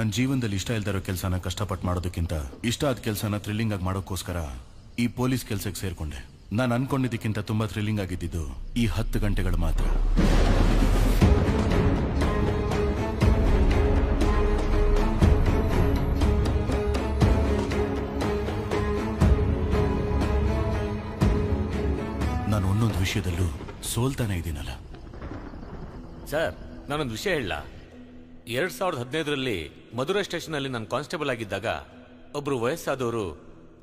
ನನ್ನ ಜೀವನದಲ್ಲಿ ಇಷ್ಟ ಇಲ್ದಿರೋ ಕೆಲಸನ ಕಷ್ಟಪಟ್ಟು ಮಾಡೋದಕ್ಕಿಂತ ಇಷ್ಟ ಆದ ಕೆಲಸನ ಥ್ರಿಲ್ಲಿಂಗ್ ಆಗಿ ಮಾಡೋಕ್ಕೋಸ್ಕರ ಈ ಪೊಲೀಸ್ ಕೆಲಸಕ್ಕೆ ಸೇರ್ಕೊಂಡೆ. ನಾನು ಅನ್ಕೊಂಡಿದ್ದಕ್ಕಿಂತ ತುಂಬಾ ಥ್ರಿಲ್ಲಿಂಗ್ ಆಗಿದ್ದು ಈ 10 ಗಂಟೆಗಳು ಮಾತ್ರ. ನಾನು ಒಂದೊಂದು ವಿಷಯದಲ್ಲೂ ಸೋಲ್ತಾನೆ ಇದ್ದೀನಲ್ಲ ಸರ್. ನಾನೊಂದು ವಿಷಯ ಹೇಳ. 2015ರಲ್ಲಿ ಮಧುರೈ ಸ್ಟೇಷನ್ ಅಲ್ಲಿ ನಾನು ಕಾನ್ಸ್ಟೇಬಲ್ ಆಗಿದ್ದಾಗ ಒಬ್ರು ವಯಸ್ಸಾದವರು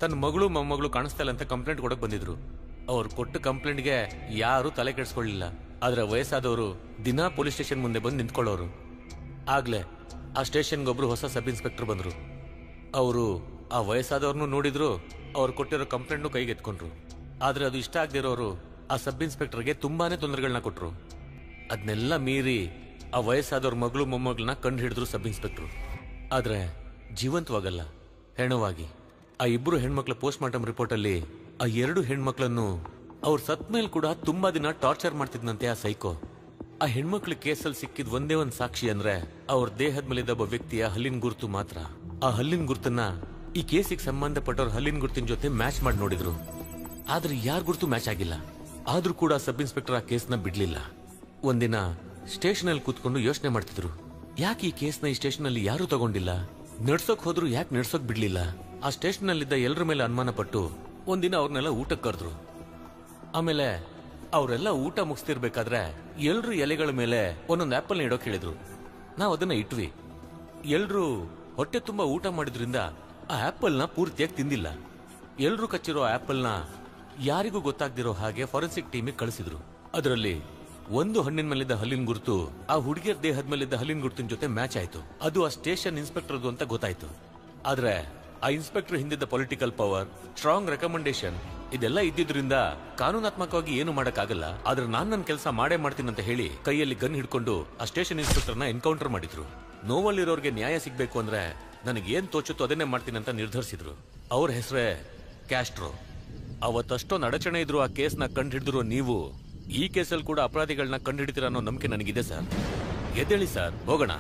ತನ್ನ ಮಗಳು ಮೊಮ್ಮಗಳು ಕಾಣಿಸ್ತಾ ಇಲ್ಲ ಅಂತ ಕಂಪ್ಲೇಂಟ್ ಕೊಡಕ್ ಬಂದಿದ್ರು. ಅವ್ರು ಕೊಟ್ಟ ಕಂಪ್ಲೇಂಟ್ಗೆ ಯಾರು ತಲೆ ಕೆಡಿಸ್ಕೊಳ್ಳಿಲ್ಲ. ಆದ್ರೆ ವಯಸ್ಸಾದವರು ದಿನಾ ಪೊಲೀಸ್ ಸ್ಟೇಷನ್ ಮುಂದೆ ಬಂದು ನಿಂತ್ಕೊಳ್ಳೋರು. ಆಗ್ಲೇ ಆ ಸ್ಟೇಷನ್ಗೆ ಒಬ್ರು ಹೊಸ ಸಬ್ ಇನ್ಸ್ಪೆಕ್ಟರ್ ಬಂದ್ರು. ಅವರು ಆ ವಯಸ್ಸಾದವ್ರನ್ನೂ ನೋಡಿದ್ರು, ಅವ್ರು ಕೊಟ್ಟಿರೋ ಕಂಪ್ಲೇಂಟ್ನು ಕೈಗೆ ಎತ್ಕೊಂಡ್ರು. ಆದ್ರೆ ಅದು ಇಷ್ಟ ಆಗದಿರೋರು ಆ ಸಬ್ ಇನ್ಸ್ಪೆಕ್ಟರ್ಗೆ ತುಂಬಾನೇ ತೊಂದರೆಗಳನ್ನ ಕೊಟ್ರು. ಅದನ್ನೆಲ್ಲ ಮೀರಿ ಆ ವಯಸ್ಸಾದವ್ರ ಮಗಳು ಮೊಮ್ಮಗಳನ್ನ ಕಂಡು ಹಿಡಿದ್ರು ಸಬ್ ಇನ್ಸ್ಪೆಕ್ಟರ್. ಆದ್ರೆ ಜೀವಂತವಾಗಲ್ಲ, ಹೆಣವಾಗಿ. ಆ 2 ಹೆಣ್ಮಕ್ಳ ಪೋಸ್ಟ್ ಮಾರ್ಟಮ್ ರಿಪೋರ್ಟ್ ಅಲ್ಲಿ ಆ 2 ಹೆಣ್ಮಕ್ಳನ್ನು ಅವ್ರ ಸತ್ ಮೇಲೆ ಕೂಡ ತುಂಬಾ ದಿನ ಟಾರ್ಚರ್ ಮಾಡ್ತಿದ್ನಂತೆ ಆ ಸೈಕೋ. ಆ ಹೆಣ್ಮಕ್ಳ ಕೇಸಲ್ಲಿ ಸಿಕ್ಕಿದ್ ಒಂದೇ ಒಂದು ಸಾಕ್ಷಿ ಅಂದ್ರೆ ಅವ್ರ ದೇಹದ ಮೇಲಿದ್ದ ಒಬ್ಬ ವ್ಯಕ್ತಿಯ ಹಲ್ಲಿನ ಗುರುತು ಮಾತ್ರ. ಆ ಹಲ್ಲಿನ ಗುರುತನ್ನ ಈ ಕೇಸಿಗೆ ಸಂಬಂಧಪಟ್ಟವ್ರ ಹಲ್ಲಿನ ಗುರುತಿನ ಜೊತೆ ಮ್ಯಾಚ್ ಮಾಡಿ ನೋಡಿದ್ರು. ಆದ್ರೆ ಯಾರ ಗುರುತು ಮ್ಯಾಚ್ ಆಗಿಲ್ಲ. ಆದ್ರೂ ಕೂಡ ಸಬ್ ಇನ್ಸ್ಪೆಕ್ಟರ್ ಆ ಕೇಸ್ನ ಬಿಡ್ಲಿಲ್ಲ. ಒಂದಿನ ಸ್ಟೇಷನ್ ಅಲ್ಲಿ ಕೂತ್ಕೊಂಡು ಯೋಚನೆ ಮಾಡ್ತಿದ್ರು, ಯಾಕೆ ಈ ಕೇಸ್ನ ಈ ಸ್ಟೇಷನ್ ಅಲ್ಲಿ ಯಾರು ತಗೊಂಡಿಲ್ಲ, ನಡ್ಸೋಕ್ ಹೋದ್ರು ಯಾಕೆ ನಡ್ಸೋಕ್ ಬಿಡ್ಲಿಲ್ಲ. ಆ ಸ್ಟೇಷನ್ ಅಲ್ಲಿದ್ದ ಎಲ್ಲರ ಮೇಲೆ ಅನುಮಾನ ಪಟ್ಟು ಒಂದಿನ ಅವ್ರನ್ನೆಲ್ಲ ಊಟಕ್ಕೆ ಕರೆದ್ರು. ಆಮೇಲೆ ಅವರೆಲ್ಲ ಊಟ ಮುಗಿಸ್ತಿರ್ಬೇಕಾದ್ರೆ ಎಲ್ರು ಎಲೆಗಳ ಮೇಲೆ ಒಂದೊಂದು ಆಪಲ್ ಇಡೋಕ್ ಹೇಳಿದ್ರು. ನಾವ್ ಅದನ್ನ ಇಟ್ವಿ. ಎಲ್ರು ಹೊಟ್ಟೆ ತುಂಬಾ ಊಟ ಮಾಡಿದ್ರಿಂದ ಆ ಆಪಲ್ನ ಪೂರ್ತಿಯಾಗಿ ತಿಂದಿಲ್ಲ. ಎಲ್ರು ಕಚ್ಚಿರೋ ಆಪಲ್ನ ಯಾರಿಗೂ ಗೊತ್ತಾಗ್ದಿರೋ ಹಾಗೆ ಫಾರೆನ್ಸಿಕ್ ಟೀಮಿಗೆ ಕಳಿಸಿದ್ರು. ಅದರಲ್ಲಿ ಒಂದು ಹಣ್ಣಿನ ಮೇಲಿದ್ದ ಹಲ್ಲಿನ ಗುರುತು ಆ ಹುಡುಗಿಯರ ದೇಹದ ಮೇಲಿದ್ದ ಹಲ್ಲಿನ ಗುರುತಿನ ಜೊತೆ ಮ್ಯಾಚ್ ಆಯ್ತು. ಅದು ಆ ಸ್ಟೇಷನ್ ಇನ್ಸ್ಪೆಕ್ಟರ್ದು ಅಂತ ಗೊತ್ತಾಯ್ತು. ಆದ್ರೆ ಆ ಇನ್ಸ್ಪೆಕ್ಟರ್ ಹಿಂದಿದ್ದ ಪೊಲಿಟಿಕಲ್ ಪವರ್, ಸ್ಟ್ರಾಂಗ್ ರೆಕಮೆಂಡೇಶನ್ ಇದೆಲ್ಲ ಇದ್ದಿದ್ರಿಂದ ಕಾನೂನಾತ್ಮಕವಾಗಿ ಏನು ಮಾಡಕ್ಕಾಗಲ್ಲ. ಆದ್ರೆ ನಾನ್ ನನ್ನ ಕೆಲಸ ಮಾಡೇ ಮಾಡ್ತೀನಂತ ಹೇಳಿ ಕೈಯಲ್ಲಿ ಗನ್ ಹಿಡ್ಕೊಂಡು ಆ ಸ್ಟೇಷನ್ ಇನ್ಸ್ಪೆಕ್ಟರ್ನ ಎನ್ಕೌಂಟರ್ ಮಾಡಿದ್ರು. ನೋವಲ್ಲಿರೋರ್ಗೆ ನ್ಯಾಯ ಸಿಗ್ಬೇಕು ಅಂದ್ರೆ ನನಗೆ ಏನ್ ತೋಚುತ್ತೋ ಅದನ್ನೇ ಮಾಡ್ತೀನಂತ ನಿರ್ಧರಿಸಿದ್ರು. ಅವ್ರ ಹೆಸರೇ ಕ್ಯಾಸ್ಟ್ರೋ. ಅವತ್ತಷ್ಟೊಂದು ಅಡಚಣೆ ಇದ್ರು ಆ ಕೇಸ್ನ ಕಂಡು ಹಿಡಿದ್ರು. ನೀವು ಈ ಕೇಸಲ್ಲಿ ಕೂಡ ಅಪರಾಧಿಗಳನ್ನ ಕಂಡು ಹಿಡಿತೀರ ಅನ್ನೋ ನಂಬಿಕೆ ನನಗಿದೆ ಸರ್. ಎದ್ದೇಳಿ ಸರ್, ಹೋಗೋಣ.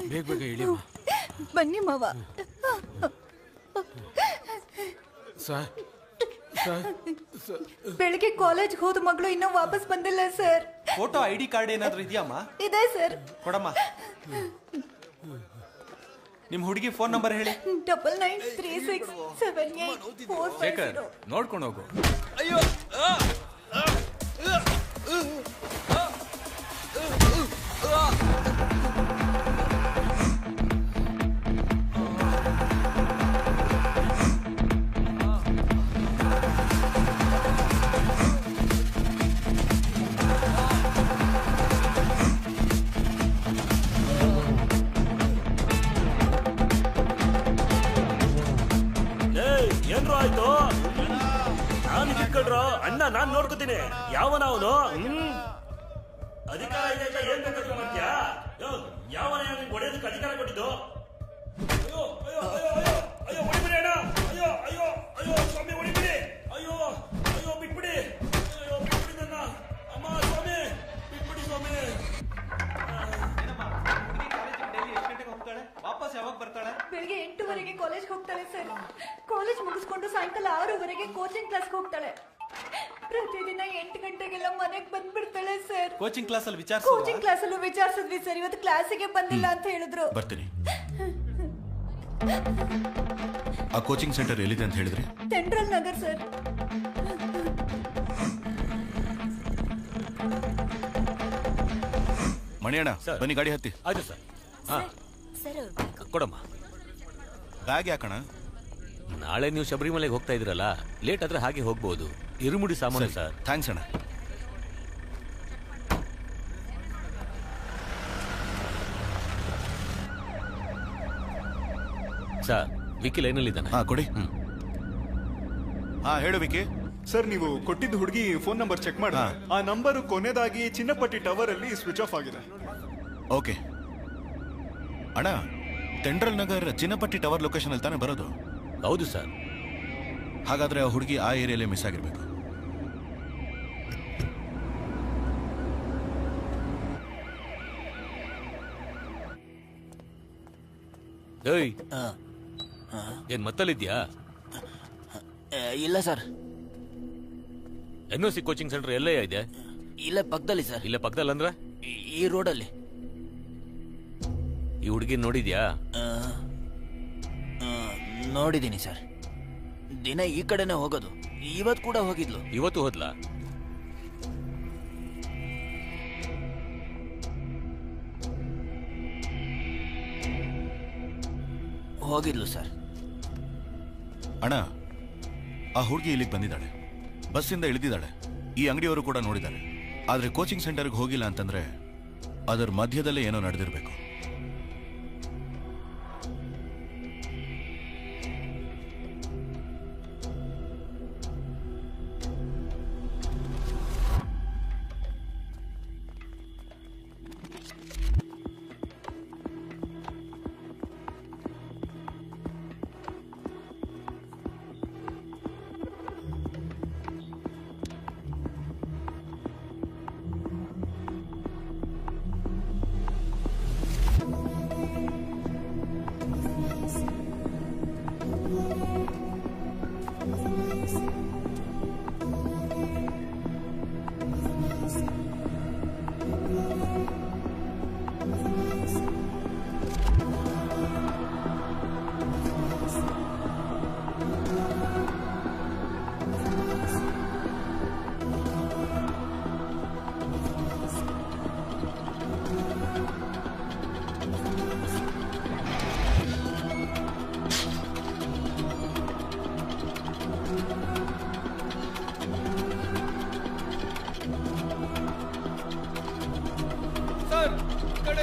ಬೇಗ ಬೇಗ ಹೇಳಿ ಬನ್ನಿ ಮಾವ. ಬೆಳಿಗ್ಗೆ ಕಾಲೇಜ್ ಹೋದ ಮಗಳು ಇನ್ನೂ ವಾಪಸ್ ಬಂದಿಲ್ಲ ಸರ್. ಫೋಟೋ ID ಕಾರ್ಡ್ ಏನಾದ್ರೂ ಇದೆಯಮ್ಮ? ಇದೆ ಸರ್. ಕೊಡಮ್ಮ. ನಿಮ್ ಹುಡುಗಿ ಫೋನ್ ನಂಬರ್ ಹೇಳಿ. 99367845. ಶೇಖರ್, ನೋಡ್ಕೊಂಡು ಹೋಗು. ಅಯ್ಯೋ, ಏನ್ರು ಆಯ್ತು? ನಾನು ಇಟ್ಕೊಳ್ರು ಅಣ್ಣ, ನಾನ್ ನೋಡ್ಕೋತೀನಿ. ಯಾವನ ಅವನು? ಅಧಿಕಾರ ಇದೆ ಅಂತ ಏನ್ ಬೇಕಾದ್ರೂ ಮಾಡ್ತೀಯಾ? ಯಾವನ ನಿಮ್ಗೆ ಹೊಡೆಯೋದಕ್ಕೆ ಅಧಿಕಾರ ಕೊಟ್ಟಿದ್ದು? ಅಯ್ಯೋ ಅಯ್ಯೋ ಅಯ್ಯೋ ಅಯ್ಯೋ ಅಯ್ಯೋ ಹೊಡಿಬಿಡಿ ಅಣ್ಣ. ಅಯ್ಯೋ ಅಯ್ಯೋ ಅಯ್ಯೋ ಸ್ವಾಮಿ ಹೊಡಿಬಿಡಿ. ಅಯ್ಯೋ ಅಯ್ಯೋ ಬಿಟ್ಬಿಡಿ. ಅಯ್ಯೋ ಬಿಟ್ಬಿಡಿ ನನ್ನ. ಅಮ್ಮ ಸ್ವಾಮಿ ವಾಪಸ್ ಯಾವಾಗ ಬರ್ತಾಳೆ? ಬೆಳಿಗ್ಗೆ 8:00 ಕಾಲೇಜ್ ಹೋಗ್ತಾಳೆ ಸರ್. ಕಾಲೇಜ್ ಮುಗಿಸ್ಕೊಂಡು ಸಾಯಂಕಾಲ 6:00 ಕೋಚಿಂಗ್ ಕ್ಲಾಸ್ಗೆ ಹೋಗ್ತಾಳೆ. ಪ್ರತಿದಿನ 8 ಗಂಟೆಗೆಲ್ಲ ಮನೆಗೆ ಬಂದ್ಬಿಡ್ತಾಳೆ ಸರ್. ಕೋಚಿಂಗ್ ಕ್ಲಾಸ್ ಅಲ್ಲಿ ಕೋಚಿಂಗ್ ಕ್ಲಾಸ್ ಅಲ್ಲೂ ವಿಚಾರಿಸಿದ್ವಿ ಸರ್. ಇವತ್ತು ಕ್ಲಾಸಿಗೆ ಬಂದಿಲ್ಲ ಅಂತ ಹೇಳಿದ್ರು. ಬರ್ತೀನಿ. ಆ ಕೋಚಿಂಗ್ ಸೆಂಟರ್ ಎಲ್ಲಿದೆ ಅಂತ ಹೇಳಿದ್ರಿ? Central Nagar sir. ಮಣಿಯಣ್ಣ ಬನ್ನಿ, ಗಾಡಿ ಹತ್ತಿ. ಆಯ್ತು ಸರ್. ಹಾ ಕೊಡಮ್ಮ. ಬ್ಯಾಗ್ ಯಾಕಣ? ನಾಳೆ ನೀವು ಶಬರಿಮಲೆಗೆ ಹೋಗ್ತಾ ಇದ್ರಲ್ಲ, ಲೇಟ್ ಆದ್ರೆ ಹಾಗೆ ಹೋಗ್ಬೋದು. ಇರುಮುಡಿ ಸಾಮಾನು ಸರ್. ಥ್ಯಾಂಕ್ಸ್ ಅಣ್ಣ. ಸರ್, ವಿಕಿ ಲೈನಲ್ಲಿದ್ದಾನೆ. ಹಾ ಕೊಡಿ. ಹಾ ಹೇಳು ವಿಕಿ. ಸರ್, ನೀವು ಕೊಟ್ಟಿದ್ದ ಹುಡುಗಿ ಫೋನ್ ನಂಬರ್ ಚೆಕ್ ಮಾಡಿ. ಆ ನಂಬರ್ ಕೊನೆದಾಗಿ ಚಿನ್ನಪಟ್ಟಿ ಟವರ್ ಅಲ್ಲಿ ಸ್ವಿಚ್ ಆಫ್ ಆಗಿದೆ. ಓಕೆ ಅಣ್ಣ, ಸೆಂಟ್ರಲ್ ನಗರ್ ಚಿನ್ನಪಟ್ಟಿ ಟವರ್ ಲೊಕೇಶನ್ ಅಲ್ಲಿ ತಾನೇ ಬರೋದು? ಹೌದು ಸರ್. ಹಾಗಾದ್ರೆ ಆ ಹುಡುಗಿ ಆ ಏರಿಯಾಲೇ ಮಿಸ್ ಆಗಿರ್ಬೇಕು. ಏಯ್, ಏನ್ ಮತ್ತಲ್ಲಿದ್ಯಾ? ಇಲ್ಲ ಸರ್. NOC ಕೋಚಿಂಗ್ ಸೆಂಟರ್ ಎಲ್ಲೇ ಇದೆ? ಇಲ್ಲೇ ಪಕ್ಕದಲ್ಲಿ ಸರ್. ಇಲ್ಲೇ ಪಕ್ಕದಲ್ಲಿ ಅಂದ್ರೆ ಈ ರೋಡಲ್ಲಿ. ಈ ಹುಡುಗಿ ನೋಡಿದ್ಯಾ? ನೋಡಿದ್ದೀನಿ ಸರ್. ದಿನ ಈ ಕಡೆನೆ ಹೋಗೋದು. ಇವತ್ತು ಕೂಡ ಹೋಗಿದ್ಲು. ಇವತ್ತು ಹೋದ್ಲಾ? ಹೋಗಿದ್ಲು ಸರ್. ಅಣ್ಣ, ಆ ಹುಡುಗಿ ಇಲ್ಲಿಗೆ ಬಂದಿದ್ದಾಳೆ, ಬಸ್ಸಿಂದ ಇಳಿದಿದ್ದಾಳೆ. ಈ ಅಂಗಡಿಯವರು ಕೂಡ ನೋಡಿದ್ದಾರೆ. ಆದ್ರೆ ಕೋಚಿಂಗ್ ಸೆಂಟರ್ಗೆ ಹೋಗಿಲ್ಲ ಅಂತಂದ್ರೆ ಅದರ ಮಧ್ಯದಲ್ಲೇ ಏನೋ ನಡೆದಿರ್ಬೇಕು.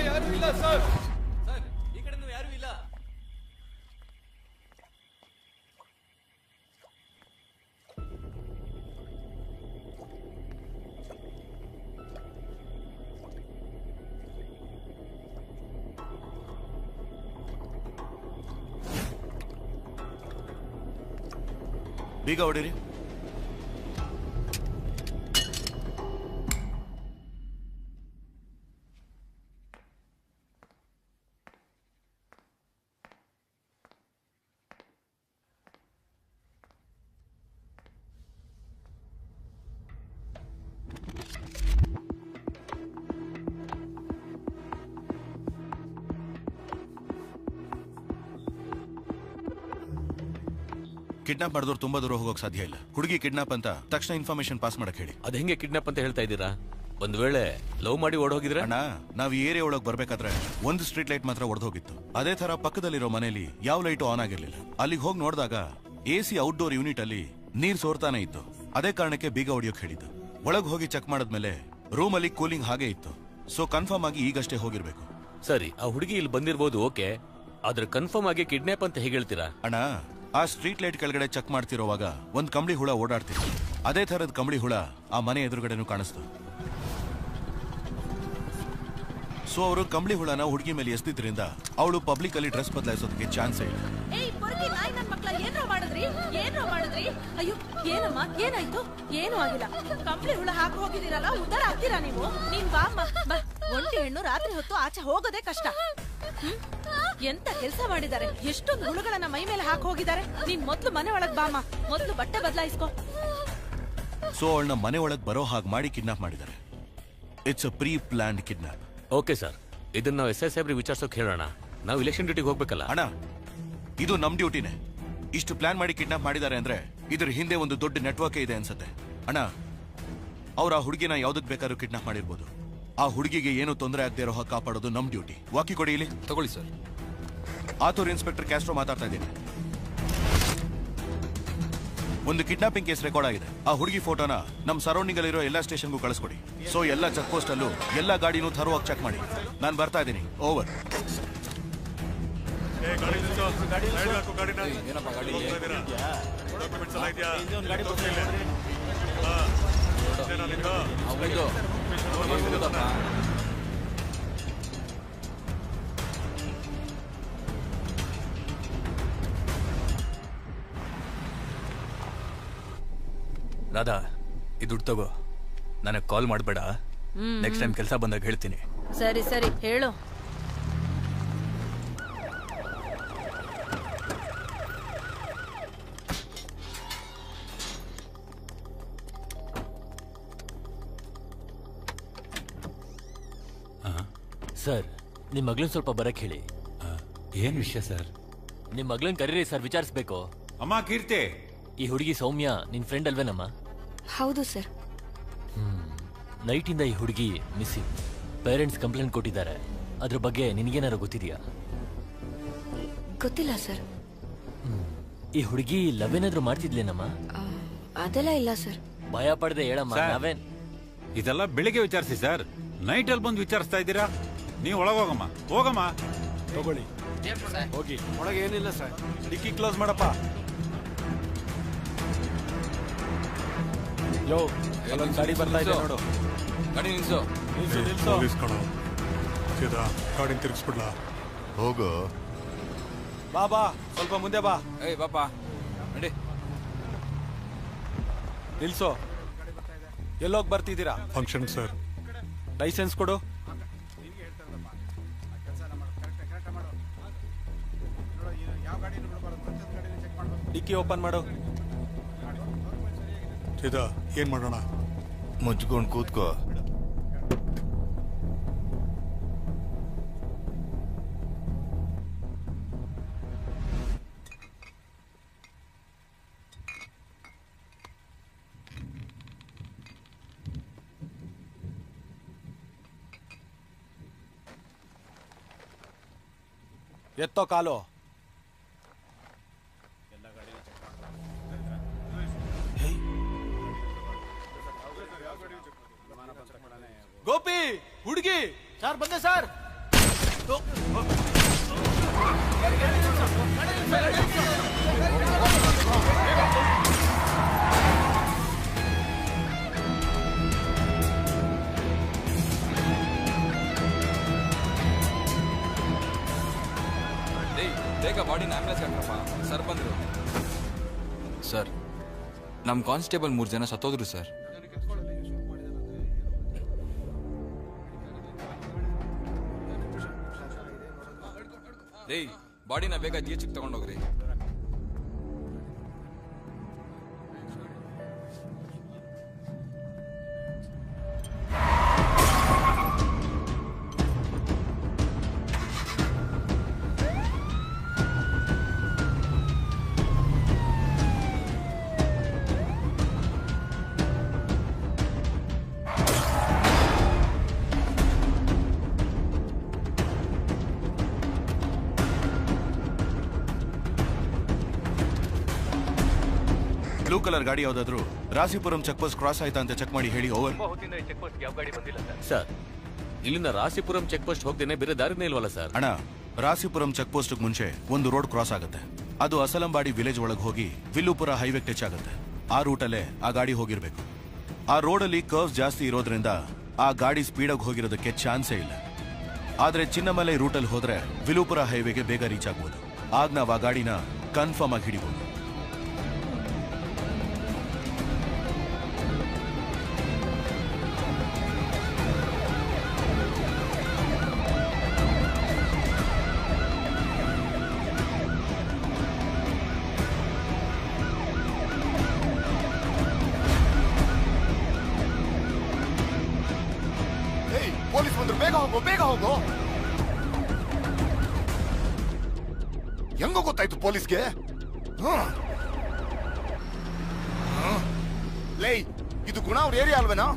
ಯಾರು ಇಲ್ಲ ಸರ್. ಸರ್, ಈ ಕಡೆ ಯಾರು ಇಲ್ಲ. ಬೀಗ ಹೊಡೀರಿ. ಕಿಡ್ನಾಪ್ ಮಾಡಿದವ್ರು ತುಂಬಾ ದೂರ ಹೋಗೋಕೆ ಸಾಧ್ಯ ಇಲ್ಲ. ಹುಡುಗಿ ಕಿಡ್ನಾಪ್ ಅಂತ ತಕ್ಷಣ ಇನ್ಫಾರ್ಮೇಶನ್ ಪಾಸ್ ಮಾಡಕ್ ಹೇಳಿ. ಅದ್ ಹೆಂಗೆ ಕಿಡ್ನಾಪ್ ಅಂತ ಹೇಳ್ತಾ ಇದ್ದೀರಾ? ಒಂದ್ ವೇಳೆ ಲವ್ ಮಾಡಿ ಓಡೋಗಿದ್ರೆ? ಅಣ್ಣ, ನಾವ್ ಈ ಏರಿಯಾ ಒಳಗೆ ಬರ್ಬೇಕಾದ್ರೆ ಒಂದು ಸ್ಟ್ರೀಟ್ ಲೈಟ್ ಮಾತ್ರ ಒಡೆದೋಗಿತ್ತು. ಅದೇ ತರ ಪಕ್ಕದಲ್ಲಿರೋ ಮನೆಯಲ್ಲಿ ಯಾವ ಲೈಟು ಆನ್ ಆಗಿರ್ಲಿಲ್ಲ. ಅಲ್ಲಿಗೆ ಹೋಗಿ ನೋಡಿದಾಗ AC ಔಟ್ಡೋರ್ ಯೂನಿಟ್ ಅಲ್ಲಿ ನೀರ್ ಸೋರ್ತಾನೆ ಇತ್ತು. ಅದೇ ಕಾರಣಕ್ಕೆ ಬೀಗ ಹೊಡಿಯೋಕ್ ಹೇಳಿದ್ದು. ಒಳಗ್ ಹೋಗಿ ಚೆಕ್ ಮಾಡಿದ್ಮೇಲೆ ರೂಮ್ ಅಲ್ಲಿ ಕೂಲಿಂಗ್ ಹಾಗೆ ಇತ್ತು. ಸೊ ಕನ್ಫರ್ಮ್ ಆಗಿ ಈಗಷ್ಟೇ ಹೋಗಿರ್ಬೇಕು. ಸರಿ, ಆ ಹುಡುಗಿ ಇಲ್ಲಿ ಬಂದಿರ್ಬೋದು, ಓಕೆ. ಆದ್ರೆ ಕನ್ಫರ್ಮ್ ಆಗಿ ಕಿಡ್ನಾಪ್ ಅಂತ ಹೇಗೆ ಹೇಳ್ತೀರಾ? ಅಣ್ಣ, ಆ ಸ್ಟ್ರೀಟ್ ಲೈಟ್ ಕೆಳಗಡೆ ಚೆಕ್ ಮಾಡ್ತಿರೋವಾಗ ಒಂದ್ ಕಂಬಳಿ ಹುಳ ಓಡಾಡ್ತಿತ್ತು. ಅದೇ ತರದ ಕಂಬಳಿ ಹುಳ ಆ ಮನೆ ಎದುರುಗಡೆನೂ ಕಾಣಿಸ್ತು. ಸೊ ಅವರು ಕಂಬಳಿ ಹುಳನ ಹುಡುಗಿ ಮೇಲೆ ಎಸ್ದಿದ್ರಿಂದ ಅವಳು ಪಬ್ಲಿಕ್ ಅಲ್ಲಿ ಡ್ರೆಸ್ ಬದಲಾಯಿಸೋದಕ್ಕೆ ಚಾನ್ಸೇ ಇಲ್ಲ. ಅಯ್ಯೋ, ಏನಮ್ಮ, ಏನಾಯ್ತು? ಏನು ಆಗಿಲ್ಲ. ಕಂಬಳಿ ಹುಳ ಹಾಕಿ ಹೋಗಿದ್ದೀರಲ್ಲ, ಉದ್ದಾರ ಆಗ್ತೀರಾ ನೀವು? ನೀನ್ ಬಾ ಅಮ್ಮ, ಬಾ. ಒಂಟಿ ಹೆಣ್ಣು ರಾತ್ರಿ ಹೊತ್ತು ಆಚೆ ಹೋಗೋದೇ ಕಷ್ಟ. ಎಂತ ಕೆಲಸ ಮಾಡಿದ್ದಾರೆ, ಎಷ್ಟೊಂದು ಹುಳುಗಳನ್ನ ಮೈ ಮೇಲೆ ಹಾಕಿ ಹೋಗಿದ್ದಾರೆ. ನೀನ್ ಮೊದ್ಲು ಮನೆ ಒಳಗ್ ಬಾಮ, ಮೊದ್ಲು ಬಟ್ಟೆ ಬದಲಾಯಿಸ್ಕೋ. ಸೊ ಅವಳನ್ನ ಮನೆ ಒಳಗ್ ಬರೋ ಹಾಗೆ ಮಾಡಿ ಕಿಡ್ನಾಪ್ ಮಾಡಿದ್ದಾರೆ. It's a pre planned kidnap. Okay sir, ಇದನ್ನ ನಾವು ಎಸ್ ಸಾಹೇಬ್ರಿಗೆ ವಿಚಾರಿಸೋಕೆ ಹೇಳೋಣ. ನಾವು ಇಲೆಕ್ಷನ್ ಡ್ಯೂಟಿಗೆ ಹೋಗ್ಬೇಕಲ್ಲ. ಅಣ್ಣ, ಇದು ನಮ್ ಡ್ಯೂಟಿನೇ. ಇಷ್ಟು ಪ್ಲಾನ್ ಮಾಡಿ ಕಿಡ್ನಾಪ್ ಮಾಡಿದ್ದಾರೆ ಅಂದ್ರೆ ಇದ್ರ ಹಿಂದೆ ಒಂದು ದೊಡ್ಡ ನೆಟ್ವರ್ಕ್ ಇದೆ ಅನ್ಸುತ್ತೆ. ಅಣ್ಣ, ಅವ್ರ ಆ ಹುಡುಗಿನ ಯಾವ್ದಕ್ ಬೇಕಾದ್ರೂ ಕಿಡ್ನಾಪ್ ಮಾಡಿರ್ಬೋದು. ಆ ಹುಡುಗಿಗೆ ಏನು ತೊಂದರೆ ಆಗದೆ ಇರೋ ಹಾಗೆ ಕಾಪಾಡೋದು ನಮ್ ಡ್ಯೂಟಿ. ವಾಕಿ ಕೊಡಿ ಇಲ್ಲಿ. ತಗೊಳ್ಳಿ ಸರ್. ಆತೂರ್ ಇನ್ಸ್ಪೆಕ್ಟರ್ ಕ್ಯಾಸ್ಟ್ರೋ ಮಾತಾಡ್ತಾ ಇದ್ದೀನಿ. ಒಂದು ಕಿಡ್ನಾಪಿಂಗ್ ಕೇಸ್ ರೆಕಾರ್ಡ್ ಆಗಿದೆ. ಆ ಹುಡುಗಿ ಫೋಟೋನ ನಮ್ ಸರೌಂಡಿಂಗ್ ಅಲ್ಲಿರೋ ಎಲ್ಲಾ ಸ್ಟೇಷನ್ಗೂ ಕಳಿಸ್ಕೊಡಿ. ಸೊ ಎಲ್ಲಾ ಚೆಕ್ ಪೋಸ್ಟ್ ಅಲ್ಲೂ ಎಲ್ಲಾ ಗಾಡಿನೂ ಥರೋವಾಗಿ ಚೆಕ್ ಮಾಡಿ. ನಾನು ಬರ್ತಾ ಇದ್ದೀನಿ. ಓವರ್. ಏನಪ್ಪ ಗಾಡಿ? ರಾಧಾ, ಈ ದುಡ್ಡು ತಗೋ. ನನಗೆ ಕಾಲ್ ಮಾಡಬೇಡ. ನೆಕ್ಸ್ಟ್ ಟೈಮ್ ಕೆಲಸ ಬಂದಾಗ ಹೇಳ್ತೀನಿ. ಸರಿ ಸರಿ ಹೇಳು. ಸರ್, ನಿಮ್ಮ ಮಗಳನ್ನ ಸ್ವಲ್ಪ ಬರಕ್ ಹೇಳಿ. ಏನ್ ವಿಷಯ ಸರ್? ನಿಮ್ಮ ಮಗಳನ್ನ ಕರೀರಿ ಸರ್, ವಿಚಾರಿಸ್ಬೇಕು. ಅಮ್ಮ ಕೀರ್ತಿ, ಈ ಹುಡುಗಿ ಸೌಮ್ಯ ನಿನ್ ಫ್ರೆಂಡ್ ಅಲ್ವೇನಮ್ಮ? ಹೌದು ಸರ್. ನೈಟ್ ಇಂದ ಈ ಹುಡುಗಿ ಮಿಸ್ಸಿಂಗ್. ಪೇರೆಂಟ್ಸ್ ಕಂಪ್ಲೇಂಟ್ ಕೊಟ್ಟಿದ್ದಾರೆ. ಅದ್ರ ಬಗ್ಗೆ ನಿನ್ಗೇನಾರು ಗೊತ್ತಿದ್ಯಾ? ಗೊತ್ತಿಲ್ಲ ಸರ್. ಈ ಹುಡುಗಿ ಲವ್ ಏನಾದ್ರು ಮಾಡ್ತಿದ್ಲೇನಮ್ಮ? ಅದೆಲ್ಲ ಇಲ್ಲ ಸರ್. ಭಯ ಪಡದೆ ಹೇಳಮ್ಮ. ನಾವೇನ್ ಇದೆಲ್ಲ ಬೆಳಿಗ್ಗೆ ವಿಚಾರಿಸಿ ಸರ್. ನೈಟ್ ಅಲ್ಲಿ ಬಂದು ವಿಚಾರಿಸ್ತಾ ಇದ್ದೀರಾ? ನೀವು ಒಳಗೋಗಮ್ಮ. ಹೋಗಮ್ಮ. ತಗೊಳ್ಳಿ, ಹೋಗಿ. ಒಳಗೆ ಏನಿಲ್ಲ ಸರ್. ಡಿಕ್ಕಿ ಕ್ಲೋಸ್ ಮಾಡಪ್ಪ. ಯೋ, ಅಲ್ಲೊಂದು ಗಾಡಿ ಬರ್ತಾ ಇದೆ ನೋಡು. ಗಾಡಿ ನಿಲ್ಸು. ಗಾಡಿ ತಿರ್ಗಿಸ್ಬಿಡ್ಲಾ? ಹೋಗು. ಬಾ ಬಾ, ಸ್ವಲ್ಪ ಮುಂದೆ ಬಾ. ಏಯ್ ಬಾಪ ನಡಿ. ನಿಲ್ಸೋ. ಎಲ್ಲೋಗಿ ಬರ್ತಿದ್ದೀರಾ? Function sir. ಲೈಸೆನ್ಸ್ ಕೊಡು. ಡಿಕ್ಕಿ ಓಪನ್ ಮಾಡು. ಏನ್ ಮಾಡೋಣ? ಮುಚ್ಕೊಂಡು ಕೂತ್ಕೋ. ಎತ್ತೋ ಕಾಲು. ಗೋಪಿ, ಹುಡುಗಿ. ಸರ್ ಬಂದೆ ಸರ್. ಬೇಗ ಬಾಡಿನ ಆಂಬ್ಯುಲೆನ್ಸ್ ಹಾಕ್ರಪ್ಪ. ಸರ್ ಬಂದ್ರು. ಸರ್, ನಮ್ಮ ಕಾನ್ಸ್ಟೇಬಲ್ 3 ಜನ ಸತ್ತೋದ್ರು ಸರ್. ಬಾಡಿನ ಬೇಗ ಜಿಎಚ್ಗೆ ತಗೊಂಡೋಗ್ರಿ. ಬ್ಲೂ ಕಲರ್ ಗಾಡಿ ಯಾವ್ದಾದ್ರು ರಾಸಿಪುರಂ ಚೆಕ್ ಪೋಸ್ಟ್ ಕ್ರಾಸ್ ಆಯ್ತಾ ಅಂತ ಚೆಕ್ ಮಾಡಿ ಹೇಳಿ. ಓವರ್. ಸರ್, ಇಲ್ಲಿಂದ ರಾಸಿಪುರಂ ಚೆಕ್ ಪೋಸ್ಟ್ ಹೋಗ್ದೇನೆ ಬೇರೆ ದಾರಿನೇ ಇಲ್ವಲ್ಲ ಸರ್? ಅಣ್ಣ, ರಾಸಿಪುರಂ ಚೆಕ್ ಪೋಸ್ಟ್ ಮುಂಚೆ ಒಂದು ರೋಡ್ ಕ್ರಾಸ್ ಆಗುತ್ತೆ. ಅದು ಅಸಲಂಬಾಡಿ ವಿಲೇಜ್ ಒಳಗೆ ಹೋಗಿ ವಿಲ್ಲುಪುರ ಹೈವೇ ಟಚ್ ಆಗುತ್ತೆ. ಆ ರೂಟಲ್ಲೇ ಆ ಗಾಡಿ ಹೋಗಿರ್ಬೇಕು. ಆ ರೋಡಲ್ಲಿ ಕರ್ವ್ಸ್ ಜಾಸ್ತಿ ಇರೋದ್ರಿಂದ ಆ ಗಾಡಿ ಸ್ಪೀಡಾಗಿ ಹೋಗಿರೋದಕ್ಕೆ ಚಾನ್ಸೇ ಇಲ್ಲ. ಆದ್ರೆ ಚಿನ್ನಮಲೈ ರೂಟಲ್ಲಿ ಹೋದ್ರೆ ವಿಲ್ಲುಪುರ ಹೈವೇಗೆ ಬೇಗ ರೀಚ್ ಆಗ್ಬೋದು. ಆಗ ನಾವು ಆ ಗಾಡಿನ ಕನ್ಫರ್ಮ್ ಆಗಿ ಹಿಡಿಬಹುದು. ಹೋಗು, ಬೇಗ ಹೋಗು. ಹೆಂಗೋ ಗೊತ್ತಾಯ್ತು ಪೊಲೀಸ್ಗೆ? ಲೈ, ಇದು ಗುಣ ಅವ್ರ ಏರಿಯಾ ಅಲ್ವೇನಾ?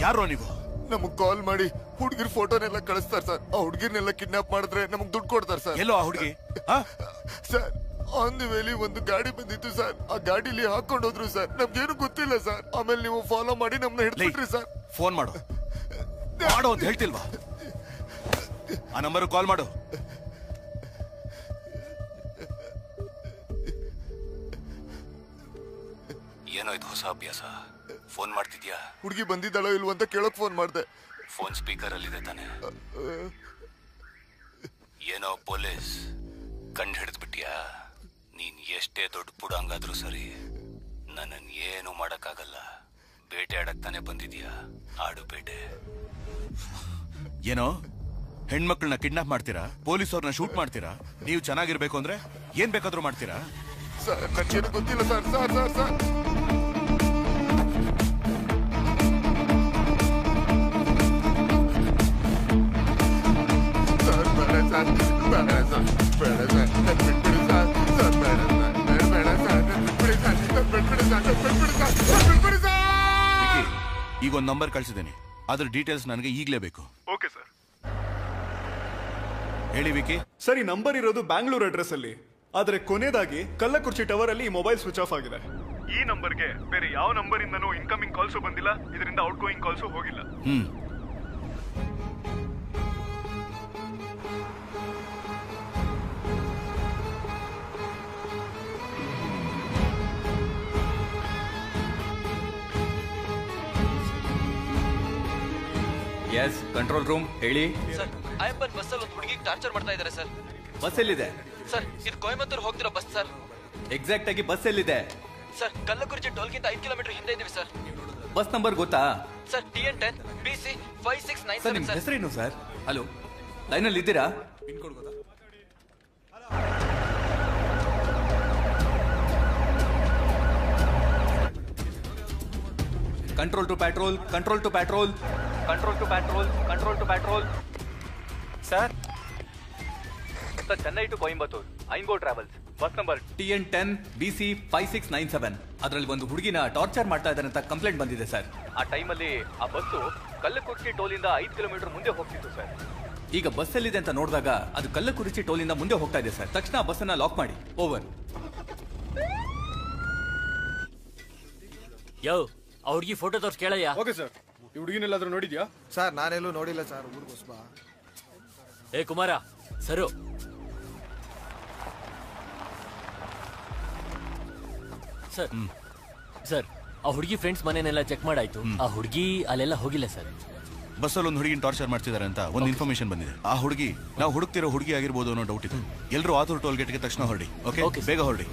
ಯಾರೋ ನೀವು? ನಮಗ್ ಕಾಲ್ ಮಾಡಿ ಹುಡುಗಿರ್ ಫೋಟೋನೆಲ್ಲ ಕಳಿಸ್ತಾರೆ ಸರ್. ಆ ಹುಡುಗಿರ್ನೆಲ್ಲ ಕಿಡ್ನಾಪ್ ಮಾಡಿದ್ರೆ ನಮಗ್ ದುಡ್ಡು ಕೊಡ್ತಾರೆ ಸರ್. ಎಲ್ಲೋ ಆ ಹುಡುಗಿ? ಸರ್ ಆನ್ ದಿ ವೇಲಿ ಒಂದು ಗಾಡಿ ಬಂದಿತ್ತು ಸರ್. ಆ ಗಾಡಿಲಿ ಹಾಕೊಂಡು ಹೋದ್ರು ಸರ್. ನಮ್ಗೇನು ಗೊತ್ತಿಲ್ಲ ಸರ್. ಆಮೇಲೆ ನೀವು ಫಾಲೋ ಮಾಡಿ ನಮ್ನ ಹಿಡ್ಬಿಟ್ರಿ ಸರ್. ಫೋನ್ ಮಾಡು ಮಾಡು ಅಂತ ಹೇಳ್ತಿಲ್ವಾ? ಆ ನಂಬರ್ ಕಾಲ್ ಮಾಡು. ಏನೋ ಇದು ಹೊಸ ಅಭ್ಯಾಸ. ಫೋನ್ ಮಾಡ್ತಿದ್ಯಾ? ಹುಡುಗಿ ಬಂದಿದ್ದಾಳೋ ಇಲ್ವೋ ಅಂತ ಕೇಳಕ್ ಫೋನ್ ಮಾಡ್ದೆ. ಫೋನ್ ಸ್ಪೀಕರ್ ಅಲ್ಲಿದೆ ತಾನೆ? ಏನೋ ಪೊಲೀಸ್ ಕಂಡು ಹಿಡಿದ್ಬಿಟ್ಯಾ? ನೀನ್ ಎಷ್ಟೇ ದೊಡ್ಡ ಪುಡಂಗಾದ್ರೂ ಸರಿ, ನನ್ನನ್ ಏನು ಮಾಡಕ್ಕಾಗಲ್ಲ. ಬೇಟೆ ಆಡಕ್ ತಾನೆ ಬಂದಿದ್ಯಾ? ಆಡು ಬೇಟೆ. ಏನೋ ಹೆಣ್ಮಕ್ಳನ್ನ ಕಿಡ್ನಾಪ್ ಮಾಡ್ತೀರಾ, ಪೊಲೀಸವ್ರನ್ನ ಶೂಟ್ ಮಾಡ್ತೀರಾ. ನೀವು ಚೆನ್ನಾಗಿರ್ಬೇಕು ಅಂದ್ರೆ ಏನ್ ಬೇಕಾದ್ರೂ ಮಾಡ್ತೀರಾ? ಸರ್ ನನಗೇನು ಗೊತ್ತಿಲ್ಲ ಸರ್. ಸರ್ ಸರ್ ಸರ್ ಈಗ ಒಂದು ನಂಬರ್ ಕಳ್ಸಿದ್ದೀನಿ, ಅದ್ರ ಡೀಟೇಲ್ಸ್ ನನಗೆ ಈಗಲೇ ಬೇಕು. Okay sir. ಹೇಳಿ ವಿಕಿ. ಸರ್ ಈ ನಂಬರ್ ಇರೋದು ಬ್ಯಾಂಗ್ಳೂರ್ ಅಡ್ರೆಸ್ ಅಲ್ಲಿ, ಆದ್ರೆ ಕೊನೆಯದಾಗಿ ಕಲ್ಲಕುರ್ಚಿ ಟವರ್ ಅಲ್ಲಿ ಮೊಬೈಲ್ ಸ್ವಿಚ್ ಆಫ್ ಆಗಿದೆ. ಈ ನಂಬರ್ಗೆ ಬೇರೆ ಯಾವ ನಂಬರ್ ಇಂದನೂ ಇನ್ಕಮಿಂಗ್ ಕಾಲ್ಸು ಬಂದಿಲ್ಲ, ಇದರಿಂದ ಔಟ್ ಗೋಯಿಂಗ್ ಕಾಲ್ಸು ಹೋಗಿಲ್ಲ. ಎಸ್ ಕಂಟ್ರೋಲ್ ರೂಮ್ ಹೇಳಿ. ಸರ್ ಆಯಪ್ಪನ್ ಬಸ್ಸಲ್ಲಿ ಒಂದು ಹುಡುಗಿಗೆ ಟಾರ್ಚರ್ ಮಾಡ್ತಾ ಇದ್ದಾರೆ ಸರ್. ಬಸ್ ಎಲ್ಲಿದೆ ಸರ್ ಇದು ಕೊಯಮತ್ತೂರು ಹೋಗ್ತಿರೋ ಬಸ್ ಸರ್. ಎಕ್ಸಾಕ್ಟ್ ಆಗಿ ಬಸ್ ಎಲ್ಲಿದೆ? ಸರ್ ಕಲ್ಲಕುರ್ಚಿ ಟೋಲ್ಗಿಂತ 5 ಕಿಲೋಮೀಟರ್ ಹಿಂದೆ ಇದೀವಿ ಸರ್. ಬಸ್ ನಂಬರ್ ಗೊತ್ತಾ? ಸರ್ TN10 BC 5697 ಸರ್ ನಿಮ್ಮ ಹೆಸರೇನು ಸರ್? ಹಲೋ ಲೈನಲ್ಲಿ ಇದ್ದೀರಾ? Control to patrol, control to patrol, control to patrol, control to patrol. Sir sir Chennai to Coimbatore ಐನ್ಗೋ travels bus number TN10 BC 5697. ಅದರಲ್ಲಿ ಒಂದು ಹುಡುಗಿನ ಟಾರ್ಚರ್ ಮಾಡ್ತಾ ಇದ್ದಾರೆ ಅಂತ ಕಂಪ್ಲೇಂಟ್ ಬಂದಿದೆ ಸರ್. ಆ ಟೈಮಲ್ಲಿ ಆ ಬಸ್ಸು ಕಲ್ಲಕುರ್ಚಿ ಟೋಲಿಂದ 5 ಕಿಲೋಮೀಟರ್ ಮುಂದೆ ಹೋಗ್ತಿತ್ತು ಸರ್. ಈಗ ಬಸ್ ಎಲ್ಲಿದೆ ಅಂತ ನೋಡಿದಾಗ ಅದು ಕಲ್ಲಕುರ್ಚಿ ಟೋಲಿಂದ ಮುಂದೆ ಹೋಗ್ತಾ ಇದೆ ಸರ್. ತಕ್ಷಣ ಆ ಬಸ್ಸನ್ನ ಲಾಕ್ ಮಾಡಿ. ಓವರ್. ಯೋ ಆ ಹುಡುಗಿ ಫೋಟೋ ತೋರ್ಸ್ ಕೇಳಯ್ಯ. Okay sir. ಈ ಹುಡುಗಿನೆಲ್ಲಾದ್ರೂ ನೋಡಿದ್ಯಾ? ಸರ್ ನಾನೆಲ್ಲೂ ನೋಡಿಲ್ಲ ಸರ್. ಊರ್ಗೋಸ್ಬಾ. ಏ ಕುಮಾರ ಸರು. ಸರ್ ಸರ್ ಆ ಹುಡುಗಿ ಫ್ರೆಂಡ್ಸ್ ಮನೆನೆಲ್ಲ ಚೆಕ್ ಮಾಡಾಯ್ತು. ಆ ಹುಡುಗಿ ಅಲ್ಲೆಲ್ಲ ಹೋಗಿಲ್ಲ ಸರ್. ಬಸ್ಸಲ್ಲಿ ಒಂದು ಹುಡುಗಿನ ಟಾರ್ಚರ್ ಮಾಡ್ತಿದ್ದಾರೆ ಅಂತ ಒಂದು ಇನ್ಫಾರ್ಮೇಶನ್ ಬಂದಿದೆ. ಆ ಹುಡುಗಿ ನಾವು ಹುಡುಕ್ತಿರೋ ಹುಡುಗಿ ಆಗಿರ್ಬೋದು ಅನ್ನೋ ಡೌಟ್ ಇದೆ. ಎಲ್ಲರೂ ಆತೂರು ಟೋಲ್ ಗೇಟ್ಗೆ ತಕ್ಷಣ ಹೊರಡಿ. ಓಕೆ ಬೇಗ ಹೊರಡಿ.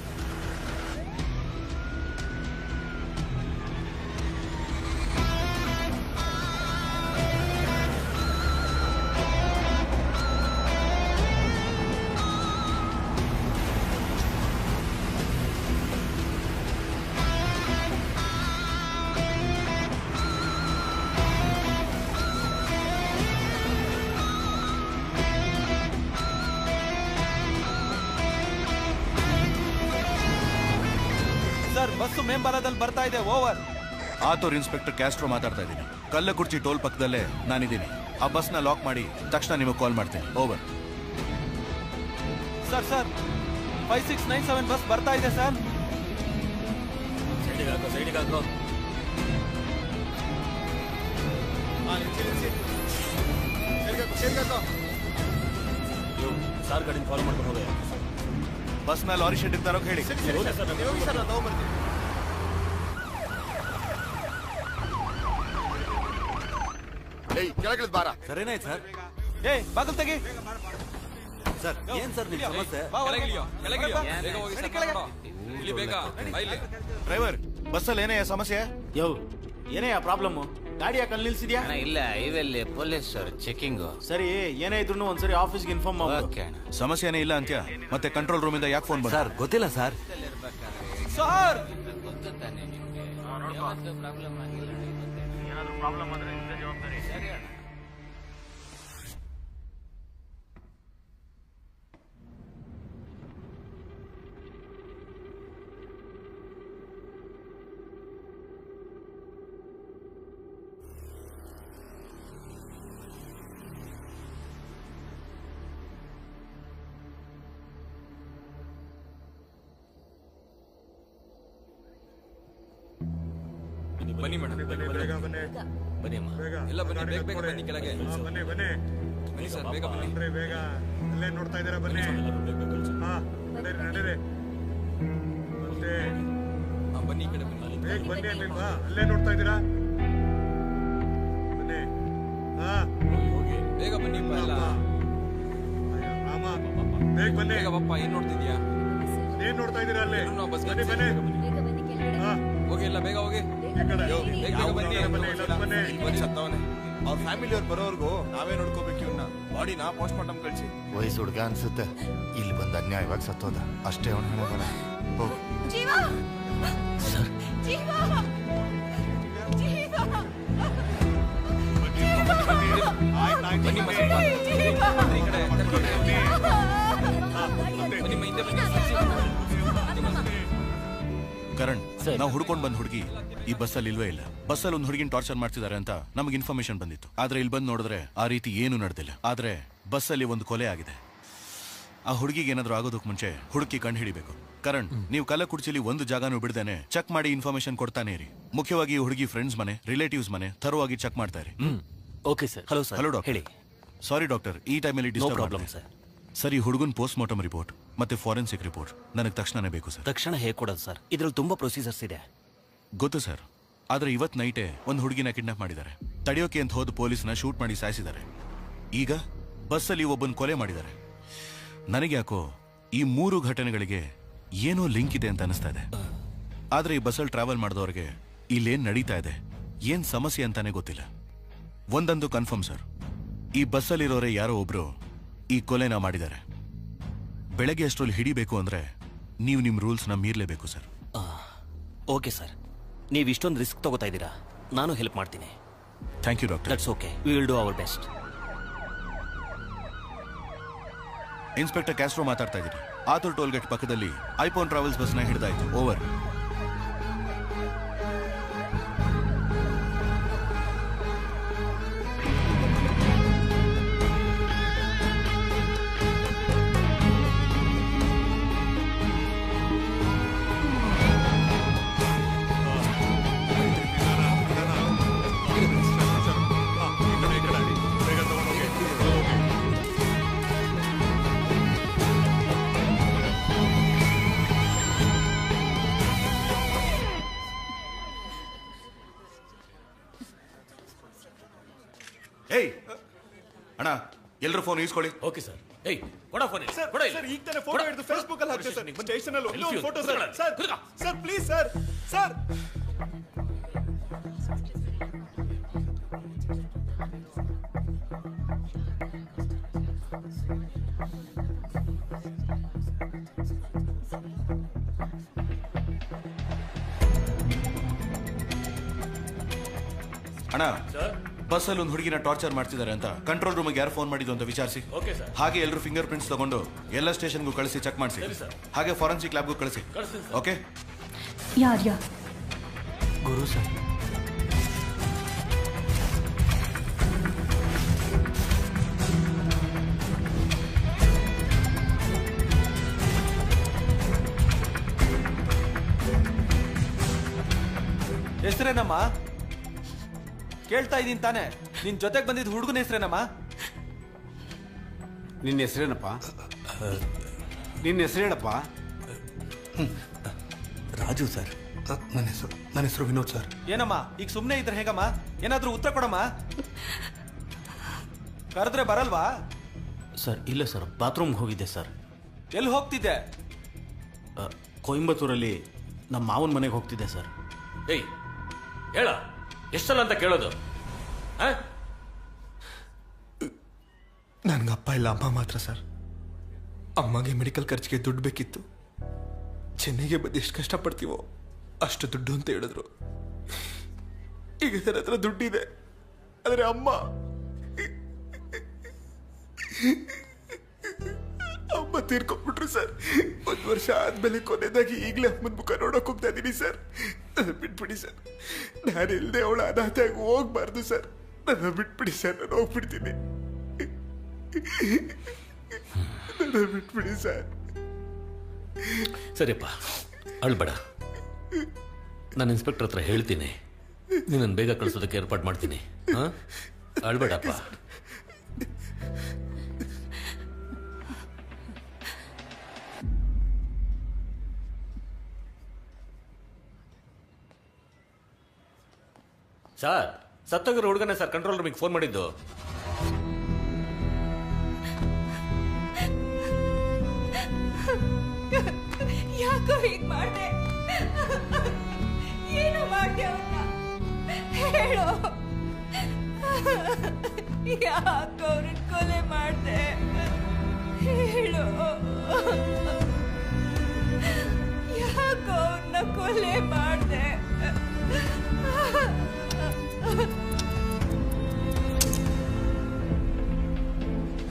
ಸರ್ ಬಸ್ಸು ಮೇಂಬಾಲದಲ್ಲಿ ಬರ್ತಾ ಇದೆ. ಓವರ್. ಆತೂರು ಇನ್ಸ್ಪೆಕ್ಟರ್ ಕ್ಯಾಸ್ಟ್ರೋ ಮಾತಾಡ್ತಾ ಇದ್ದೀನಿ. ಕಲ್ಲಕುರ್ಚಿ ಟೋಲ್ ಪಕ್ಕದಲ್ಲೇ ನಾನಿದ್ದೀನಿ. ಆ ಬಸ್ನ ಲಾಕ್ ಮಾಡಿ ತಕ್ಷಣ ನಿಮಗೆ ಕಾಲ್ ಮಾಡ್ತೀನಿ. ಓವರ್. ಸರ್ 5697 ಬಸ್ ಬರ್ತಾ ಇದೆ ಸರ್. ಸೈಡಿಗೆ ಹಾಕೋ. ಸಾರ್ ಗಾಡಿನ ಫಾಲೋ ಮಾಡ್ಕೊಂಡು ಹೋಗ. ಬಸ್ನ ಲಾರಿ ಶೆಡ್ ತರೋಕೆ ಹೇಳಿ. ಸರ್ ಏನಾಯ್ತು ಸರ್? ಏ ಬಾಗಲ್ ತೆಗಿ. ಸರ್ ಏನ್ ಸರ್ ನಿಮ್ ಸಮಸ್ಯೆ? ಡ್ರೈವರ್ ಬಸ್ಸಲ್ಲಿ ಏನೇ ಸಮಸ್ಯೆ? ಯೋ ಏನೇ ಪ್ರಾಬ್ಲಮ್? ಗಾಡಿ ಯಾಕೆ ಅಲ್ಲಿ ನಿಲ್ಸಿದ್ಯಾ? ಇಲ್ಲ ಇವೆಲ್ಲಿ ಪೊಲೀಸ್ ಚೆಕಿಂಗ್. ಸರಿ ಏನೇ ಇದ್ರು ಒಂದ್ಸರಿ ಆಫೀಸ್ಗೆ ಇನ್ಫಾರ್ಮ್ ಮಾಡಿ. ಸಮಸ್ಯೆನೇ ಇಲ್ಲ ಅಂತ್ಯ ಮತ್ತೆ ಕಂಟ್ರೋಲ್ ರೂಮ್ ಇಂದ ಯಾಕೆ ಫೋನ್ ಬಂತು? ಸರ್ ಗೊತ್ತಿಲ್ಲ ಸರ್. ಸರ್ ಪ್ರಾಬ್ಲಮ್ ಆದ್ರೆ ಜವಾಬ್ದಾರಿ. ಬನ್ನಿ ಮೇಡಮ್. ಬನ್ನಿ ಅಮ್ಮ. ಎಲ್ಲ ಬನ್ನಿ ಬೇಗ ಬೇಗ ಬನ್ನಿ ಕೆಳಗೆ. ಬನ್ನಿ ಬನ್ನಿ ಬನ್ನಿ ಸರ್ ಬೇಗ ಬನ್ನಿ. ಬೇಗ ಅಲ್ಲೇ ನೋಡ್ತಾ ಇದ್ದೀರಾ? ಬನ್ನಿ. ಹಾ ನಡೀರಿ. ಮತ್ತೆ ಬನ್ನಿ ಈ ಕಡೆ ಬನ್ನಿ. ಬೇಗ ಬನ್ನಿ ಅಲ್ಲಿಲ್ವಾ? ಅಲ್ಲೇ ನೋಡ್ತಾ ಇದ್ದೀರಾ? ಬನ್ನಿ. ಹಾ ಬೇಗ ಬನ್ನಿ. ರಾಮ ಬೇಗ ಬನ್ನಿ. ಬೇಗ ಬಪ್ಪ. ಏನ್ ನೋಡ್ತಿದ್ಯಾ? ಏನ್ ನೋಡ್ತಾ ಇದ್ದೀರಾ ಅಲ್ಲಿ? ಬಸ್ ಬನ್ನಿ ಬನ್ನಿ. ಹಾ ಹೋಗಿ ಎಲ್ಲ ಬೇಗ ಹೋಗಿ. ಅವ್ರ ಫ್ಯಾಮಿಲಿ ಅವ್ರು ಬರೋರ್ಗು ನಾವೇ ನೋಡ್ಕೋಬೇಕು. ಇವನ್ನ ಬಾಡಿನ ಪೋಸ್ಟ್ ಮಾರ್ಟಮ್ ಕಳ್ಸಿ. ವಯಸ್ಸು ಹುಡುಗ ಅನ್ಸುತ್ತೆ. ಇಲ್ಲಿ ಬಂದ ಅನ್ಯಾಯವಾಗಿ ಸತ್ತೋದ ಅಷ್ಟೇ. ಅವನ ಹಣೆ ಬರ. ಹೋಗು. ಕರಣ್ ನಾವು ಹುಡ್ಕೊಂಡ್ ಬಂದ್ ಹುಡುಗಿ ಈ ಬಸ್ಸಲ್ಲಿ ಇಲ್ವೇ ಇಲ್ಲ. ಬಸ್ಸಲ್ಲಿ ಒಂದು ಹುಡುಗಿನ ಟಾರ್ಚರ್ ಮಾಡ್ತಿದ್ದಾರೆ ಅಂತ ನಮಗೆ ಇನ್ಫಾರ್ಮೇಶನ್ ಬಂದಿತ್ತು. ಆದ್ರೆ ಇಲ್ಲಿ ಬಂದು ನೋಡಿದ್ರೆ ಆ ರೀತಿ ಏನು ನಡೆದಿಲ್ಲ. ಆದ್ರೆ ಬಸ್ಸಲ್ಲಿ ಒಂದು ಕೊಲೆ ಆಗಿದೆ. ಆ ಹುಡುಗಿಗೆ ಏನಾದ್ರು ಆಗೋದಕ್ಕೆ ಮುಂಚೆ ಹುಡುಕಿ ಕಂಡು ಹಿಡಿಬೇಕು. ಕರಣ್ ನೀವು ಕಲ್ಲಕುರ್ಚಿಲಿ ಒಂದು ಜಾಗನೂ ಬಿಡ್ದೇನೆ ಚೆಕ್ ಮಾಡಿ ಇನ್ಫಾರ್ಮೇಶನ್ ಕೊಡ್ತಾನೆ ಇರಿ. ಮುಖ್ಯವಾಗಿ ಈ ಹುಡುಗಿ ಫ್ರೆಂಡ್ಸ್ ಮನೆ, ರಿಲೇಟಿವ್ಸ್ ಮನೆ ಥರವಾಗಿ ಚೆಕ್ ಮಾಡ್ತಾ ಇರಿ. Okay sir. Hello sir. Hello doctor. ಹೇಳಿ. ಸಾರಿ ಡಾಕ್ಟರ್, ಈ ಟೈಮಲ್ಲಿ ಡಿಸ್ಟರ್ಬ್ ಪ್ರಾಬ್ಲಮ್ ಸರ್. ಸರಿ, ಹುಡುಗನ್ ಪೋಸ್ಟ್ ಮಾರ್ಟಮ್ ರಿಪೋರ್ಟ್ ಮತ್ತೆ ಫಾರೆನ್ಸಿಕ್ ರಿಪೋರ್ಟ್ ನನಗೆ ತಕ್ಷಣನೇ ಬೇಕು ಸರ್. ತಕ್ಷಣ ಹೇಗೆ ಕೊಡೋದು ಸರ್? ಇದ್ರಲ್ಲಿ ತುಂಬಾ ಪ್ರೊಸೀಜರ್ಸ್ ಇದೆ. ಗೊತ್ತು ಸರ್, ಆದ್ರೆ ಇವತ್ತು ನೈಟೇ ಒಂದು ಹುಡುಗಿನ ಕಿಡ್ನಾಪ್ ಮಾಡಿದ್ದಾರೆ. ತಡೆಯೋಕೆ ಅಂತ ಹೋದ ಪೊಲೀಸ್ನ ಶೂಟ್ ಮಾಡಿ ಸಾಯಿಸಿದ್ದಾರೆ. ಈಗ ಬಸ್ಸಲ್ಲಿ ಒಬ್ಬನ ಕೊಲೆ ಮಾಡಿದ್ದಾರೆ. ನನಗೆ ಯಾಕೋ ಈ 3 ಘಟನೆಗಳಿಗೆ ಏನೋ ಲಿಂಕ್ ಇದೆ ಅಂತ ಅನಿಸ್ತಾ ಇದೆ. ಆದ್ರೆ ಈ ಬಸ್ಸಲ್ಲಿ ಟ್ರಾವೆಲ್ ಮಾಡಿದವ್ರಿಗೆ ಇಲ್ಲೇನ್ ನಡೀತಾ ಇದೆ, ಏನ್ ಸಮಸ್ಯೆ ಅಂತಾನೆ ಗೊತ್ತಿಲ್ಲ. ಒಂದಂದು ಕನ್ಫರ್ಮ್ ಸರ್, ಈ ಬಸ್ಸಲ್ಲಿರೋರೆ ಯಾರೋ ಒಬ್ರು ಈ ಕೊಲೆನ ಮಾಡಿದ್ದಾರೆ. ಬೆಳಗ್ಗೆ ಅಷ್ಟರಲ್ಲಿ ಹಿಡಿಬೇಕು ಅಂದ್ರೆ ನೀವು ನಿಮ್ಮ ರೂಲ್ಸ್ನ ಮೀರ್ಲೇಬೇಕು ಸರ್. ಓಕೆ ಸರ್, ನೀವು ಇಷ್ಟೊಂದು ರಿಸ್ಕ್ ತಗೋತಾ ಇದ್ದೀರಾ, ನಾನು ಹೆಲ್ಪ್ ಮಾಡ್ತೀನಿ. Thank you doctor. That's okay, we will do our best. Inspector Castro ಮಾತಾಡ್ತಾ ಇದ್ದೀನಿ. ಆತುರ್ ಟೋಲ್ಗೇಟ್ ಪಕ್ಕದಲ್ಲಿ ಐಫೋನ್ ಟ್ರಾವೆಲ್ಸ್ ಬಸ್ನ ಹಿಡಿದಾಯ್ತು. ಓವರ್. ಏಯ್ ಅಣ್ಣ, ಎಲ್ಲರೂ ಫೋನ್ ಈಸ್ಕೊಳ್ಳಿ. Okay sir. ಏಯ್ ಕೊಡ ಫೋನ್. ಸರ್ ಈಗ ತಾನೇ ಫೋಟೋ ಹಿಡಿದು ಫೇಸ್ಬುಕ್ ಅಲ್ಲಿ ಹಾಕ್ತೀವಿ ಸರ್. ಸ್ಟೇಷನ್ ಅಲ್ಲಿ ಒಂದು photo sir. Sir please sir. Sir ಅಣ್ಣ, ಬಸ್ಸಲ್ಲಿ ಒಂದು ಹುಡುಗಿನ ಟಾರ್ಚರ್ ಮಾಡ್ತಿದ್ದಾರೆ ಅಂತ ಕಂಟ್ರೋಲ್ ರೂಮಿಗೆ ಯಾರು ಫೋನ್ ಮಾಡಿದ್ದು ಅಂತ ವಿಚಾರಿಸಿ. ಹಾಗೆ ಎಲ್ಲರೂ ಫಿಂಗರ್ ಪ್ರಿಂಟ್ಸ್ ತಗೊಂಡು ಎಲ್ಲ ಸ್ಟೇಷನ್ಗೂ ಕಳಿಸಿ ಚೆಕ್ ಮಾಡಿಸಿ. ಹಾಗೆ ಫಾರೆನ್ಸಿಕ್ ಲ್ಯಾಬ್ಗೂ ಕಳಿಸಿ. ಓಕೆ? ಯಾರ್ಯಾ? ಗುರು ಸರ್. ಹೆಸರೇನಮ್ಮ? ಕೇಳ್ತಾ ಇದ್ದೀನಿ ತಾನೆ. ನಿನ್ ಜೊತೆಗೆ ಬಂದಿದ್ದ ಹುಡುಗನ ಹೆಸರೇನಮ್ಮ? ನಿನ್ನ ಹೆಸರೇನಪ್ಪ? ನಿನ್ನ ಹೆಸರೇನಪ್ಪ? ರಾಜು ಸರ್. ನನ್ನ ಹೆಸರು ವಿನೋದ್ ಸರ್. ಏನಮ್ಮ ಈಗ ಸುಮ್ಮನೆ ಇದ್ರೆ ಹೇಗಮ್ಮ? ಏನಾದ್ರೂ ಉತ್ತರ ಕೊಡಮ್ಮ. ಕರೆದ್ರೆ ಬರಲ್ವಾ? ಸರ್ ಇಲ್ಲ ಸರ್, ಬಾತ್ರೂಮ್ಗೆ ಹೋಗಿದ್ದೆ ಸರ್. ಎಲ್ಲಿ ಹೋಗ್ತಿದ್ದೆ? ಕೊಯಂಬತ್ತೂರಲ್ಲಿ ನಮ್ಮ ಮಾವನ ಮನೆಗೆ ಹೋಗ್ತಿದ್ದೆ ಸರ್. ಏಯ್ ಹೇಳ, ಎಷ್ಟಲ್ಲ ಅಂತ ಕೇಳೋದು? ನನ್ಗೆ ಅಪ್ಪ ಇಲ್ಲ, ಅಮ್ಮ ಮಾತ್ರ ಸರ್. ಅಮ್ಮಗೆ ಮೆಡಿಕಲ್ ಖರ್ಚಿಗೆ ದುಡ್ಡು ಬೇಕಿತ್ತು. ಚೆನ್ನೈಗೆ ಬಂದು ಎಷ್ಟು ಕಷ್ಟಪಡ್ತೀವೋ ಅಷ್ಟು ದುಡ್ಡು ಅಂತ ಹೇಳಿದ್ರು. ಈಗ ನನ್ನ ಹತ್ರ ದುಡ್ಡಿದೆ, ಆದರೆ ಅಮ್ಮ ತೀರ್ಕೊಂಡ್ಬಿಟ್ರು ಸರ್. 1 ವರ್ಷ ಆದ್ಮೇಲೆ ಕೊನೆದಾಗಿ ಈಗಲೇ ಅಮ್ಮನ ಮುಖ ನೋಡಕ್ ಹೋಗ್ತಾ ಇದ್ದೀನಿ ಸರ್. ನನ್ನ ಬಿಟ್ಬಿಡಿ ಸರ್. ನಾನು ಇಲ್ಲದೆ ಅವಳ ಅನಾಥೆಯಾಗಿ ಹೋಗ್ಬಾರ್ದು ಸರ್. ನನ್ನ ಬಿಟ್ಬಿಡಿ ಸರ್, ನಾನು ಹೋಗ್ಬಿಡ್ತೀನಿ. ನನ್ನ ಬಿಟ್ಬಿಡಿ ಸರ್. ಸರಿಯಪ್ಪ, ಅಳ್ಬೇಡ. ನಾನು ಇನ್ಸ್ಪೆಕ್ಟರ್ ಹತ್ರ ಹೇಳ್ತೀನಿ, ನೀನನ್ನು ಬೇಗ ಕಳಿಸೋದಕ್ಕೆ ಏರ್ಪಾಡು ಮಾಡ್ತೀನಿ. ಅಳ್ಬೇಡಪ್ಪ. ಸರ್, ಸತ್ತೋಗಿರೋ ಹುಡುಗನೇ ಸರ್ ಕಂಟ್ರೋಲ್ ರೂಮಿಗೆ ಫೋನ್ ಮಾಡಿದ್ದು. ಯಾಕೋ ಹೀಗ್ ಮಾಡ್ದೆ? ಏನು ಮಾಡ್ದೆ ಅವನ್ನ? ಹೇಳು. ಯಾಕೋ ಅವ್ರನ್ನ ಕೊಲೆ ಮಾಡ್ದೆ? ಹೇಳು. ಯಾಕೋ ಅವ್ರನ್ನ ಕೊಲೆ ಮಾಡ್ದೆ?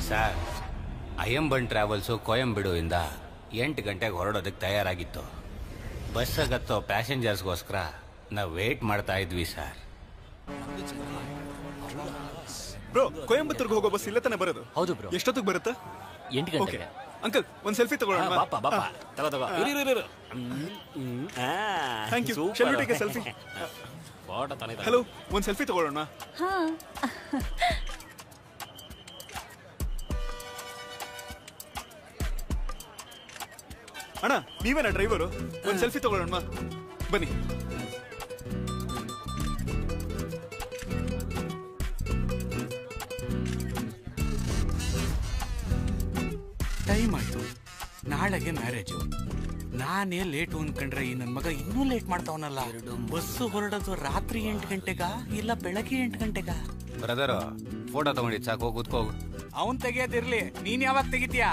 ಸರ್, ಅಯ್ಯಂಬನ್ ಟ್ರಾವೆಲ್ಸು ಕೊಯಂಬೆಡುವಿಂದ 8 ಗಂಟೆಗೆ ಹೊರಡೋದಕ್ಕೆ ತಯಾರಾಗಿತ್ತು. ಬಸ್ಸಾಗತ್ತೋ ಪ್ಯಾಸೆಂಜರ್ಸ್ಗೋಸ್ಕರ ನಾವು ವೇಟ್ ಮಾಡ್ತಾ ಇದ್ವಿ ಸರ್. ಬ್ರೋ, ಕೊಯಂಬತ್ತೂರ್ಗೆ ಹೋಗೋ ಬಸ್ ಇಲ್ಲ ತಾನೆ ಬರೋದು? ಹೌದು ಬ್ರೋ. ಎಷ್ಟೊತ್ತಿಗೆ ಬರುತ್ತೆ? 8 ಗಂಟೆಗೆ. ಅಂಕಲ್, ಒಂದು ಸೆಲ್ಫಿ ತಗೊಳ್ಳೋಣ. Thank you. Shall we take a selfie? Hello, ಒಂದು ಸೆಲ್ಫಿ ತಗೊಳ್ಳೋಣ. ಅಣ್ಣ, ನೀವೇನಾ ಡ್ರೈವರು? ಒಂದು ಸೆಲ್ಫಿ ತಗೊಳ್ಳೋಣ ಬನ್ನಿ. ನಾಳೆಗೆ ಮ್ಯಾರೇಜು. ನಾನೇ ಲೇಟು ಅನ್ಕೊಂಡ್ರೆ ಈ ನನ್ನ ಮಗ ಇನ್ನೂ ಲೇಟ್ ಮಾಡ್ತಾವನಲ್ಲ. ಬಸ್ಸು ಹೊರಡೋದು ರಾತ್ರಿ 8 ಗಂಟೆಗ ಇಲ್ಲ ಬೆಳಗ್ಗೆ 8 ಗಂಟೆಗ? ಬ್ರದರ್ ಫೋಟೋ ತಗೊಂಡಿದ್ ಸಾಕು, ಕೂತ್ಕೋಗು. ಅವನ್ ತೆಗಿಯೋದಿರ್ಲಿ, ನೀನ್ ಯಾವಾಗ ತೆಗಿತೀಯಾ?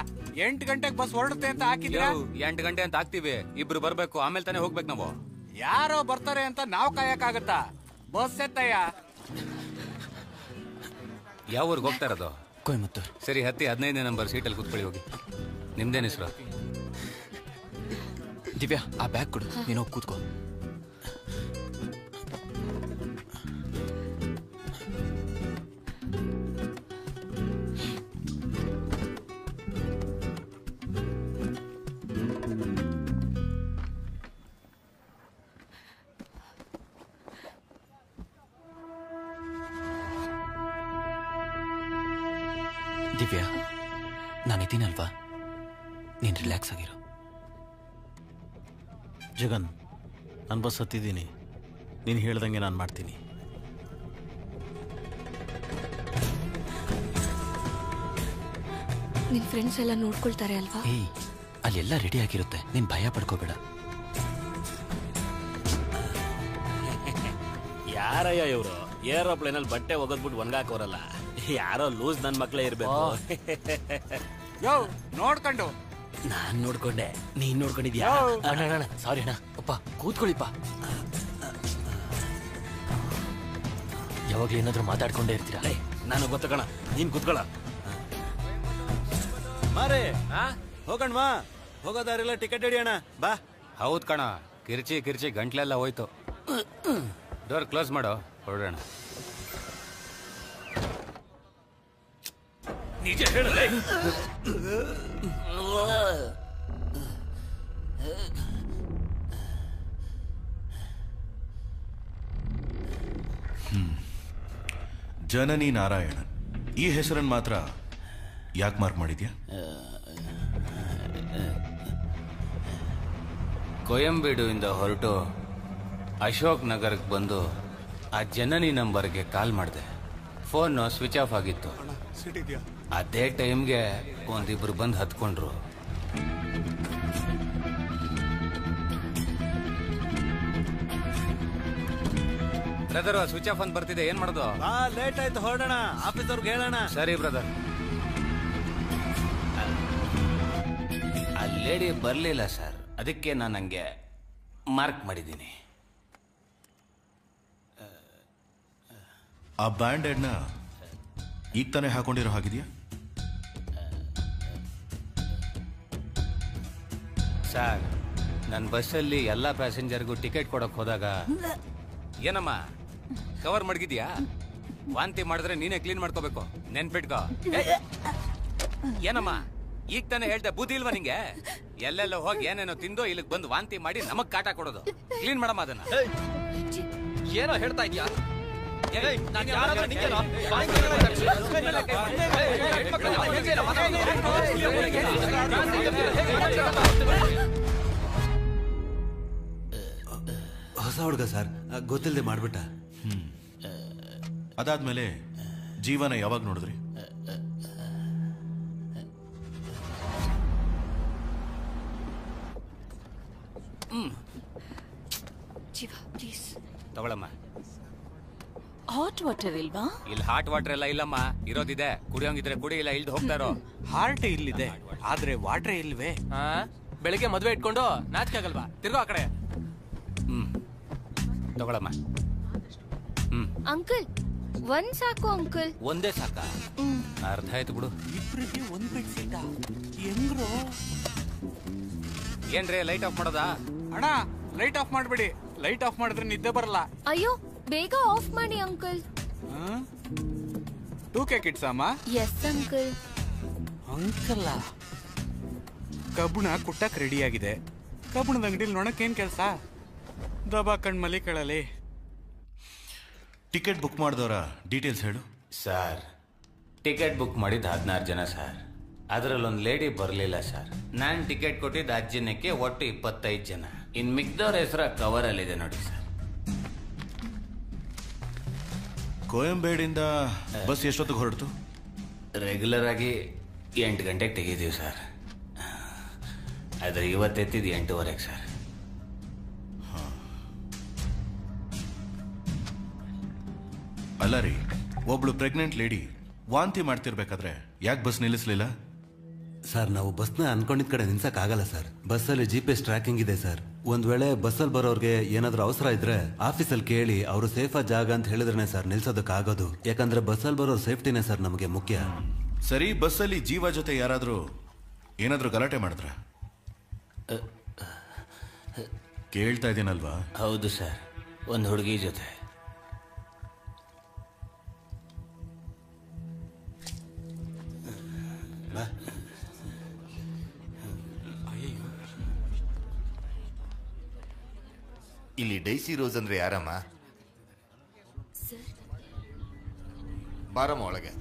8 ಗಂಟೆಗೆ ಬಸ್ ಹೊರಡುತ್ತೆ ಅಂತ ಹಾಕಿದ್ಯಾ? 8 ಗಂಟೆ ಅಂತ ಹಾಕ್ತಿವಿ, ಇಬ್ರು ಬರ್ಬೇಕು, ಆಮೇಲೆ ತಾನೇ ಹೋಗ್ಬೇಕು ನಾವು. ಯಾರೋ ಬರ್ತಾರೆ ಅಂತ ನಾವ್ ಕಾಯಕ್ಕಾಗತ್ತಾ? ಬಸ್ ಎತ್ತಯ್ಯ. ಯಾವ ಊರಿಗೆ ಹೋಗ್ತಾ ಇರೋದು? ಕೊಯಮತ್ತೂರ್. ಸರಿ, ಹತ್ತಿ 15ನೇ ನಂಬರ್ ಸೀಟಲ್ಲಿ ಕೂತ್ಕೊಳ್ಳಿ ಹೋಗಿ. ನಿಮ್ದೇನು ಹೆಸರು? ದಿವ್ಯಾ, ಆ ಬ್ಯಾಗ್ ಕೊಡು, ನೀನು ಹೋಗಿ ಕೂತ್ಕೋ. ದಿವ್ಯಾ, ನಾನಿದ್ದೀನಲ್ವಾ, ನೀನು ರಿಲ್ಯಾಕ್ಸ್ ಆಗಿರು. ಜಗನ್, ನಾನು ಬಸ್ ಹತ್ತಿದ್ದೀನಿ, ನೀನು ಹೇಳ್ದಂಗೆ ನಾನು ಮಾಡ್ತೀನಿ. ನಿನ್ ಫ್ರೆಂಡ್ಸ್ ಎಲ್ಲ ನೋಡ್ಕೊಳ್ತಾರೆ ಅಲ್ವಾ? ಏಯ್, ಅಲ್ಲೆಲ್ಲ ರೆಡಿ ಆಗಿರುತ್ತೆ, ನೀನು ಭಯ ಪಡ್ಕೋಬೇಡ. ಯಾರಯ್ಯ ಇವರು ಏರೋಪ್ಲೇನಲ್ಲಿ ಬಟ್ಟೆ ಒಗದ್ಬಿಟ್ಟು ಒಣಗಾಕೋರಲ್ಲ? ಯಾರೋ ಲೂಸ್ ನನ್ನ ಮಕ್ಕಳೇ ಇರ್ಬೇಕು. ಯೋ ನೋಡ್ಕೊಂಡು. ನಾನ್ ನೋಡ್ಕೊಂಡೆ, ನೀನ್ ನೋಡ್ಕೊಂಡಿದ್ಯಾ? ಅಣ್ಣ ಸಾರಿ ಅಣ್ಣ. ಅಪ್ಪ ಕೂತ್ಕೊಳ್ಳಿಪ್ಪ. ಯಾವಾಗ್ಲೂ ಏನಾದ್ರೂ ಮಾತಾಡ್ಕೊಂಡೇ ಇರ್ತೀರಾ? ನಾನು ಗೊತ್ತಕಣ, ನೀನ್ ಕೂತ್ಕೊಳ್ಳ. ಮಾರೇ ಹೋಗಣ್ವಾ, ಹೋಗೋದಾರೆಲ್ಲ ಟಿಕೆಟ್ ಹಿಡಿಯೋಣ ಬಾ. ಹೌದ್ ಕಣ, ಕಿರ್ಚಿ ಕಿರ್ಚಿ ಗಂಟ್ಲೆಲ್ಲ ಹೋಯ್ತು. ಡೋರ್ ಕ್ಲೋಸ್ ಮಾಡೋ, ಹೊರಡೋಣ. ನಿಜ ಹೇಳಲೇ. ಜನನಿ ನಾರಾಯಣನ್, ಈ ಹೆಸರನ್ನು ಮಾತ್ರ ಯಾಕೆ ಮಾರ್ಕ್ ಮಾಡಿದ್ಯಾ? ಕೊಯಂಬೇಡುವಿಂದ ಹೊರಟು ಅಶೋಕ್ ನಗರಕ್ಕೆ ಬಂದು ಆ ಜನನಿ ನಂಬರ್ಗೆ ಕಾಲ್ ಮಾಡಿದೆ. ಫೋನ್ ಸ್ವಿಚ್ ಆಫ್ ಆಗಿತ್ತು. ಅದೇ ಟೈಮ್ಗೆ ಒಂದಿಬ್ರು ಬಂದು ಹತ್ಕೊಂಡ್ರು. ಬ್ರದರ್, ಸ್ವಿಚ್ ಆಫ್ ಅಂತ ಬರ್ತಿದೆ, ಏನ್ ಮಾಡೋದು? ಲೇಟ್ ಆಯ್ತು, ಹೊರಡೋಣ, ಆಫೀಸ್ ಅವ್ರಿಗೆ ಹೇಳೋಣ. ಸರಿ ಬ್ರದರ್. ಆ ಲೇಡಿ ಬರ್ಲಿಲ್ಲ ಸರ್, ಅದಕ್ಕೆ ನಾನು ಹಂಗೆ ಮಾರ್ಕ್ ಮಾಡಿದ್ದೀನಿ. ಆ ಬ್ಯಾಂಡೇಡ್ನ ಈಗ ತಾನೇ ಹಾಕೊಂಡಿರೋ ಹಾಗಿದೆಯಾ? ಸರ್, ನನ್ನ ಬಸ್ಸಲ್ಲಿ ಎಲ್ಲ ಪ್ಯಾಸೆಂಜರ್ಗೂ ಟಿಕೆಟ್ ಕೊಡಕ್ ಹೋದಾಗ ಏನಮ್ಮ ಕವರ್ ಮಡಗಿದ್ಯಾ? ವಾಂತಿ ಮಾಡಿದ್ರೆ ನೀನೇ ಕ್ಲೀನ್ ಮಾಡ್ಕೋಬೇಕು, ನೆನ್ಪಿಟ್ಕೋ. ಏನಮ್ಮ ಈಗ ತಾನೇ ಹೇಳ್ದೆ, ಬುದ್ಧಿ ಇಲ್ವಾ ನಿಂಗೆ? ಎಲ್ಲೆಲ್ಲ ಹೋಗಿ ಏನೇನೋ ತಿಂದು ಇಲ್ಲಿಗೆ ಬಂದು ವಾಂತಿ ಮಾಡಿ ನಮಗ್ ಕಾಟ ಕೊಡೋದು. ಕ್ಲೀನ್ ಮಾಡಮ್ಮ ಅದನ್ನ. ಏನೋ ಹೇಳ್ತಾ ಇದ್ಯಾ? ಹೊಸ ಹುಡುಗ ಸರ್, ಗೊತ್ತಿಲ್ಲದೆ ಮಾಡ್ಬಿಟ್ಟ. ಅದಾದ್ಮೇಲೆ ಜೀವನ ಯಾವಾಗ ನೋಡಿದ್ರಿ? ಜೀವ ಪ್ಲೀಸ್ ತಗೊಳಮ್ಮ. ಹಾಟ್ ವಾಟರ್ ಇಲ್ವಾ? ಇಲ್ಲಿ ಹಾಟ್ ವಾಟರ್ ಎಲ್ಲ ಇಲ್ಲಮ್ಮ, ಇರೋದಿದೆ. ಕುಡಿಯೋಂಗಿದ್ರೆ ಕುಡಿ, ಇಲ್ಲ ಇಲ್ದು ಹೋಗ್ತಾರೋ. ಹಾರ್ಟ್ ಇಲ್ಲಿದೆ, ಆದ್ರೆ ವಾಟ್ರೇ ಇಲ್ವೇ? ಬೆಳಿಗ್ಗೆ ಮದ್ವೆ ಇಟ್ಕೊಂಡು ನಾಚಿಕೆ ಆಗಲ್ವಾ? ತಿರ್ಗೋ ಆ ಕಡೆ. ತಗೊಳಮ್ಮ. ಅಂಕಲ್, ಒಂದ್ ಸಾಕು ಅಂಕಲ್. ಒಂದೇ ಸಾಕ? ಅರ್ಧ ಆಯ್ತು ಬಿಡು. ಇಬ್ರಿಗೆ ಒಂದ್ ಬೆಡ್ ಸೀಟ ಹೆಂಗ್ರೋ? ಏನ್ರಿ ಲೈಟ್ ಆಫ್ ಮಾಡೋದಾ? ಅಣ್ಣ ಲೈಟ್ ಆಫ್ ಮಾಡ್ಬಿಡಿ, ಲೈಟ್ ಆಫ್ ಮಾಡಿದ್ರೆ ನಿದ್ದೆ ಬರಲ್ಲ. ಅಯ್ಯೋ ಬೇಗ ಆಫ್ ಮಾಡಿ ಅಂಕಲ್. 2K ಕಿಡ್ಸ್ ಅಮ್ಮ? Yes uncle. ಅಂಕಲ್ಲ, ಕಬ್ಬುಣ ಕುಟ್ಟಕ್ ರೆಡಿ ಆಗಿದೆ. ಕಬ್ಬುಣದ ಅಂಗಡಿಲಿ ನೋಡಕ್ಕೇನ್ ಕೆಲಸ? ದಬಾ ಕಣ್ಮಲಿ ಕೇಳಲಿ. ಟಿಕೆಟ್ ಬುಕ್ ಮಾಡಿದವರ ಡೀಟೇಲ್ಸ್ ಹೇಳು. ಸರ್, ಟಿಕೆಟ್ ಬುಕ್ ಮಾಡಿದ್ದು 16 ಜನ ಸರ್. ಅದರಲ್ಲೊಂದು ಲೇಡಿ ಬರಲಿಲ್ಲ ಸರ್. ನಾನು ಟಿಕೆಟ್ ಕೊಟ್ಟಿದ್ದು 10 ಜನಕ್ಕೆ, ಒಟ್ಟು 25 ಜನ. ಇನ್ ಮಿಕ್ದವ್ರ ಹೆಸರ ಕವರಲ್ಲಿದೆ ನೋಡಿ ಸರ್. ಕೋಯಂಬೇಡಿಂದ ಬಸ್ ಎಷ್ಟೊತ್ತಿಗೆ ಹೊರಡ್ತು? ರೆಗ್ಯುಲರ್ ಆಗಿ 8 ಗಂಟೆಗೆ ತೆಗಿತೀವಿ ಸರ್. ಆದ್ರೆ ಇವತ್ತೆತ್ತಿದ್ದು 8:30 ಸರ್. ಅಲ್ಲ ರೀ, ಒಬ್ಳು ಪ್ರೆಗ್ನೆಂಟ್ ಲೇಡಿ ವಾಂತಿ ಮಾಡ್ತಿರ್ಬೇಕಾದ್ರೆ ಯಾಕೆ ಬಸ್ ನಿಲ್ಲಿಸ್ಲಿಲ್ಲ? ಸರ್, ನಾವು ಬಸ್ನ ಅನ್ಕೊಂಡಿದ್ ಕಡೆ ನಿಲ್ಸಕ್ ಆಗಲ್ಲ ಸರ್. ಬಸ್ಸಲ್ಲಿ GPS ಟ್ರ್ಯಾಕಿಂಗ್ ಇದೆ ಸರ್. ಒಂದ್ ವೇಳೆ ಬಸ್ಸಲ್ಲಿ ಬರೋರ್ಗೆ ಏನಾದ್ರೂ ಅವಸರ ಇದ್ರೆ ಆಫೀಸಲ್ಲಿ ಕೇಳಿ ಅವರು ಸೇಫ್ ಜಾಗ ಅಂತ ಹೇಳಿದ್ರೆ ಸರ್ ನಿಲ್ಸೋದಕ್ಕಾಗೋದು. ಯಾಕಂದ್ರೆ ಬಸ್ಸಲ್ಲಿ ಬರೋರ್ ಸೇಫ್ಟಿನೇ ಸರ್ ನಮಗೆ ಮುಖ್ಯ. ಸರಿ, ಬಸ್ಸಲ್ಲಿ ಜೀವ ಜೊತೆ ಯಾರಾದ್ರೂ ಏನಾದ್ರೂ ಗಲಾಟೆ ಮಾಡಿದ್ರ? ಕೇಳ್ತಾ ಇದ್ದೀನಲ್ವಾ? ಹೌದು ಸರ್, ಒಂದು ಹುಡುಗಿ ಜೊತೆ. ಇಲ್ಲಿ ಡೈಸಿ ರೋಸ್ ಅಂದ್ರೆ ಯಾರಮ್ಮ? ಬಾರಮ್ಮ ಒಳಗೆ.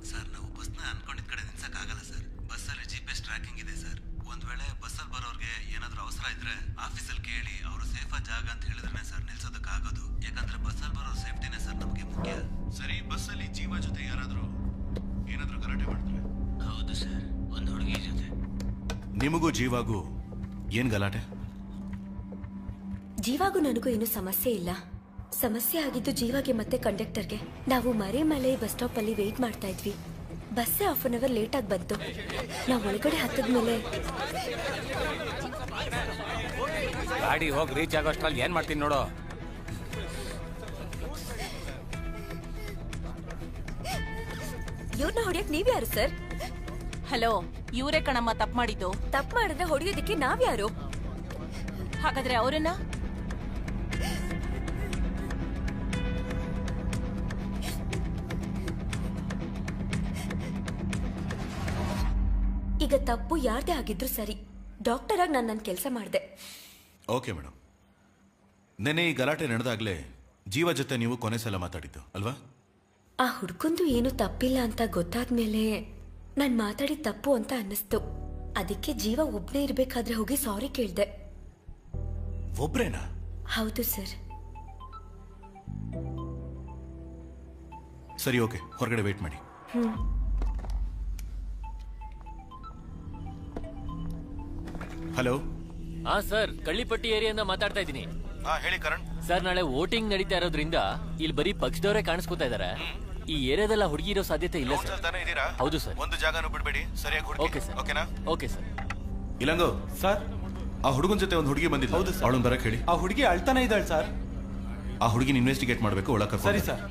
ಸರ್, ನಾವು ಬಸ್ನ ಅನ್ಕೊಂಡಿದ್ ಕಡೆ ನಿಲ್ಸಕ್ ಆಗಲ್ಲ ಸರ್. ಬಸ್ಸಲ್ಲಿ GPS ಟ್ರ್ಯಾಕಿಂಗ್ ಇದೆ ಸರ್. ಒಂದ್ ವೇಳೆ ಬಸ್ಸಲ್ಲಿ ಬರೋರ್ಗೆ ಏನಾದ್ರೂ ಅವಸರ ಇದ್ರೆ ಆಫೀಸಲ್ಲಿ ಕೇಳಿ ಅವರು ಸೇಫ್ ಜಾಗ ಅಂತ ಹೇಳಿದ್ರೆ ಸರ್ ನಿಲ್ಸೋದಕ್ಕಾಗೋದು. ಯಾಕಂದ್ರೆ ಬಸ್ಸಲ್ಲಿ ಬರೋ ಸೇಫ್ಟಿನೇ ಸರ್ ನಮಗೆ ಮುಖ್ಯ. ಸರಿ, ಬಸ್ಸಲ್ಲಿ ಜೀವ ಜೊತೆ ಯಾರಾದ್ರೂ ಏನಾದ್ರೂ ಗಲಾಟೆ ಮಾಡಿದ್ರೆ? ಹೌದು ಸರ್, ಒಂದು ಹುಡುಗಿ ಜೊತೆ. ನಿಮಗೂ ಜೀವಾಗೂ ಏನ್ ಗಲಾಟೆ? ಜೀವಾಗೂ ನನಗೂ ಏನು ಸಮಸ್ಯೆ ಇಲ್ಲ. ಸಮಸ್ಯೆ ಆಗಿದ್ದು ಜೀವಾಗೆ ಮತ್ತೆ ಕಂಡಕ್ಟರ್ಗೆ. ನಾವು ಮರಿಮಲೆ ಬಸ್ ಸ್ಟಾಪ್ ಅಲ್ಲಿ ವೇಟ್ ಮಾಡ್ತಾ ಇದ್ವಿ. ಬಸ್ಸೇ 1 ಅವರ್ ಲೇಟ್ ಆಗಿ ಬಂತು. ನಾವು ಒಳಗಡೆ ಹತ್ತದ್ಮೇಲೆ ಗಾಡಿ ಹೋಗಿ ರೀಚ್ ಆಗೋಷ್ಟ್ರಲ್ಲಿ ಏನ್ ಮಾಡ್ತೀನಿ ನೋಡು. ಇವ್ರನ್ನ ಹೊಡಿಯಕ್ ನೀವ್ಯಾರು ಸರ್? ಹಲೋ, ಇವರೇ ಕಣಮ್ಮ ತಪ್ಪು ಮಾಡಿದ್ದು. ತಪ್ಪು ಮಾಡಿದ್ರೆ ಹೊಡಿಯೋದಕ್ಕೆ ನಾವ್ಯಾರು? ಹಾಗಾದ್ರೆ ಅವರನ್ನ ಈಗ ತಪ್ಪು ಯಾರ್ದೇ ಆಗಿದ್ರು ಸರಿ. ಡಾಕ್ಟರ್ ಆಗಿ ನಾನು ನನ್ನ ಕೆಲಸ ಮಾಡಿದೆ. ಓಕೆ ಮೇಡಮ್, ನೆನೆ ಈ ಗಲಾಟೆ ನಡೆದಾಗ್ಲೇ ಜೀವ ಜೊತೆ ನೀವು ಕೊನೆ ಸಲ ಮಾತಾಡಿದ್ದು ಅಲ್ವಾ? ಆ ಹುಡ್ಕೊಂದು ಏನು ತಪ್ಪಿಲ್ಲ ಅಂತ ಗೊತ್ತಾದ್ಮೇಲೆ ನಾನು ಮಾತಾಡಿದ ತಪ್ಪು ಅಂತ ಅನ್ನಿಸ್ತು. ಅದಕ್ಕೆ ಜೀವ ಒಬ್ನೇ ಇರ್ಬೇಕಾದ್ರೆ ಹೋಗಿ ಸಾರಿ ಕೇಳ್ದೆ. ಒಬ್ರೇನಾ? ಹೌದು ಸರ್. ಸರಿ, ಓಕೆ, ಹೊರಗಡೆ ವೇಟ್ ಮಾಡಿ. ಹಲೋ. ಸರ್, ಕಳ್ಳಿಪಟ್ಟಿ ಏರಿಯಿಂದ ಮಾತಾಡ್ತಾ ಇದ್ದೀನಿ. ಹೇಳಿ ಕರಣ್. ಸರ್, ನಾಳೆ ವೋಟಿಂಗ್ ನಡೀತಾ ಇರೋದ್ರಿಂದ ಇಲ್ಲಿ ಬರೀ ಪಕ್ಷದವರೇ ಕಾಣಿಸ್ಕೊತಾ ಇದಾರೆ. ಈ ಏರಿಯಾದಲ್ಲ ಹುಡುಗಿ ಇರೋ ಸಾಧ್ಯತೆ ಇಲ್ಲ ಸರ್. ಹೌದು ಸರ್. ಒಂದು ಜಾಗನೂ ಬಿಡಬೇಡಿ, ಸರಿಯಾಗಿ ಹುಡುಕಿ. Okay sir. ಓಕೆನಾ? Okay sir. ಇಲ್ಲಂಗೋ ಸರ್, ಆ ಹುಡುಗನ ಜೊತೆ ಒಂದು ಹುಡುಗಿ ಬಂದಿದ್ದು. ಹೌದು ಸರ್. ಅವಳನ್ನ ಬರಕ್ ಹೇಳಿ. ಆ ಹುಡುಗಿ ಅಳ್ತಾನೆ ಇದ್ದಾಳೆ ಸರ್. ಆ ಹುಡುಗಿನ ಇನ್ವೆಸ್ಟಿಗೇಟ್ ಮಾಡಬೇಕು, ಒಳಗೆ ಕರ್ಕೊಂಡು. ಸರಿ ಸರ್.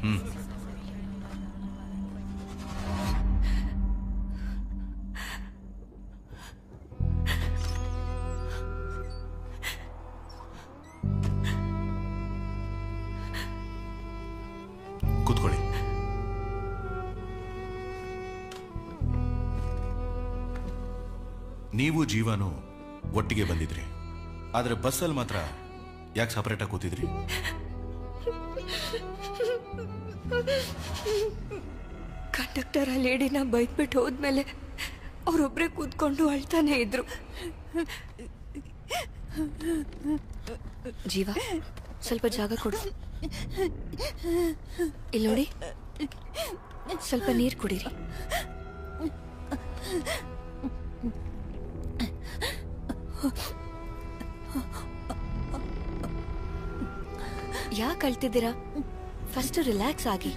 ಕೂತ್ಕೊಳ್ಳಿ. ನೀವು ಜೀವನು ಒಟ್ಟಿಗೆ ಬಂದಿದ್ರಿ, ಆದ್ರೆ ಬಸ್ಸಲ್ಲಿ ಮಾತ್ರ ಯಾಕೆ ಸಪರೇಟ್ ಆಗಿ ಕೂತಿದ್ರಿ? ಕಂಡಕ್ಟರ್ ಆ ಲೇಡಿನ ಬೈದ್ಬಿಟ್ಟು ಹೋದ್ಮೇಲೆ ಅವರೊಬ್ಬರೇ ಕೂತ್ಕೊಂಡು ಅಳ್ತಾನೆ ಇದ್ರು. ಜೀವ, ಸ್ವಲ್ಪ ಜಾಗ ಕೊಡು. ಇಲ್ಲಿ ನೋಡಿ, ಸ್ವಲ್ಪ ನೀರು ಕುಡೀರಿ. ಯಾಕೆ ಅಳ್ತಿದ್ದೀರಾ? ಫಸ್ಟ್ ರಿಲ್ಯಾಕ್ಸ್ ಆಗಿ.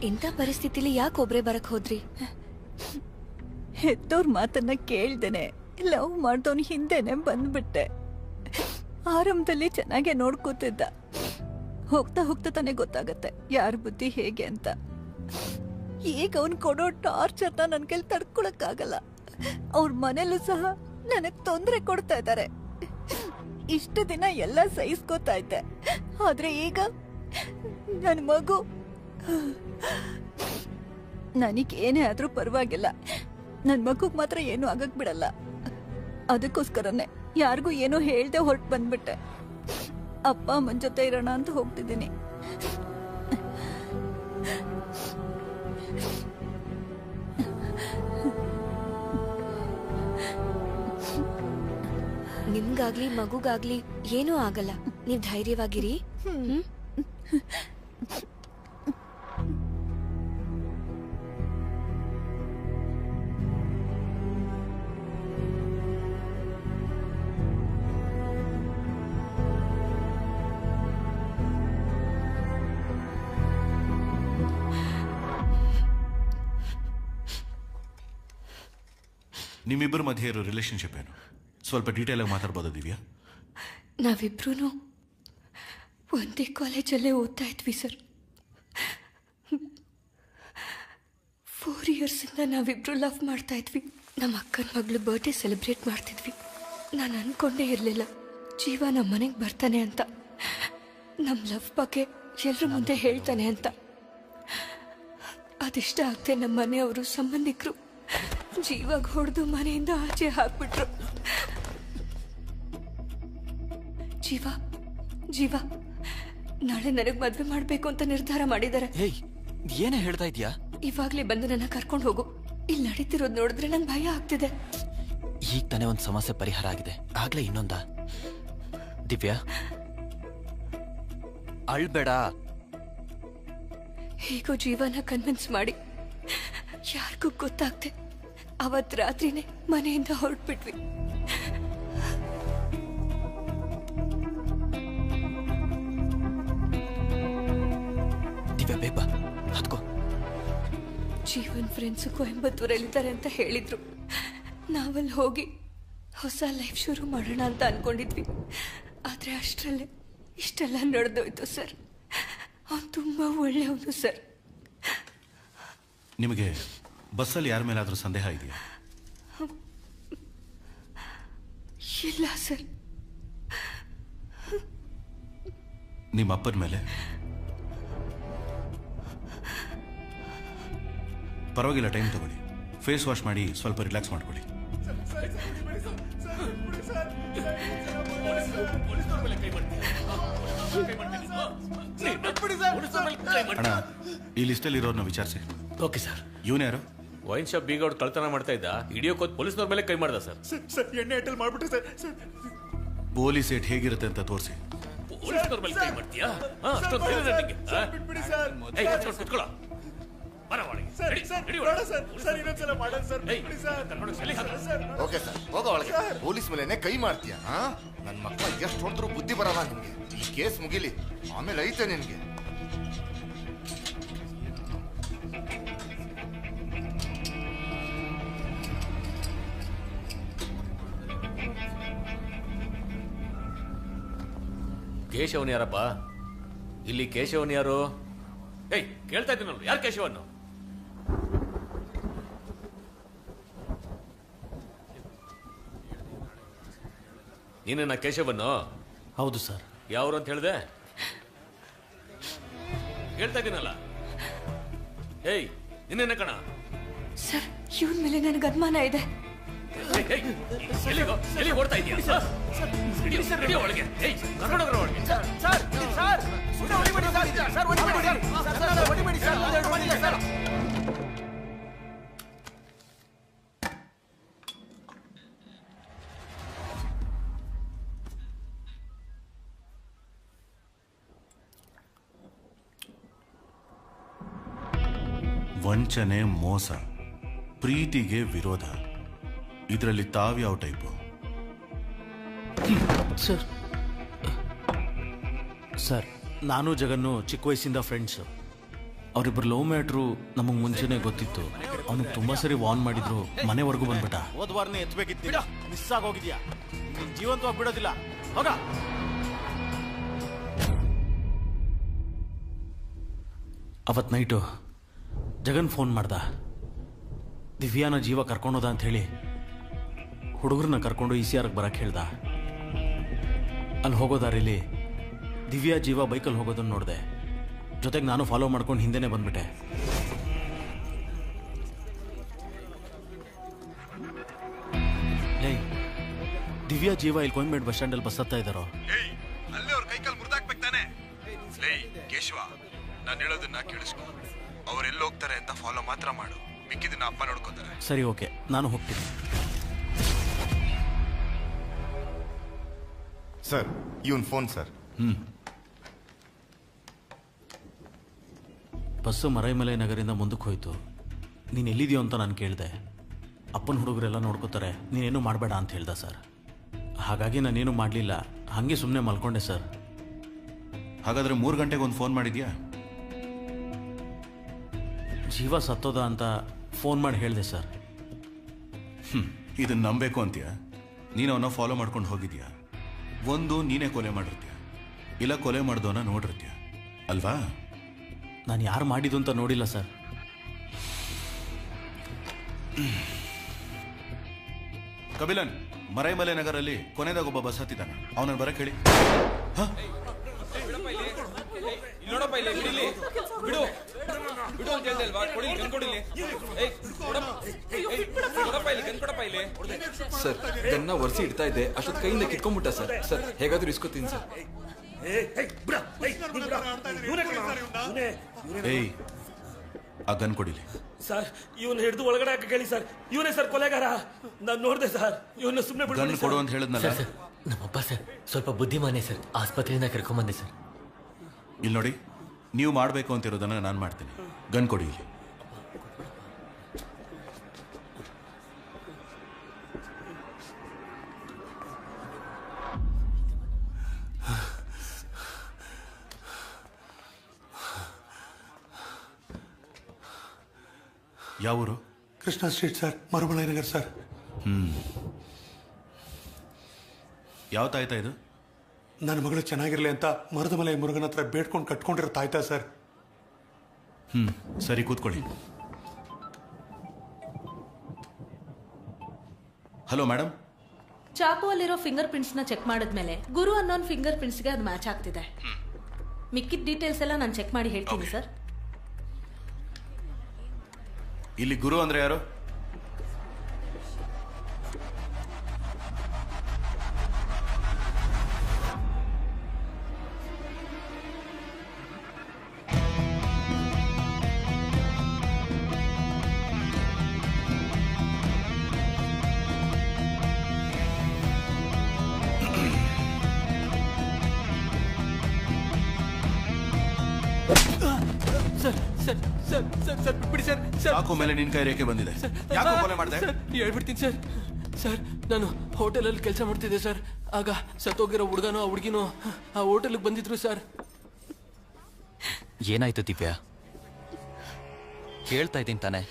ಇಂಥ ಪರಿಸ್ಥಿತಿಲಿ ಯಾಕೆ ಒಬ್ರೇ ಬರಕ್ ಹೋದ್ರಿ? ಹೆತ್ತೋರ್ ಮಾತನ್ನ ಕೇಳ್ದೇನೆ ಲವ್ ಮಾಡ್ದವನ್ ಹಿಂದೆನೆ ಬಂದ್ಬಿಟ್ಟೆ. ಆರಂಭದಲ್ಲಿ ಚೆನ್ನಾಗೆ ನೋಡ್ಕೋತಿದ್ದ. ಹೋಗ್ತಾ ಹೋಗ್ತಾ ತಾನೇ ಗೊತ್ತಾಗತ್ತೆ ಯಾರ ಬುದ್ಧಿ ಹೇಗೆ ಅಂತ. ಈಗ ಅವನ್ ಕೊಡೋ ಟಾರ್ಚರ್ನ ನನ್ ಕೈಲಿ ತಡ್ಕೊಳಕ್ಕಾಗಲ್ಲ. ಅವ್ರ ಮನೇಲೂ ಸಹ ನನಗ್ ತೊಂದರೆ ಕೊಡ್ತಾ ಇದ್ದಾರೆ. ಇಷ್ಟು ದಿನ ಎಲ್ಲ ಸಹಿಸ್ಕೋತಾ ಇದ್ದೆ, ಆದ್ರೆ ಈಗ ನನ್ ಮಗು. ನನಗೇನೇ ಆದ್ರೂ ಪರವಾಗಿಲ್ಲ, ನನ್ ಮಗುಗ್ ಮಾತ್ರ ಏನು ಆಗಕ್ ಬಿಡಲ್ಲ. ಅದಕ್ಕೋಸ್ಕರನೇ ಯಾರಿಗೂ ಏನೋ ಹೇಳ್ದೆ ಹೊರಟು ಬಂದ್ಬಿಟ್ಟೆ. ಅಪ್ಪ ಅಮ್ಮನ ಜೊತೆ ಇರೋಣ ಅಂತ ಹೋಗ್ತಿದ್ದೀನಿ. ನಿಮ್ಗಾಗ್ಲಿ ಮಗುಗಾಗ್ಲಿ ಏನೂ ಆಗಲ್ಲ. ನೀವು ಧೈರ್ಯವಾಗಿರಿ. ನಿಮ್ಮಿಬ್ಬರ ಮಧ್ಯೆ ಇರೋ ರಿಲೇಶನ್ಶಿಪ್ ಏನು? ಸ್ವಲ್ಪ ಡೀಟೇಲ್ ಆಗಿ ಮಾತಾಡ್ಬೋದಾ ದಿವ್ಯಾ? ನಾವಿಬ್ರು ಒಂದೇ ಕಾಲೇಜಲ್ಲೇ ಓದ್ತಾ ಇದ್ವಿ ಸರ್. 4 ಇಯರ್ಸಿಂದ ನಾವಿಬ್ರು ಲವ್ ಮಾಡ್ತಾ ಇದ್ವಿ. ನಮ್ಮ ಅಕ್ಕನ ಮಗಳು ಬರ್ಡೇ ಸೆಲೆಬ್ರೇಟ್ ಮಾಡ್ತಿದ್ವಿ. ನಾನು ಅನ್ಕೊಂಡೇ ಇರಲಿಲ್ಲ ಜೀವ ನಮ್ಮ ಮನೆಗೆ ಬರ್ತಾನೆ ಅಂತ, ನಮ್ಮ ಲವ್ ಬಗ್ಗೆ ಎಲ್ಲರ ಮುಂದೆ ಹೇಳ್ತಾನೆ ಅಂತ. ಅದಿಷ್ಟ ಆಗದೆ ನಮ್ಮ ಮನೆಯವರು ಸಂಬಂಧಿಕರು ಜೀವಾಗ ಹೊಡೆದು ಮನೆಯಿಂದ ಆಚೆ ಹಾಕ್ಬಿಟ್ರು. ಜೀವ ನಾಳೆ ನನಗೆ ಮದ್ವೆ ಮಾಡ್ಬೇಕು ಅಂತ ನಿರ್ಧಾರ ಮಾಡಿದ್ದಾರೆ. ಏನೇ ಹೇಳ್ತಾ ಇದೀಯಾ? ಇವಾಗ್ಲೇ ಬಂದು ನನ್ನ ಕರ್ಕೊಂಡು ಹೋಗು. ಇಲ್ಲಿ ನಡೀತಿರೋದು ನೋಡಿದ್ರೆ ನಂಗೆ ಭಯ ಆಗ್ತಿದೆ. ಈಗ ತಾನೇ ಒಂದು ಸಮಸ್ಯೆ ಪರಿಹಾರ ಆಗಿದೆ, ಆಗ್ಲೇ ಇನ್ನೊಂದ? ದಿವ್ಯಾ ಅಳ್ಬೇಡ. ಹೇಗೋ ಜೀವನ ಕನ್ವಿನ್ಸ್ ಮಾಡಿ ಯಾರಿಗೂ ಗೊತ್ತಾಗ್ದೆ ಅವತ್ ರಾತ್ರಿನೇ ಮನೆಯಿಂದ ಹೊರಟ್ಬಿಟ್ವಿ. ದಿವ್ಯಾ ಬೇಗ ಹತ್ಕೋ. ಜೀವನ್ ಫ್ರೆಂಡ್ಸು ಕೊಯಂಬತ್ತೂರಲ್ಲಿದ್ದಾರೆ ಅಂತ ಹೇಳಿದ್ರು. ನಾವಲ್ಲಿ ಹೋಗಿ ಹೊಸ ಲೈಫ್ ಶುರು ಮಾಡೋಣ ಅಂತ ಅನ್ಕೊಂಡಿದ್ವಿ. ಆದ್ರೆ ಅಷ್ಟರಲ್ಲೇ ಇಷ್ಟೆಲ್ಲ ನಡೆದೋಯ್ತು ಸರ್. ಅವನು ತುಂಬಾ ಒಳ್ಳೆಯವನು ಸರ್. ನಿಮಗೆ ಬಸ್ಸಲ್ಲಿ ಯಾರ ಮೇಲಾದ್ರೂ ಸಂದೇಹ ಇದೆಯಾ? ಇಲ್ಲ ಸರ್. ನಿಮ್ಮ ಅಪ್ಪನ ಮೇಲೆ? ಪರವಾಗಿಲ್ಲ, ಟೈಮ್ ತಗೊಳ್ಳಿ. ಫೇಸ್ ವಾಶ್ ಮಾಡಿ ಸ್ವಲ್ಪ ರಿಲ್ಯಾಕ್ಸ್ ಮಾಡ್ಕೊಳ್ಳಿ. ಅಣ್ಣ, ಈ ಲಿಸ್ಟಲ್ಲಿ ಇರೋರ್ನ ವಿಚಾರಿಸಿ. Okay sir. ಇವನು ಯಾರು? ವೈನ್ ಶಾಪ್ ಬೀಗ ಅವ್ರು ಕಳ್ತನ ಮಾಡ್ತಾ ಇದ್ದ. ಹಿಡಿಯೋಕೋದ್ ಪೊಲೀಸ್ನವ್ರ ಮೇಲೆ ಕೈ ಮಾಡ್ದ ಸರ್. ಎಣ್ಣೆ ಐಟಲ್ ಮಾಡ್ಬಿಟ್ರಿ ಸರ್. ಪೊಲೀಸ್ ಏಟ್ ಹೇಗಿರುತ್ತೆ ಅಂತ ತೋರಿಸಿ. ಪೊಲೀಸ್ನವ್ರ ಮೇಲೆ ಕೈ ಮಾಡ್ತೀಯಾ? ಅಷ್ಟೊಂದು ಧೈರ್ಯ ನಿಂಗೆ? ಏಯ್, ಕೂತ್ಕೊಳ್ಳೋ, ಕೂತ್ಕೊಳ್ಳೋ. ಬರ ಒಳಗೆ. ನಡಿ, ನಡಿ ಒಳಗೆ. ಇನ್ನೊಂದ್ಸಲ ಮಾಡೋಣ ಸರ್. ಓಕೆ ಸರ್, ಹೋಗೋ ಒಳಗೆ. ಪೊಲೀಸ್ ಮೇಲೆನೆ ಕೈ ಮಾಡ್ತೀಯಾ? ನನ್ನ ಮಕ್ಕಳ ಎಷ್ಟು ಹೊಡೆದ್ರು ಬುದ್ಧಿ ಬರಲ್ಲ ನಿನ್ಗೆ. ಈ ಕೇಸ್ ಮುಗಿಲಿ, ಆಮೇಲೆ ಐತೆ ನಿನ್ಗೆ. ಕೇಶವನ್ ಯಾರಪ್ಪ? ಇಲ್ಲಿ ಕೇಶವನ್ ಯಾರು? ಏಯ್, ಕೇಳ್ತಾ ಇದ್ದೀನಲ್ಲ, ಯಾರು ಕೇಶವನ್ನು? ನೀನೇನ ಕೇಶವನ್ನು? ಹೌದು ಸರ್. ಯಾವ್ರು ಅಂತ ಹೇಳ್ದೆ? ಹೇಳ್ತಾ ಇದ್ದೀನಲ್ಲ. ಏಯ್, ನಿನ್ನೇನ ಕಣ? ಸರ್, ಇವನ್ ಮೇಲೆ ನನಗೆ ಅನುಮಾನ ಇದೆ. ಎಲ್ಲಿ ಓಡ್ತಾ ಇದೀಯಾ? ಒಳಗೆ ಒಳಗೆ. ವಂಚನೆ, ಮೋಸ, ಪ್ರೀತಿಗೆ ವಿರೋಧ, ಇದರಲ್ಲಿ ತಾವ್ಯಾವ ಟೈಪು? ಸರ್, ನಾನು ಜಗನ್ನು ಚಿಕ್ಕ ವಯಸ್ಸಿಂದ ಫ್ರೆಂಡ್ಸು. ಅವರಿಬ್ಬರು ಲವ್ ಮ್ಯಾಟ್ರು ನಮಗೆ ಮುಂಚೆನೇ ಗೊತ್ತಿತ್ತು. ಅವನಿಗೆ ತುಂಬಾ ಸರಿ ವಾರ್ನ್ ಮಾಡಿದ್ರು, ಮನೆವರೆಗೂ ಬಂದ್ಬಿಟ್ಟ. ಹೋದ್ವಾರನೇ ಎತ್ಬೇಕಿತ್ತು, ಮಿಸ್ ಆಗೋಗಿದ್ಯಾ? ನೀನ್ ಜೀವಂತವಾಗಿ ಬಿಡೋದಿಲ್ಲ, ಹೋಗ. ಅವತ್ ನೈಟು ಜಗನ್ ಫೋನ್ ಮಾಡ್ದ. ದಿವ್ಯಾನ ಜೀವ ಕರ್ಕೊಂಡೋದ ಅಂತ ಹೇಳಿ ಹುಡುಗರನ್ನ ಕರ್ಕೊಂಡು ECRಗೆ ಬರಕ್ಕೆ ಹೇಳ್ದ. ಅಲ್ಲಿ ಹೋಗೋ ದಾರಿಲಿ ದಿವ್ಯಾ ಜೀವ ಬೈಕಲ್ಲಿ ಹೋಗೋದನ್ನ ನೋಡಿದೆ. ಜೊತೆಗೆ ನಾನು ಫಾಲೋ ಮಾಡ್ಕೊಂಡು ಹಿಂದೆನೆ ಬಂದ್ಬಿಟ್ಟೆ. ದಿವ್ಯಾ ಜೀವ ಇಲ್ಲಿ ಕೋಯಂಬೇಡ್ ಬಸ್ ಸ್ಟ್ಯಾಂಡಲ್ಲಿ ಬಸ್ ಹತ್ತಾ ಇದ್ದಾರೋ? ಅಲ್ಲೇ ಅವ್ರ ಕೈಕಾಲು ಮುರಿದಾಕ್ಬೇಕು ತಾನೆ. ಲೇ ಕೇಶವ, ನಾನು ಹೇಳೋದನ್ನ ಕೇಳಿಸ್ಕೊ. ಅವ್ರು ಎಲ್ಲಿ ಹೋಗ್ತಾರೆ ಅಂತ ಫಾಲೋ ಮಾತ್ರ ಮಾಡು, ಮಿಕ್ಕಿದನ್ನ ಅಪ್ಪ ನೋಡ್ಕೋತಾರೆ. ಸರಿ, ಓಕೆ, ನಾನು ಹೋಗ್ತೀನಿ. ಸರ್, ಇವನ್ ಫೋನ್ ಸರ್. ಬಸ್ಸು ಮರೈಮಲೆ ನಗರಿಂದ ಮುಂದಕ್ಕೆ ಹೋಯ್ತು. ನೀನು ಎಲ್ಲಿದೆಯೋ ಅಂತ ನಾನು ಕೇಳಿದೆ. ಅಪ್ಪನ ಹುಡುಗರೆಲ್ಲ ನೋಡ್ಕೋತಾರೆ, ನೀನೇನು ಮಾಡಬೇಡ ಅಂತ ಹೇಳ್ದ ಸರ್. ಹಾಗಾಗಿ ನಾನೇನು ಮಾಡಲಿಲ್ಲ, ಹಾಗೆ ಸುಮ್ಮನೆ ಮಲ್ಕೊಂಡೆ ಸರ್. ಹಾಗಾದರೆ 3 ಗಂಟೆಗೆ ಒಂದು ಫೋನ್ ಮಾಡಿದ್ಯಾ? ಜೀವ ಸತ್ತೋದ ಅಂತ ಫೋನ್ ಮಾಡಿ ಹೇಳಿದೆ ಸರ್. ಇದನ್ನ ನಂಬೇಕು ಅಂತೀಯ? ನೀನು ಅವನ್ನ ಫಾಲೋ ಮಾಡ್ಕೊಂಡು ಹೋಗಿದ್ಯಾ? ಒಂದು ನೀನೇ ಕೊಲೆ ಮಾಡಿರ್ತೀಯ, ಇಲ್ಲ ಕೊಲೆ ಮಾಡ್ದವನ್ನ ನೋಡಿರ್ತೀಯ ಅಲ್ವಾ? ನಾನು ಯಾರು ಮಾಡಿದ್ದು ಅಂತ ನೋಡಿಲ್ಲ ಸರ್. ಕಬಿಲನ್, ಮರೈಮಲೆ ನಗರಲ್ಲಿ ಕೊನೆದಾಗ ಒಬ್ಬ ಬಸ್ ಹತ್ತಿದ್ದಾನೆ, ಅವನನ್ನು ಬರಕ್ಕೆ ಹೇಳಿ. ನೋಡಪ್ಪ ಇಲ್ಲಿ ಬಿಡಿಲಿ, ಬಿಡು ಬಿಡು ಅಂತ ಹೇಳ್ದೆ ಅಲ್ವಾ? ಕೊಡಿ ಗನ್ ಕೊಡಿಲಿ. ಕೊಡಪ್ಪ ಇಲ್ಲಿ ಗನ್ ಕೊಡಪ್ಪ ಇಲ್ಲಿ. ಸರ್ ಗನ್ನ ಒರೆಸಿ ಇಡ್ತಾ ಇದ್ದೆ, ಅಷ್ಟೊತ್ತು ಕೈಯಿಂದ ಕಿತ್ಕೊಂಡ್ಬಿಟ್ಟ ಸರ್. ಸರ್ ಹೇಗಾದ್ರೂ ಇಸ್ಕೊತೀನಿ ಸರ್. ಏಯ್, ಆ ಗನ್ ಕೊಡಿಲಿ. ಸರ್ ಇವನು ಹಿಡಿದು ಒಳಗಡೆ ಹಾಕಿ ಕೇಳಿ ಸರ್. ಇವನೇ ಸರ್ ಕೊಲೆಗಾರ. ನಾನು ನೋಡಿದೆ ಸರ್. ಇವನ್ನ ಸುಮ್ಮನೆ ಗನ್ ಕೊಡು ಅಂತ ಹೇಳಿದ್ನಲ್ಲ. ನಮ್ಮಪ್ಪ ಸರ್ ಸ್ವಲ್ಪ ಬುದ್ಧಿಮಾನೆ ಸರ್, ಆಸ್ಪತ್ರೆಯಿಂದ ಕರ್ಕೊಂಬಂದೆ ಸರ್. ಇಲ್ಲಿ ನೋಡಿ, ನೀವು ಮಾಡಬೇಕು ಅಂತಿರೋದನ್ನ ನಾನು ಮಾಡ್ತೀನಿ. ಗನ್ ಕೊಡಿ ಇಲ್ಲಿ. ಯಾವ ಊರು? Krishna street sir, Marumalai Nagar sir. ಯಾವ ತಾಯ್ತಾ ಇದು? ನನ್ನ ಮಗಳು ಚೆನ್ನಾಗಿರ್ಲಿ ಅಂತ ಮರುದಮಲೈ ಮುರುಗನ ಹತ್ರ ಬೇಡ್ಕೊಂಡು ಕಟ್ಕೊಂಡಿರೋ ತಾಯ್ತಾ ಸರ್. ಸರಿ, ಕೂತ್ಕೊಳ್ಳಿ. Hello madam. ಚಾಕು ಅಲ್ಲಿರೋ ಫಿಂಗರ್ ಪ್ರಿಂಟ್ಸ್ ನ ಚೆಕ್ ಮಾಡಿದ್ಮೇಲೆ ಗುರು ಅನ್ನೋನ್ ಫಿಂಗರ್ ಪ್ರಿಂಟ್ಸ್ ಗೆ ಅದು ಮ್ಯಾಚ್ ಆಗ್ತಿದೆ. ಮಿಕ್ಕಿದ ಡೀಟೇಲ್ಸ್ ಎಲ್ಲ ನಾನು ಚೆಕ್ ಮಾಡಿ ಹೇಳ್ತೀನಿ ಸರ್. ಇಲ್ಲಿ ಗುರು ಅಂದ್ರೆ ಯಾರು? ಸಾಕು ಮೇಲೆ ನಿನ್ ಕೈ ರೇಖೆ ಬಂದಿದೆ. ಯಾಕೋ ಕೊಲೆ ಮಾಡಿದೆ? ಹೇಳ್ಬಿಡ್ತೀನಿ ಸರ್. ಸರ್ ನಾನು ಹೋಟೆಲಲ್ಲಿ ಕೆಲಸ ಮಾಡ್ತಿದ್ದೆ ಸರ್. ಆಗ ಸತ್ತೋಗಿರೋ ಹುಡುಗನೋ ಆ ಹುಡುಗಿನೋ ಆ ಹೋಟೆಲ್ಗೆ ಬಂದಿದ್ರು ಸರ್. ಏನಾಯ್ತು ದಿವ್ಯಾ? ಹೇಳ್ತಾ ಇದ್ದೀನಿ ತಾನೆ.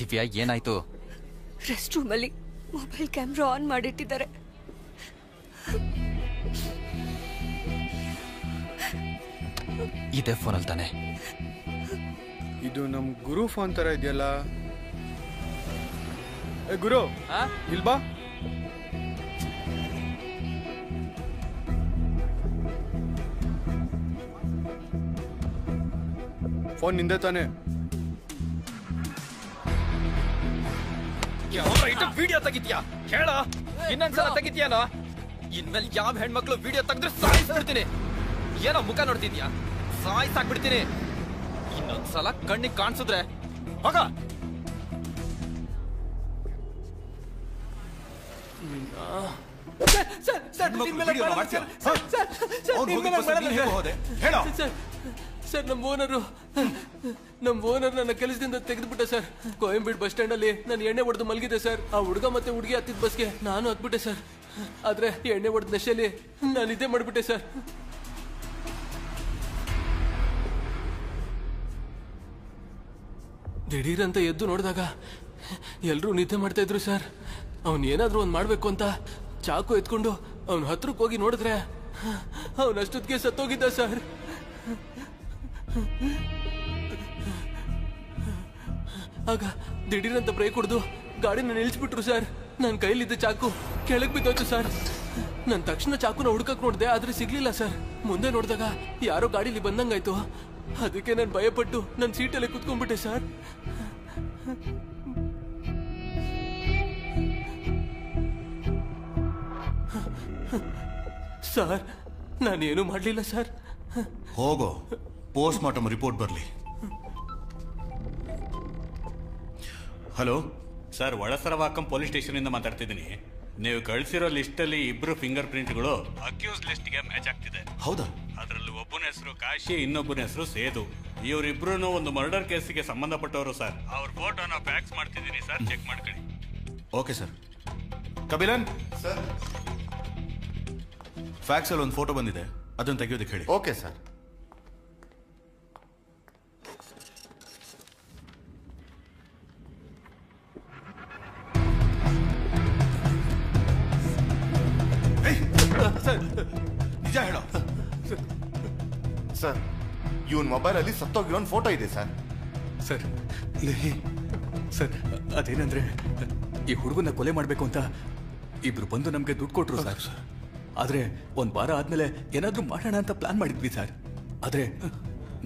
ದಿವ್ಯಾ ಏನಾಯ್ತು? ರೆಸ್ಟ್ ರೂಮಲ್ಲಿ ಮೊಬೈಲ್ ಕ್ಯಾಮ್ರಾ ಆನ್ ಮಾಡಿಟ್ಟಿದ್ದಾರೆ. ಇದೇ ಫೋನಲ್ಲಿ ತಾನೆ? ಇದು ನಮ್ ಗುರು ಫೋನ್ ತರ ಇದೆಯಲ್ಲ. ಗುರು ಇಲ್ ಬಾ. ಫೋನ್ ನಿಂದೆ ತಾನೆ? ವಿಡಿಯೋ ತೆಗಿತ್ಯಾ? ಹೇಳ, ಇನ್ನೊಂದ್ಸಲ ತೆಗಿತ್ಯಾನ? ಇನ್ಮೇಲೆ ಯಾವ ಹೆಣ್ಮಕ್ಳು ವಿಡಿಯೋ ತೆಗೆದ್ರೆ ಸಾಯಿಸ್ಬಿಡ್ತೀನಿ. ಏನೋ ಮುಖ ನೋಡ್ತಿದ್ಯಾ? ಸಾಯಿಸಾಕ್ಬಿಡ್ತೀನಿ. ಇನ್ನೊಂದ್ಸಲ ಕಣ್ಣಿಗೆ ಕಾಣಿಸಿದ್ರೆ ಹೋಗ. ಸರ್ ನಮ್ಮ ಓನರ್ ನನ್ನ ಕೆಲಸದಿಂದ ತೆಗೆದುಬಿಟ್ಟೆ ಸರ್. ಕೋಯಂಬೀಡ್ ಬಸ್ ಸ್ಟ್ಯಾಂಡ್ ಅಲ್ಲಿ ನಾನು ಎಣ್ಣೆ ಹೊಡೆದು ಮಲಗಿದೆ ಸರ್. ಆ ಹುಡುಗ ಮತ್ತೆ ಹುಡುಗಿ ಹತ್ತಿದ ಬಸ್ಗೆ ನಾನು ಹತ್ಬಿಟ್ಟೆ ಸರ್. ಆದ್ರೆ ಎಣ್ಣೆ ಹೊಡೆದ ನಶೆಯಲ್ಲಿ ನಾನು ಇದೇ ಮಾಡ್ಬಿಟ್ಟೆ ಸರ್. ದಿಢೀರಂತ ಎದ್ದು ನೋಡಿದಾಗ ಎಲ್ಲರೂ ನಿದ್ದೆ ಮಾಡ್ತಾ ಇದ್ರು ಸರ್. ಅವನ್ ಏನಾದ್ರೂ ಒಂದು ಮಾಡ್ಬೇಕು ಅಂತ ಚಾಕು ಎತ್ಕೊಂಡು ಅವನ ಹತ್ರಕ್ಕೆ ಹೋಗಿ ನೋಡಿದ್ರೆ ಅವನಷ್ಟೊತ್ತಿಗೆ ಸತ್ತೋಗಿದ್ದ ಸರ್. ಆಗ ದಿಢೀರಂತ ಬ್ರೇಕ್ ಹೊಡೆದು ಗಾಡಿನ ನಿಲ್ಲಿಸ್ಬಿಟ್ರು ಸರ್. ನನ್ನ ಕೈಲಿದ್ದ ಚಾಕು ಕೆಳಗೆ ಬಿದ್ದೋಯ್ತು ಸರ್. ನಾನು ತಕ್ಷಣ ಚಾಕುನ ಹುಡ್ಕಕ್ ನೋಡಿದೆ, ಆದ್ರೆ ಸಿಗ್ಲಿಲ್ಲ ಸರ್. ಮುಂದೆ ನೋಡಿದಾಗ ಯಾರೋ ಗಾಡಿಲಿ ಬಂದಂಗಾಯ್ತು. ಅದಕ್ಕೆ ನಾನು ಭಯಪಟ್ಟು ನನ್ನ ಸೀಟಲ್ಲಿ ಕುತ್ಕೊಂಡ್ಬಿಟ್ಟೆ ಸರ್. ಸರ್ ನಾನೇನು ಮಾಡಲಿಲ್ಲ ಸರ್. ಹೋಗೋ, ಪೋಸ್ಟ್ ಮಾರ್ಟಮ್ ರಿಪೋರ್ಟ್ ಬರಲಿ. ಹಲೋ ಸರ್, ಒಳಸರವಾಕಂ ಪೊಲೀಸ್ ಸ್ಟೇಷನ್ ಇಂದ ಮಾತಾಡ್ತಿದ್ದೀನಿ. ನೀವು ಕಳಿಸಿರೋ ಲಿಸ್ಟಲ್ಲಿ ಇಬ್ರು ಫಿಂಗರ್ ಪ್ರಿಂಟ್ಗಳು ಅಕ್ಯೂಸ್ ಲಿಸ್ಟ್ಗೆ ಮ್ಯಾಚ್ ಆಗ್ತಿದೆ. ಹೌದಾ? ಅದರಲ್ಲಿ ಒಬ್ಬನ ಹೆಸರು ಕಾಶಿ, ಇನ್ನೊಬ್ಬನ ಹೆಸರು ಸೇದು. ಇವರಿಬ್ರು ಒಂದು ಮರ್ಡರ್ ಕೇಸಿಗೆ ಸಂಬಂಧಪಟ್ಟವರು ಸರ್. ಅವ್ರ ಫೋಟೋನ ಫ್ಯಾಕ್ಸ್ ಮಾಡ್ತಿದ್ದೀನಿ ಸರ್, ಚೆಕ್ ಮಾಡ್ಕೊಳ್ಳಿ. Okay sir. Kabilan sir, fax ಅಲ್ಲಿ ಒಂದು ಫೋಟೋ ಬಂದಿದೆ, ಅದನ್ನು ತೆಗೆಯೋದಕ್ಕೆ ಹೇಳಿ. Okay sir. ನಿಜ ಹೇಳೋ ಸರ್. ಇವನ್ ಮೊಬೈಲ್ ಅಲ್ಲಿ ಸತ್ತೋಗಿರೋ ಫೋಟೋ ಇದೆ ಸರ್. ಸರ್ ಸರ್, ಅದೇನಂದ್ರೆ ಈ ಹುಡುಗನ ಕೊಲೆ ಮಾಡಬೇಕು ಅಂತ ಇಬ್ರು ಬಂದು ನಮಗೆ ದುಡ್ಡು ಕೊಟ್ರು ಸರ್. ಆದ್ರೆ ಒಂದ್ ವಾರ ಆದ್ಮೇಲೆ ಏನಾದ್ರೂ ಮಾಡೋಣ ಅಂತ ಪ್ಲಾನ್ ಮಾಡಿದ್ವಿ ಸರ್. ಆದ್ರೆ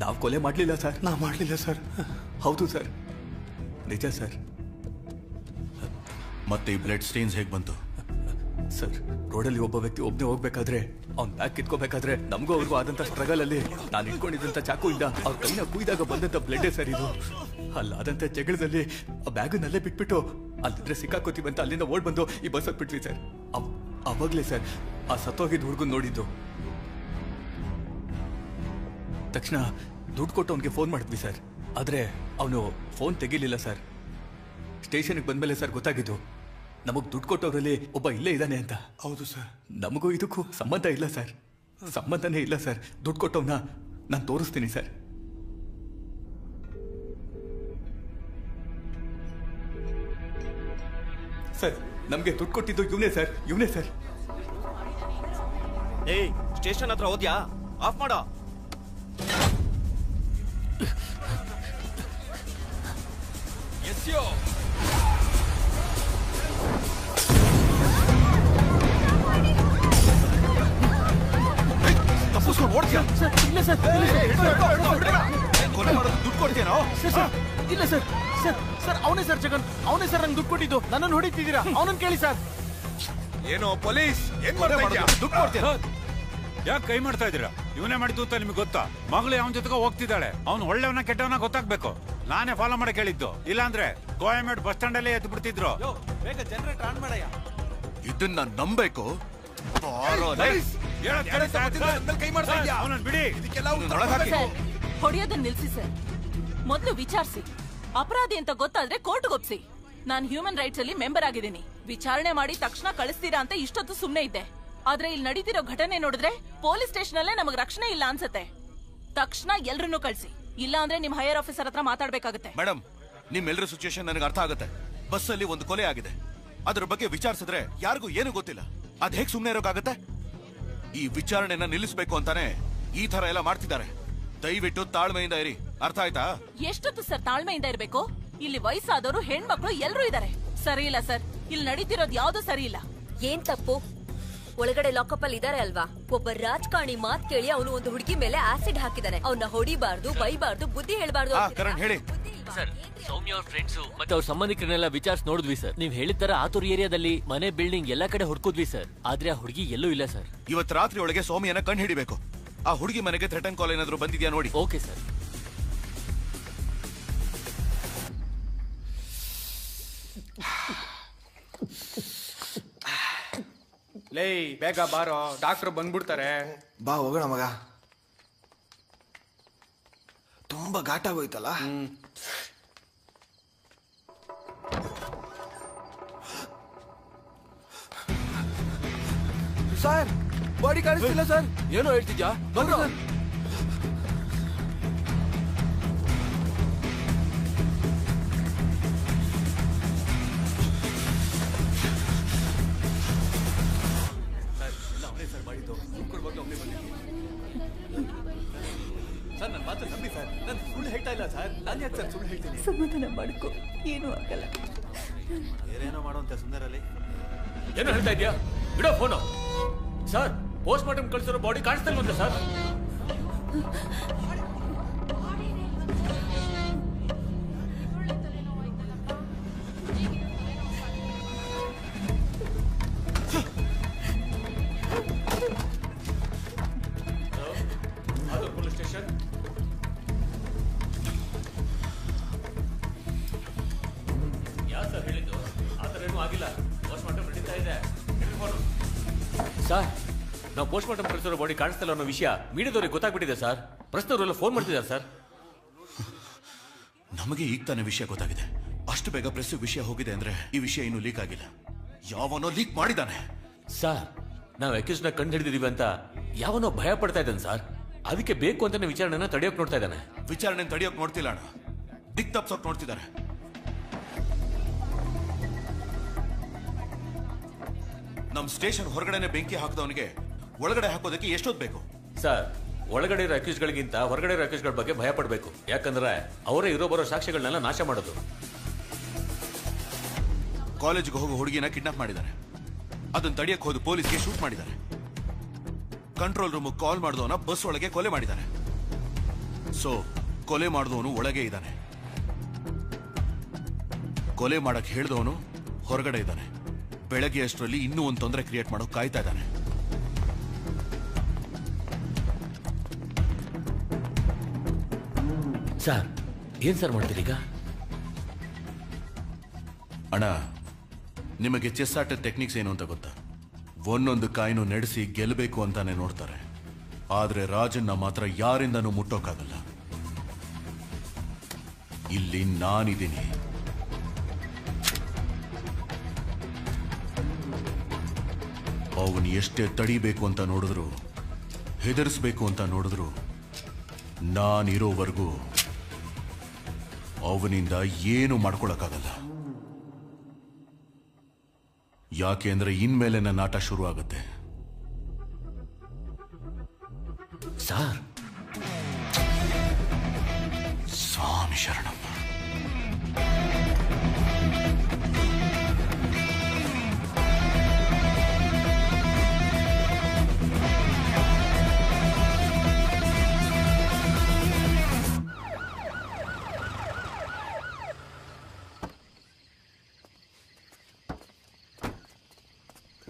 ನಾವು ಕೊಲೆ ಮಾಡಲಿಲ್ಲ ಸರ್. ನಾ ಮಾಡಲಿಲ್ಲ ಸರ್. ಹೌದು ಸರ್, ನಿಜ ಸರ್. ಮತ್ತೆ ಈ ಬ್ಲಡ್ ಸ್ಟೇನ್ಸ್ ಹೇಗೆ ಬಂತು ಸರ್? ರೋಡಲ್ಲಿ ಒಬ್ಬ ವ್ಯಕ್ತಿ ಒಬ್ಬನೇ ಹೋಗ್ಬೇಕಾದ್ರೆ ಅವ್ನ್ ಬ್ಯಾಗ್ ಕಿತ್ಕೋಬೇಕಾದ್ರೆ ನಮಗೂ ಅವ್ರಿಗೂ ಆದಂತ ಸ್ಟ್ರಗಲ್ ಅಲ್ಲಿ ನಾನು ಇಟ್ಕೊಂಡಿದ್ದಂತ ಚಾಕುಯಿಂದ ಅವ್ರ ಕೈನ ಕುಯ್ದಾಗ ಬಂದಂತ ಬ್ಲಡ್ ಸರ್ ಇದು. ಅಲ್ಲಾದಂತ ಜಗಳದಲ್ಲಿ ಆ ಬ್ಯಾಗನ್ನಲ್ಲೇ ಬಿಟ್ಬಿಟ್ಟು ಅಲ್ಲಿದ್ರೆ ಸಿಕ್ಕಾಕೋತೀವಿ ಅಂತ ಅಲ್ಲಿಂದ ಓಡ್ ಬಂದು ಈ ಬಸ್ ಹತ್ಬಿಟ್ವಿ ಸರ್. ಅವಾಗ್ಲೇ ಸರ್ ಆ ಸತ್ತೋಗಿದ್ದ ಹುಡುಗನ್ ನೋಡಿದ್ದು. ತಕ್ಷಣ ದುಡ್ಡು ಕೊಟ್ಟು ಅವನಿಗೆ ಫೋನ್ ಮಾಡಿದ್ವಿ ಸರ್. ಆದ್ರೆ ಅವನು ಫೋನ್ ತೆಗಿಲಿಲ್ಲ ಸರ್. ಸ್ಟೇಷನ್ಗೆ ಬಂದ್ಮೇಲೆ ಸರ್ ಗೊತ್ತಾಗಿದ್ದು ನಮಗ್ ದುಡ್ಡು ಕೊಟ್ಟವರಲ್ಲಿ ಒಬ್ಬ ಇಲ್ಲೇ ಇದ್ದಾನೆ ಅಂತ. ಹೌದು ಸರ್. ನಮಗೂ ಇದಕ್ಕೂ ಸಂಬಂಧ ಇಲ್ಲ ಸರ್, ಸಂಬಂಧನೇ ಇಲ್ಲ ಸರ್. ದುಡ್ಡು ಕೊಟ್ಟವನ್ನ ನಾನು ತೋರಿಸ್ತೀನಿ ಸರ್. ಸರ್, ನಮ್ಗೆ ದುಡ್ಡು ಕೊಟ್ಟಿದ್ದು ಇವನೇ ಸರ್, ಇವನೇ ಸರ್. ಏಯ್, ಸ್ಟೇಷನ್ ಹತ್ರ ಹೋದ್ಯಾ? ಆಫ್ ಮಾಡೋ. ಕೊಲೆ ಮಾಡೋದು ದುಡ್ಡು ಕೊಡ್ತೀನೋ? ಇಲ್ಲ ಸರ್. ಸರ್ ಸರ್ ಅವನೇ ಸರ್ ಜಗನ್, ಅವನೇ ಸರ್ ನಂಗೆ ದುಡ್ಡು ಕೊಟ್ಟಿದ್ದು. ನನ್ನನ್ನು ಹೊಡಿತಿದ್ದೀರಾ? ಅವನನ್ನು ಕೇಳಿ ಸರ್. ಏನೋ ಪೊಲೀಸ್ ಏನ್ ಮಾಡ್ತಾ ಇದ್ದೀರಾ? ದುಡ್ಡು ಕೊಡ್ತೀರಾ? ಯಾಕೆ ಕೈ ಮಾಡ್ತಾ ಇದ್ದೀರಾ? ಇವನೇ ಮಾಡಿದ್ದು ಅಂತ ನಿಮ್ಗೆ ಗೊತ್ತಾ? ಮಗಳು ಅವನ ಜೊತೆಗೆ ಹೋಗ್ತಿದ್ದಾಳೆ. ಅವ್ನು ಒಳ್ಳೆಯವನ ಕೆಟ್ಟವನ ಗೊತ್ತಾಗ್ಬೇಕು. ನಾನೇ ಫಾಲೋ ಮಾಡಿ ಕೇಳಿದ್ದು. ಇಲ್ಲಾಂದ್ರೆ ಕೋಯಂಬೇಡ್ ಬಸ್ ಸ್ಟ್ಯಾಂಡ್ ಅಲ್ಲೇ ಎದ್ದು ಬಿಡ್ತಿದ್ರು. ಬೇಗ ಜನರೇಟರ್ ಆನ್ ಮಾಡಯ್ಯ. ಇದನ್ನ ನಂಬೇಕು. ಹೊಡೆಯೋದನ್ನ ನಿಲ್ಸಿ ಸರ್. ಮೊದಲು ವಿಚಾರಿಸಿ. ಅಪರಾಧಿ ಅಂತ ಗೊತ್ತಾದ್ರೆ ಕೋರ್ಟ್ಗೆ ಒಪ್ಸಿ. ನಾನ್ ಹ್ಯೂಮನ್ ರೈಟ್ಸ್ ಅಲ್ಲಿ ಮೆಂಬರ್ ಆಗಿದ್ದೀನಿ. ವಿಚಾರಣೆ ಮಾಡಿ ತಕ್ಷಣ ಕಳಿಸ್ತೀರಾ ಅಂತ ಇಷ್ಟೊತ್ತು ಸುಮ್ನೆ ಇದ್ದೆ. ಆದ್ರೆ ಇಲ್ಲಿ ನಡೀತಿರೋ ಘಟನೆ ನೋಡಿದ್ರೆ ಪೊಲೀಸ್ ಸ್ಟೇಷನ್ ಅಲ್ಲೇ ನಮಗ್ ರಕ್ಷಣೆ ಇಲ್ಲ ಅನ್ಸತ್ತೆ. ತಕ್ಷಣ ಎಲ್ರನ್ನೂ ಕಳ್ಸಿ. ಇಲ್ಲ ಅಂದ್ರೆ ನಿಮ್ ಹೈಯರ್ ಆಫೀಸರ್ ಹತ್ರ ಮಾತಾಡ್ಬೇಕಾಗತ್ತೆ. ಮೇಡಮ್, ನಿಮ್ಮೆಲ್ಲರ ಸಿಚುಯೇಷನ್ ನನಗೆ ಅರ್ಥ ಆಗುತ್ತೆ. ಬಸ್ ಅಲ್ಲಿ ಒಂದು ಕೊಲೆ ಆಗಿದೆ, ಅದ್ರ ಬಗ್ಗೆ ವಿಚಾರಿಸಿದ್ರೆ ಯಾರಿಗೂ ಏನು ಗೊತ್ತಿಲ್ಲ. ಅದ್ ಹೇಗ್ ಸುಮ್ನೆ ಇರೋಕ್ಕಾಗತ್ತೆ? ಈ ವಿಚಾರಣೆನ ನಿಲ್ಲಿಸಬೇಕು ಅಂತಾನೆ ಈ ತರ ಎಲ್ಲ ಮಾಡ್ತಿದ್ದಾರೆ. ದಯವಿಟ್ಟು ತಾಳ್ಮೆಯಿಂದ ಇರಿ, ಅರ್ಥ ಆಯ್ತಾ? ಎಷ್ಟೊತ್ತು ಸರ್ ತಾಳ್ಮೆಯಿಂದ ಇರ್ಬೇಕು? ಇಲ್ಲಿ ವಯಸ್ಸಾದವರು, ಹೆಣ್ಮಕ್ಳು ಎಲ್ರೂ ಇದಾರೆ. ಸರಿ ಇಲ್ಲ ಸರ್, ಇಲ್ಲಿ ನಡೀತಿರೋದು ಯಾವ್ದು ಸರಿ ಇಲ್ಲ. ಏನ್ ತಪ್ಪು? ಒಳಗಡೆ ಲಾಕಪ್ ಅಲ್ಲಿ ಇದಾರೆ ಅಲ್ವಾ? ಒಬ್ಬ ರಾಜಕಾರಣಿ ಮಾತ್ ಕೇಳಿ ಅವನು ಒಂದು ಹುಡುಗಿ ಮೇಲೆ ಆಸಿಡ್ ಹಾಕಿದಾನೆ. ಅವನ್ನ ಹೊಡಿಬಾರ್ದು, ಬೈಬಾರ್ದು, ಬುದ್ಧಿ ಹೇಳ್ಬಾರ್ದು. ಹೇಳಿ ಸರ್. ಸೌಮ್ಯ ಅವ್ರ ಫ್ರೆಂಡ್ಸು ಮತ್ತೆ ಅವ್ರ ಸಂಬಂಧಿಕರನ್ನೆಲ್ಲ ವಿಚಾರಿಸಿ ನೋಡಿದ್ವಿ ಸರ್. ನೀವ್ ಹೇಳಿದ ತರ ಆತೂರ್ ಏರಿಯಾದಲ್ಲಿ ಮನೆ, ಬಿಲ್ಡಿಂಗ್ ಎಲ್ಲಾ ಕಡೆ ಹುಡ್ಕುದ್ವಿ ಸರ್. ಆದ್ರೆ ಆ ಹುಡುಗಿ ಎಲ್ಲೂ ಇಲ್ಲ ಸರ್. ಇವತ್ತು ರಾತ್ರಿ ಒಳಗೆ ಸೌಮ್ಯನ ಕಂಡು ಹಿಡಿಬೇಕು. ಆ ಹುಡುಗಿ ಮನೆಗೆ ಥ್ರೆಟನ್ ಕಾಲ್ ಏನಾದ್ರು ಬಂದಿದ್ಯಾ ನೋಡಿ. Okay sir. ಲೇ, ಬೇಗ ಬಾರೋ, ಡಾಕ್ಟರ್ ಬಂದ್ಬಿಡ್ತಾರೆ. ಬಾ ಹೋಗೋಣ ಮಗ. ತುಂಬಾ ಘಾಟ ಆಗೋಯ್ತಲ್ಲ. ಸರ್, ಬಾಡಿ ಕಾಣಿಸ್ತಿಲ್ಲ ಸರ್. ಏನೋ ಹೇಳ್ತಿದ್ಯಾ? ಬಂದ್ರು ಸರ್. ಸರ್, ನನ್ನ ಮಾತು ನಂಬಿ ಸರ್. ನಾನು ಸುಳ್ಳು ಹೇಳ್ತಾ ಇಲ್ಲ ಸರ್. ನಾನು ಯಾಕೆ ಸರ್ ಸುಳ್ಳು ಹೇಳ್ತೀನಿ? ಸಮಾಧಾನ ಮಾಡ್ಕೊ, ಏನೂ ಆಗಲ್ಲ. ಬೇರೇನೋ ಮಾಡುವಂತ ಸುಂದರಲ್ಲಿ. ಏನು ಹೇಳ್ತಾ ಇದೆಯಾ? ಬಿಡೋ ಫೋನು. ಸರ್, ಪೋಸ್ಟ್ ಮಾರ್ಟಮ್ ಕಳಿಸಿರೋ ಬಾಡಿ ಕಾಣಿಸ್ತಾ ಇಲ್ವಂತೆ ಸರ್. Police station. ಯಾರು ಸರ್ ಹೇಳಿದ್ದು? ಆ ಥರ ಏನೂ ಆಗಿಲ್ಲ. ಪೋಸ್ಟ್ ಮಾರ್ಟಮ್ ನಡೀತಾ ಇದೆ. ನಾವು ಪೋಸ್ಟ್ ಮಾರ್ಟಮ್ ಕಳಿಸಿರೋ ಬಾಡಿ ಕಾಣಿಸ್ತಿಲ್ಲ ಅನ್ನೋ ವಿಷಯ ಮೀಡಿಯಾದವ್ರಿಗೆ ಗೊತ್ತಾಗ್ಬಿಟ್ಟಿದೆ ಸರ್. ಪ್ರಶ್ನವರೆಲ್ಲ ಫೋನ್ ಮಾಡ್ತಿದ್ದಾರೆ ಸರ್. ನಮಗೆ ಈಗ ತಾನೇ ವಿಷಯ ಗೊತ್ತಾಗಿದೆ. ಅಷ್ಟು ಬೇಗ ಪ್ರೆಸ್ ವಿಷಯ ಹೋಗಿದೆ ಅಂದ್ರೆ ಈ ವಿಷಯ ಇನ್ನೂ ಲೀಕ್ ಆಗಿಲ್ಲ. ಯಾವನೋ ಲೀಕ್ ಮಾಡಿದಾನೆ ಸರ್. ನಾವು ಅಕ್ಯೂಸ್ನ ಕಂಡು ಹಿಡಿದಿದೀವಿ ಅಂತ ಯಾವನೋ ಭಯ ಪಡ್ತಾ ಇದ್ದಾನೆ ಸರ್. ಅದಕ್ಕೆ ಬೇಕು ಅಂತಾನೆ ವಿಚಾರಣೆನ ತಡೆಯೋಕ್ ನೋಡ್ತಾ ಇದ್ದಾನೆ. ವಿಚಾರಣೆ ತಡೆಯೋಕ್ ನೋಡ್ತಿಲ್ಲ ಅಣ್ಣ, ದಿಕ್ ತಪ್ಸೋಕ್ ನೋಡ್ತಿದ್ದಾರೆ. ನಮ್ ಸ್ಟೇಷನ್ ಹೊರಗಡೆನೆ ಬೆಂಕಿ ಹಾಕಿದವನಿಗೆ ಒಳಗಡೆ ಹಾಕೋದಕ್ಕೆ ಎಷ್ಟೊತ್ತು ಬೇಕು ಸರ್? ಒಳಗಡೆ ಇರೋ ಅಕ್ಯೂಸ್ಗಳಿಗಿಂತ ಹೊರಗಡೆ ಇರೋ ಅಕ್ಯೂಸ್ಗಳ ಬಗ್ಗೆ ಭಯ ಪಡಬೇಕು. ಯಾಕಂದ್ರೆ ಅವರೇ ಇರೋ ಬರೋ ಸಾಕ್ಷ್ಯಗಳನ್ನೆಲ್ಲ ನಾಶ ಮಾಡೋದು. ಕಾಲೇಜ್ಗೆ ಹೋಗೋ ಹುಡುಗಿನ ಕಿಡ್ನಾಪ್ ಮಾಡಿದ್ದಾರೆ. ಅದನ್ನ ತಡೆಯಕ್ಕೆ ಹೋದ ಪೊಲೀಸ್ಗೆ ಶೂಟ್ ಮಾಡಿದ್ದಾರೆ. ಕಂಟ್ರೋಲ್ ರೂಮ್ ಕಾಲ್ ಮಾಡಿದವನ ಬಸ್ ಒಳಗೆ ಕೊಲೆ ಮಾಡಿದ್ದಾರೆ. ಸೊ ಕೊಲೆ ಮಾಡಿದವನು ಒಳಗೆ ಇದ್ದಾನೆ, ಕೊಲೆ ಮಾಡಕ್ ಹೇಳಿದವನು ಹೊರಗಡೆ ಇದ್ದಾನೆ. ಬೆಳಗ್ಗೆ ಅಷ್ಟರಲ್ಲಿ ಇನ್ನೂ ಒಂದು ತೊಂದರೆ ಕ್ರಿಯೇಟ್ ಮಾಡೋಕೆ ಕಾಯ್ತಾ ಇದ್ದಾನೆ. ಸರ್ ಏನ್ ಸರ್ ಮಾಡ್ತೀರೀಗ? ಅಣ್ಣ, ನಿಮಗೆ ಚೆಸ್ ಆಟದ ಟೆಕ್ನಿಕ್ಸ್ ಏನು ಅಂತ ಗೊತ್ತಾ? ಒಂದೊಂದು ಕಾಯಿನೂ ನಡೆಸಿ ಗೆಲ್ಲಬೇಕು ಅಂತಾನೆ ನೋಡ್ತಾರೆ. ಆದ್ರೆ ರಾಜನ್ನ ಮಾತ್ರ ಯಾರಿಂದನೂ ಮುಟ್ಟೋಕ್ಕಾಗಲ್ಲ. ಇಲ್ಲಿ ನಾನಿದ್ದೀನಿ. ಅವನು ಎಷ್ಟೇ ತಡಿಬೇಕು ಅಂತ ನೋಡಿದ್ರು, ಹೆದರಿಸ್ಬೇಕು ಅಂತ ನೋಡಿದ್ರು, ನಾನಿರೋವರೆಗೂ ಅವನಿಂದ ಏನು ಮಾಡ್ಕೊಳಕ್ಕಾಗಲ್ಲ. ಯಾಕೆಂದ್ರೆ ಇನ್ಮೇಲೆ ನನ್ನ ಆಟ ಶುರು ಆಗುತ್ತೆ. ಸರ್ ಸ್ವಾಮಿ ಶರಣಮ್ಮ.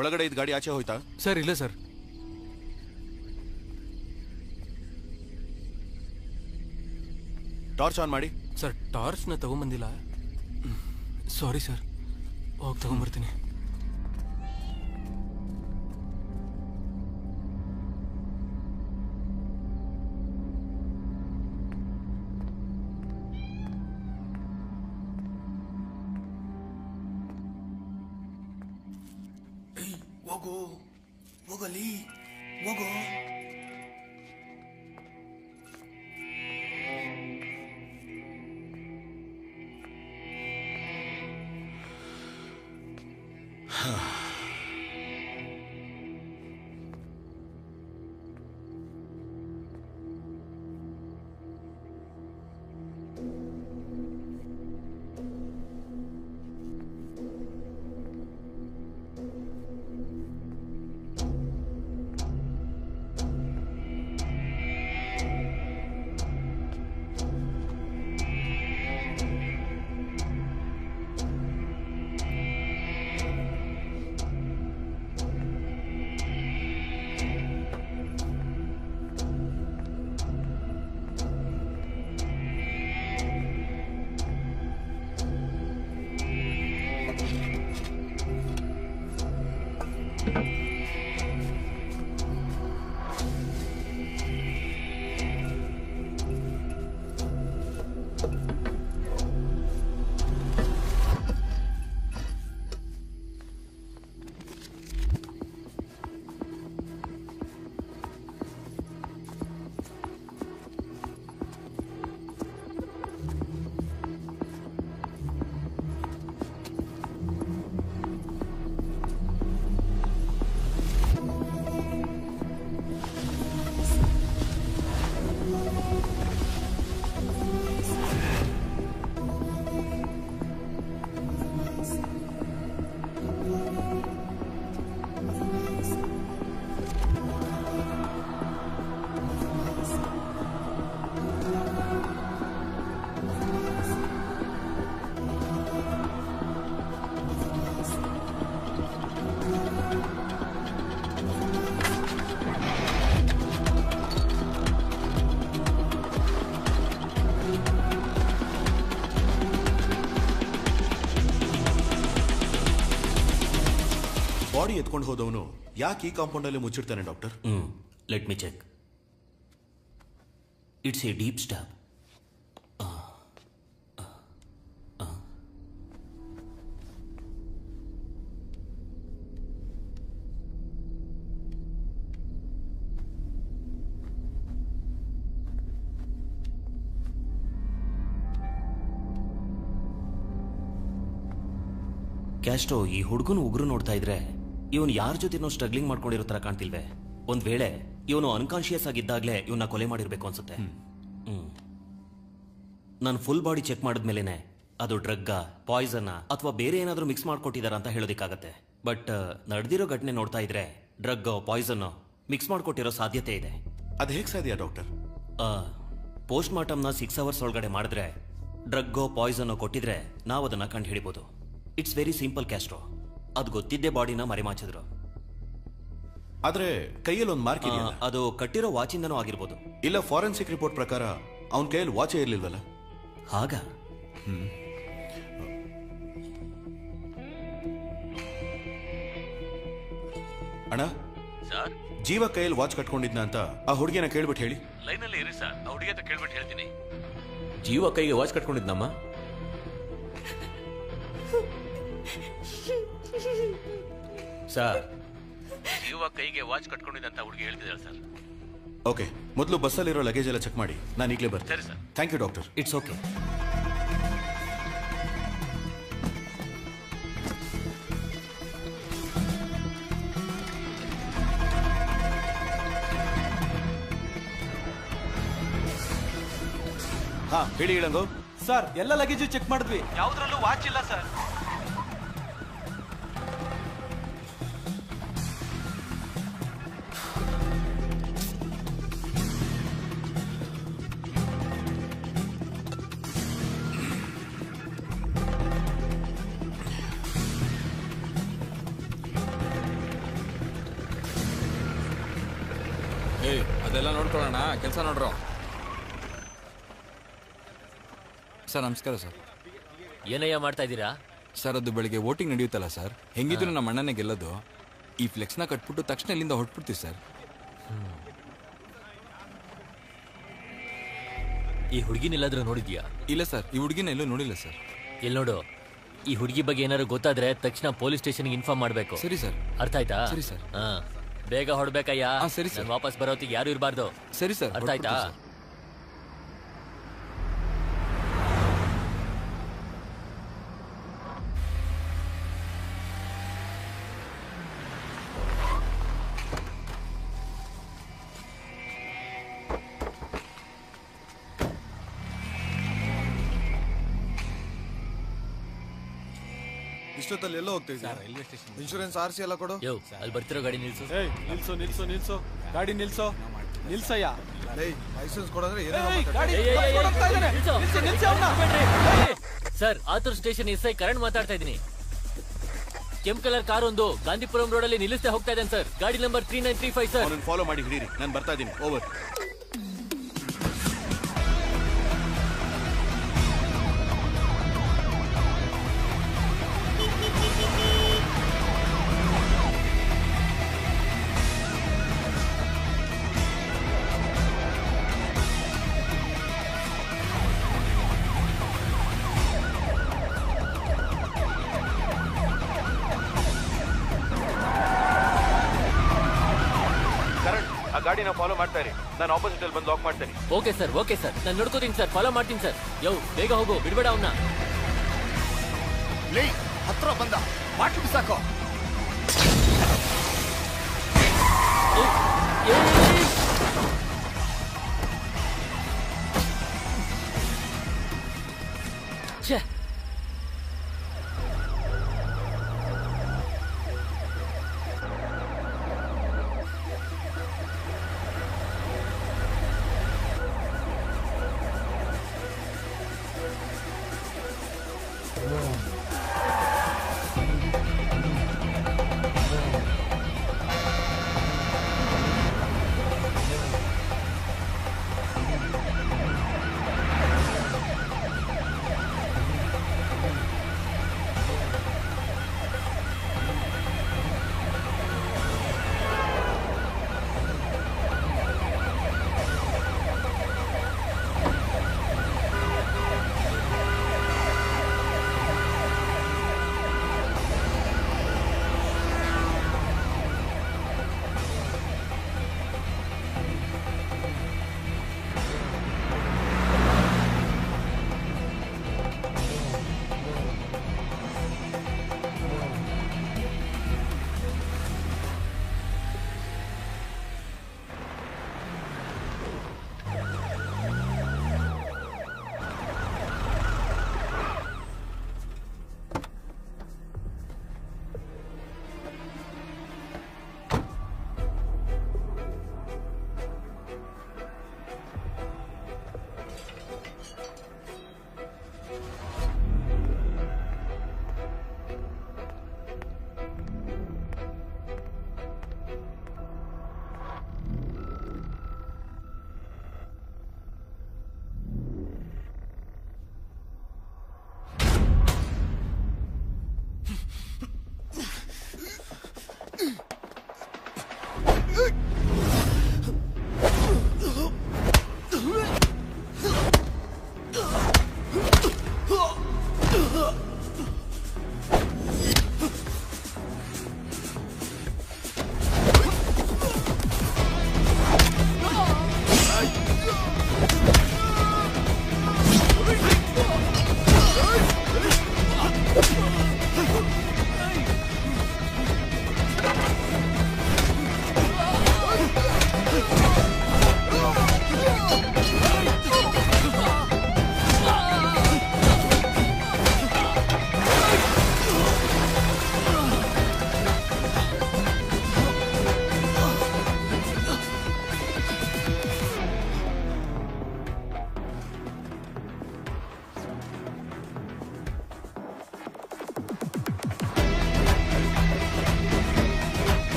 ಒಳಗಡೆ ಇದ್ದ ಗಾಡಿ ಆಚೆ ಹೋಯ್ತಾ? ಸರ್ ಇಲ್ಲ ಸರ್. ಟಾರ್ಚ್ ಆನ್ ಮಾಡಿ. ಸರ್ ಟಾರ್ಚ್ನ ತಗೊಂಬಂದಿಲ್ಲ. ಸಾರಿ ಸರ್, ಹೋಗಿ ತಗೊಂಬರ್ತೀನಿ. ಹೋಗೋ ಹೋಗಲಿ ಹೋಗೋ. ಬಾಡಿ ಎತ್ಕೊಂಡು ಹೋದವನು ಯಾಕೆ ಈ ಕಾಂಪೌಂಡ್ ಅಲ್ಲಿ ಮುಚ್ಚಿಡ್ತಾನೆ doctor? Let me check. It's a deep stab. Castro, ಈ ಹುಡುಗನ ಉಗ್ರು ನೋಡ್ತಾ ಇದ್ರೆ ಇವನು ಯಾರ ಜೊತೆನೋ ಸ್ಟ್ರಗ್ಲಿಂಗ್ ಮಾಡ್ಕೊಂಡಿರೋ ತರ ಕಾಣ್ತಿಲ್ವೇ? ಒಂದ್ ವೇಳೆ ಇವನು ಅನ್ಕಾನ್ಶಿಯಸ್ ಆಗಿದ್ದಾಗ್ಲೇ ಇವನ್ನ ಕೊಲೆ ಮಾಡಿರ್ಬೇಕು ಅನ್ಸುತ್ತೆ. ನಾನು ಫುಲ್ ಬಾಡಿ ಚೆಕ್ ಮಾಡಿದ್ಮೇಲೆನೆ ಅದು ಡ್ರಗ್ಗ, ಪಾಯ್ಸನ್ ಅಥವಾ ಬೇರೆ ಏನಾದ್ರೂ ಮಿಕ್ಸ್ ಮಾಡ್ಕೊಟ್ಟಿದಾರ ಅಂತ ಹೇಳೋದಿಕ್ಕಾಗತ್ತೆ. ಬಟ್ ನಡೆದಿರೋ ಘಟನೆ ನೋಡ್ತಾ ಇದ್ರೆ ಡ್ರಗ್, ಪಾಯ್ಸನ್ ಮಿಕ್ಸ್ ಮಾಡ್ಕೊಟ್ಟಿರೋ ಸಾಧ್ಯತೆ ಇದೆ. ಅದು ಹೇಗೆ ಸಾಧ್ಯ ಡಾಕ್ಟರ್? ಪೋಸ್ಟ್ ಮಾರ್ಟಮ್ನ 6 hours ಒಳಗಡೆ ಮಾಡಿದ್ರೆ ಡ್ರಗ್ಗೋ ಪಾಯ್ಸನ್ ಕೊಟ್ಟಿದ್ರೆ ನಾವು ಅದನ್ನ ಕಂಡು ಹಿಡಿಬಹುದು. It's very simple Castro. ಅದು ಗೊತ್ತಿದ್ದೇ ಬಾಡಿನ ಮರೆಮಾಚಿದ್ರು. ಆದ್ರೆ ಕೈಯಲ್ಲಿ ಒಂದು ಮಾರ್ಕ್ ಇದೆಯಲ್ಲ, ಅದು ಕಟ್ಟಿರೋ ವಾಚಿಂದನೂ ಆಗಿರ್ಬೋದು. ಇಲ್ಲ, ಫಾರೆನ್ಸಿಕ್ ರಿಪೋರ್ಟ್ ಪ್ರಕಾರ ಅವನ ಕೈಯಲ್ಲಿ ವಾಚೇ ಇರ್ಲಿಲ್ವಲ್ಲ? ಹಾಗ ಅಣ್ಣ, ಸರ್, ಜೀವ ಕೈಯಲ್ಲಿ ವಾಚ್ ಕಟ್ಕೊಂಡಿದ್ನ ಅಂತ ಆ ಹುಡುಗಿನ ಕೇಳ್ಬಿಟ್ಟು ಹೇಳಿ. ಲೈನಲ್ಲಿ ಇರಿ ಸರ್, ಆ ಹುಡುಗಿ ಅಂತ ಕೇಳ್ಬಿಟ್ಟು ಹೇಳ್ತೀನಿ. ಜೀವ ಕೈಗೆ ವಾಚ್ ಕಟ್ಕೊಂಡಿದ್ನಮ್ಮ? ಸರ್, ಜೀವ ಕೈಗೆ ವಾಚ್ ಕಟ್ಕೊಂಡಿದ್ದಂತ ಹುಡುಗಿ ಹೇಳ್ತಿದ್ದಾಳೆ ಸರ್. ಓಕೆ, ಮೊದಲು ಬಸ್ಸಲ್ಲಿರೋ ಲಗೇಜ್ ಎಲ್ಲ ಚೆಕ್ ಮಾಡಿ, ನಾನು ಈಗಲೇ ಬರ್ತೀನಿ. ಸರಿ sir. Thank you doctor. It's okay. ಹಾ, ಹೇಳಿ ಇಳಂಗು. ಸರ್, ಎಲ್ಲ ಲಗೇಜು ಚೆಕ್ ಮಾಡಿದ್ವಿ, ಯಾವ್ದ್ರಲ್ಲೂ ವಾಚ್ ಇಲ್ಲ ಸರ್. ಅದೆಲ್ಲ ನೋಡ್ಕೊಳ್ಳೋಣ, ಕೆಲಸ ನೋಡ್ರೋ. ಸರ್ ನಮಸ್ಕಾರ ಸರ್. ಏನಯ್ಯ ಮಾಡ್ತಾ ಇದ್ದೀರಾ? ಸರ್, ಅದು ಬೆಳಿಗ್ಗೆ ವೋಟಿಂಗ್ ನಡೆಯುತ್ತಲ್ಲ ಸರ್, ಹೆಂಗಿದ್ರು ನಮ್ಮ ಅಣ್ಣನೇ ಗೆಲ್ಲೋದು. ಈ ಫ್ಲೆಕ್ಸ್ನ ಕಟ್ಬಿಟ್ಟು ತಕ್ಷಣ ಇಲ್ಲಿಂದ ಹೊಟ್ಬಿಡ್ತೀವಿ ಸರ್. ಈ ಹುಡುಗಿನೆಲ್ಲಾದ್ರೂ ನೋಡಿದ್ಯಾ? ಇಲ್ಲ ಸರ್, ಈ ಹುಡುಗಿನ ಎಲ್ಲೂ ನೋಡಿಲ್ಲ ಸರ್. ಎಲ್ಲಿ ನೋಡು, ಈ ಹುಡುಗಿ ಬಗ್ಗೆ ಏನಾದ್ರು ಗೊತ್ತಾದ್ರೆ ತಕ್ಷಣ ಪೊಲೀಸ್ ಸ್ಟೇಷನ್ಗೆ ಇನ್ಫಾರ್ಮ್ ಮಾಡಬೇಕು. ಸರಿ ಸರ್. ಅರ್ಥ ಆಯ್ತಾ? ಸರಿ ಸರ್. ಬೇಗ ಹೊಡ್ಬೇಕಯ್ಯ. ಸರಿ ಸರ್. ವಾಪಸ್ ಬರೋತ್ತಿಗೆ ಯಾರು ಇರಬಾರ್ದು. ಸರಿ ಸರ್. ಅರ್ಥ ಆಯ್ತಾ? ಇಷ್ಟೊತ್ತಲ್ಲಿ ಎಲ್ಲ ಹೋಗ್ತಾ ಇದ್ದೀರಾ? Railway station. ಇನ್ಶೂರೆನ್ಸ್, RC ಎಲ್ಲ ಕೊಡು. ಅಲ್ಲಿ ಬರ್ತಿರೋ ಗಾಡಿ ನಿಲ್ಸು. ನಿಲ್ಸು ನಿಲ್ಸು ನಿಲ್ಸು, ಗಾಡಿ ನಿಲ್ಸು, ನಿಲ್ಸಯ್ಯ. ಲೈಸೆನ್ಸ್ ಕೊಡಂದ್ರೆ sir, Attur station SI Karan ಮಾತಾಡ್ತಾ ಇದ್ದೀನಿ. ಕೆಂಪ್ ಕಲರ್ ಕಾರ್ ಒಂದು ಗಾಂಧಿಪುರಂ ರೋಡ್ ಅಲ್ಲಿ ನಿಲ್ಲಿಸ್ತಾ ಹೋಗ್ತಾ ಇದ್ದೇನೆ ಸರ್. ಗಾಡಿ ನಂಬರ್ 3935 ಸರ್. ಫಾಲೋ ಮಾಡಿ ಹಿಡೀರಿ, ನಾನು ಬರ್ತಾ ಇದ್ದೀನಿ. ಓವರ್. ಗಾಡಿನ ಫಾಲೋ ಮಾಡ್ತಾ ಇರಿ, ನಾನು ಆಪೋಸಿಟ್ ಅಲ್ಲಿ ಬಂದು ಲಾಕ್ ಮಾಡ್ತೇನೆ. ಓಕೆ ಸರ್, ಓಕೆ ಸರ್, ನಾನು ನೋಡ್ಕೋತೀನಿ ಸರ್, ಫಾಲೋ ಮಾಡ್ತೀನಿ ಸರ್. ಬೇಗ ಹೋಗು, ಬಿಡ್ಬೇಡ ಅವನ್ನ. ಹತ್ರ ಬಂದ ಬಾಟ್ಲು ಬಿಸಾಕೋ. ಛೇ,